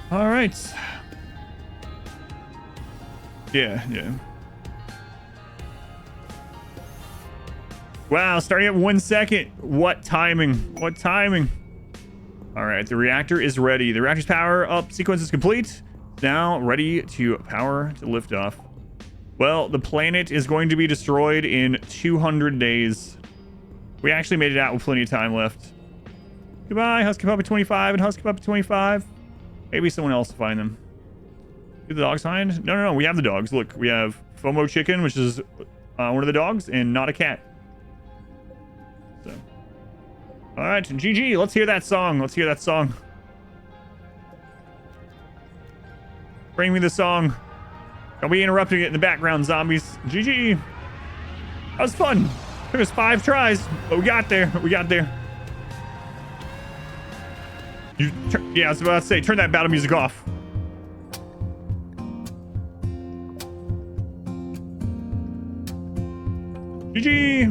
All right. Yeah. Wow, starting at 1 second. What timing? What timing? All right, the reactor is ready. The reactor's power up sequence is complete. Now ready to power to lift off. Well, the planet is going to be destroyed in 200 days. We actually made it out with plenty of time left. Goodbye, Husky Puppy 25 and Husky Puppy 25. Maybe someone else will find them. Do the dogs find? No. We have the dogs. Look, we have FOMO Chicken, which is one of the dogs, and Not a Cat. So, all right, GG. Let's hear that song. Let's hear that song. Bring me the song. Don't be interrupting it in the background, zombies. GG. That was fun. Took us 5 tries, but we got there. We got there. Yeah, I was about to say, turn that battle music off. GG.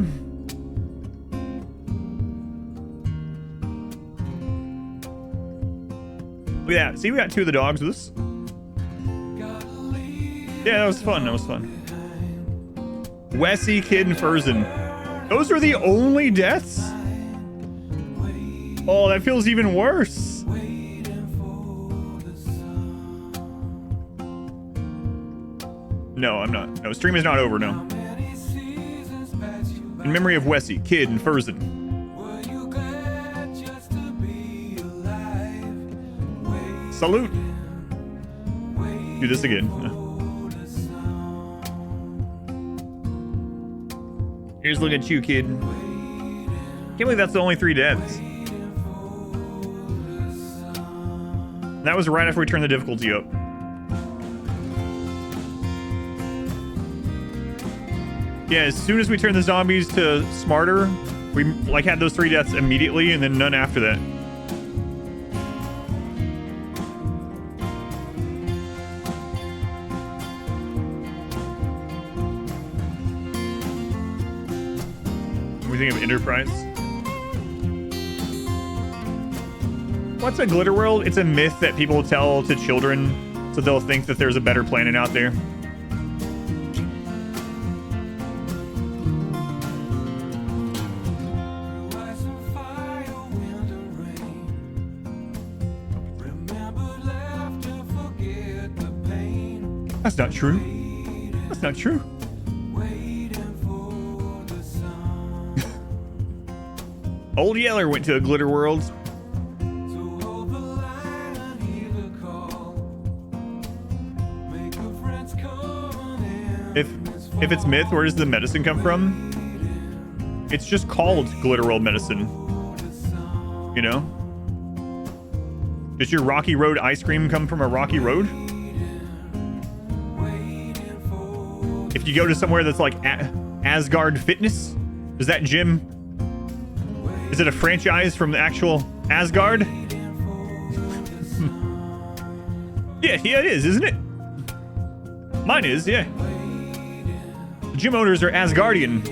Look at that. See, we got 2 of the dogs with us. Yeah, that was fun. That was fun. Wessie, Kid, and Furzin. Those are the only deaths? Oh, that feels even worse. No, I'm not. No, stream is not over, no. In memory of Wessie, Kid, and Furzin. Salute. Do this again. Here's looking at you, Kid. Can't believe that's the only 3 deaths. That was right after we turned the difficulty up. Yeah, as soon as we turned the zombies to smarter, we like had those 3 deaths immediately and then none after that. What do you think of Enterprise? What's a glitter world? It's a myth that people tell to children so they'll think that there's a better planet out there. That's not true. That's not true. Old Yeller went to a glitter world. If it's myth, where does the medicine come from? It's just called glitter world medicine. You know? Does your Rocky Road ice cream come from a rocky road? If you go to somewhere that's like Asgard Fitness, is that gym? Is it a franchise from the actual Asgard? Yeah, it is, isn't it? Mine is, yeah. The gym owners are Asgardian.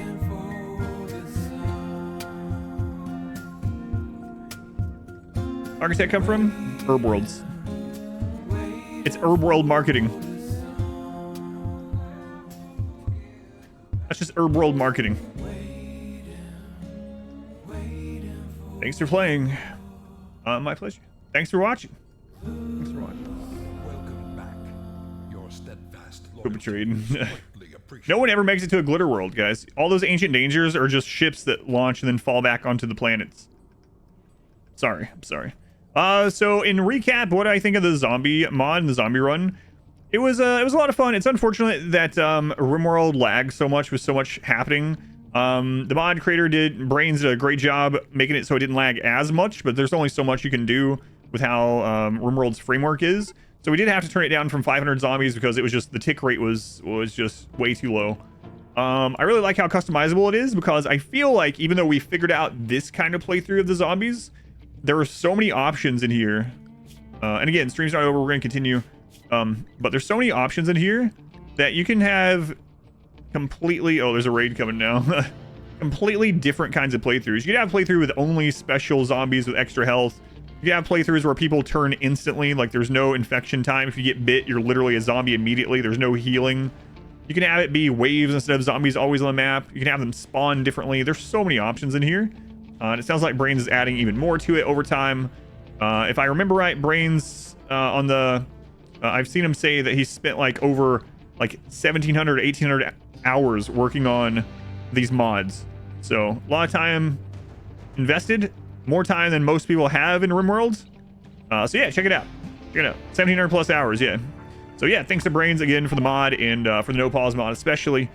Architect come from? Herb Worlds. It's Herb World marketing. That's just Herb World marketing. Thanks for playing. My pleasure. Thanks for watching. Thanks for watching. Welcome back. Your steadfast Betrayed. greatly appreciated. No one ever makes it to a glitter world, guys. All those ancient dangers are just ships that launch and then fall back onto the planets. Sorry, I'm sorry. So in recap, what I think of the zombie mod and the zombie run, it was a lot of fun. It's unfortunate that RimWorld lagged so much with so much happening. The mod creator Brains did a great job making it so it didn't lag as much, but there's only so much you can do with how RimWorld's framework is. So we did have to turn it down from 500 zombies because it was just the tick rate was just way too low. I really like how customizable it is because I feel like even though we figured out this kind of playthrough of the zombies, there are so many options in here. And again, stream's not over. We're going to continue. But there's so many options in here that you can have completely... Oh, there's a raid coming now. Completely different kinds of playthroughs. You can have playthrough with only special zombies with extra health. You can have playthroughs where people turn instantly, like there's no infection time. If you get bit, you're literally a zombie immediately. There's no healing. You can have it be waves instead of zombies always on the map. You can have them spawn differently. There's so many options in here. And it sounds like Brains is adding even more to it over time. If I remember right, Brains on the... I've seen him say that he spent like over like 1,700, 1,800 hours working on these mods. So a lot of time invested, more time than most people have in RimWorld. So yeah, check it out. Check it out. 1,700 plus hours, yeah. So yeah, thanks to Brains again for the mod and for the no pause mod especially.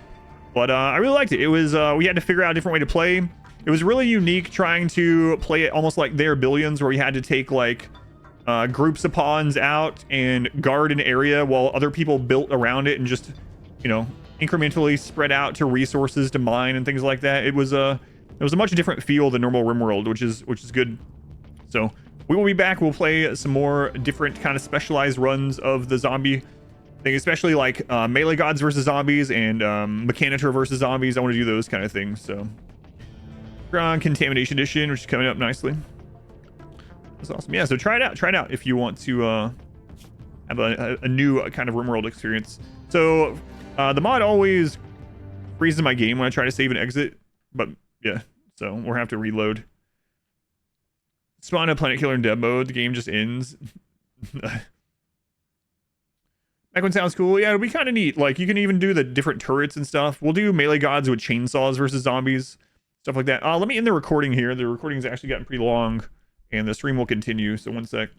But I really liked it. It was we had to figure out a different way to play. It was really unique trying to play it almost like There Billions, where we had to take like groups of pawns out and guard an area while other people built around it and just, you know, incrementally spread out to resources to mine and things like that. It was a much different feel than normal RimWorld, which is good. So we will be back. We'll play some more different kind of specialized runs of the zombie thing, especially like melee gods versus zombies and mechanoids versus zombies. I want to do those kind of things. So we're on Contamination Edition, which is coming up nicely. That's awesome. Yeah, so try it out if you want to have a new kind of RimWorld experience. So the mod always freezes my game when I try to save and exit, but yeah, so we'll have to reload. Spawn a planet killer in dev mode, the game just ends. That one sounds cool. Yeah, it'll be kind of neat. Like you can even do the different turrets and stuff. We'll do melee gods with chainsaws versus zombies, stuff like that. Let me end the recording here. The recording's actually gotten pretty long. And the stream will continue, so one sec.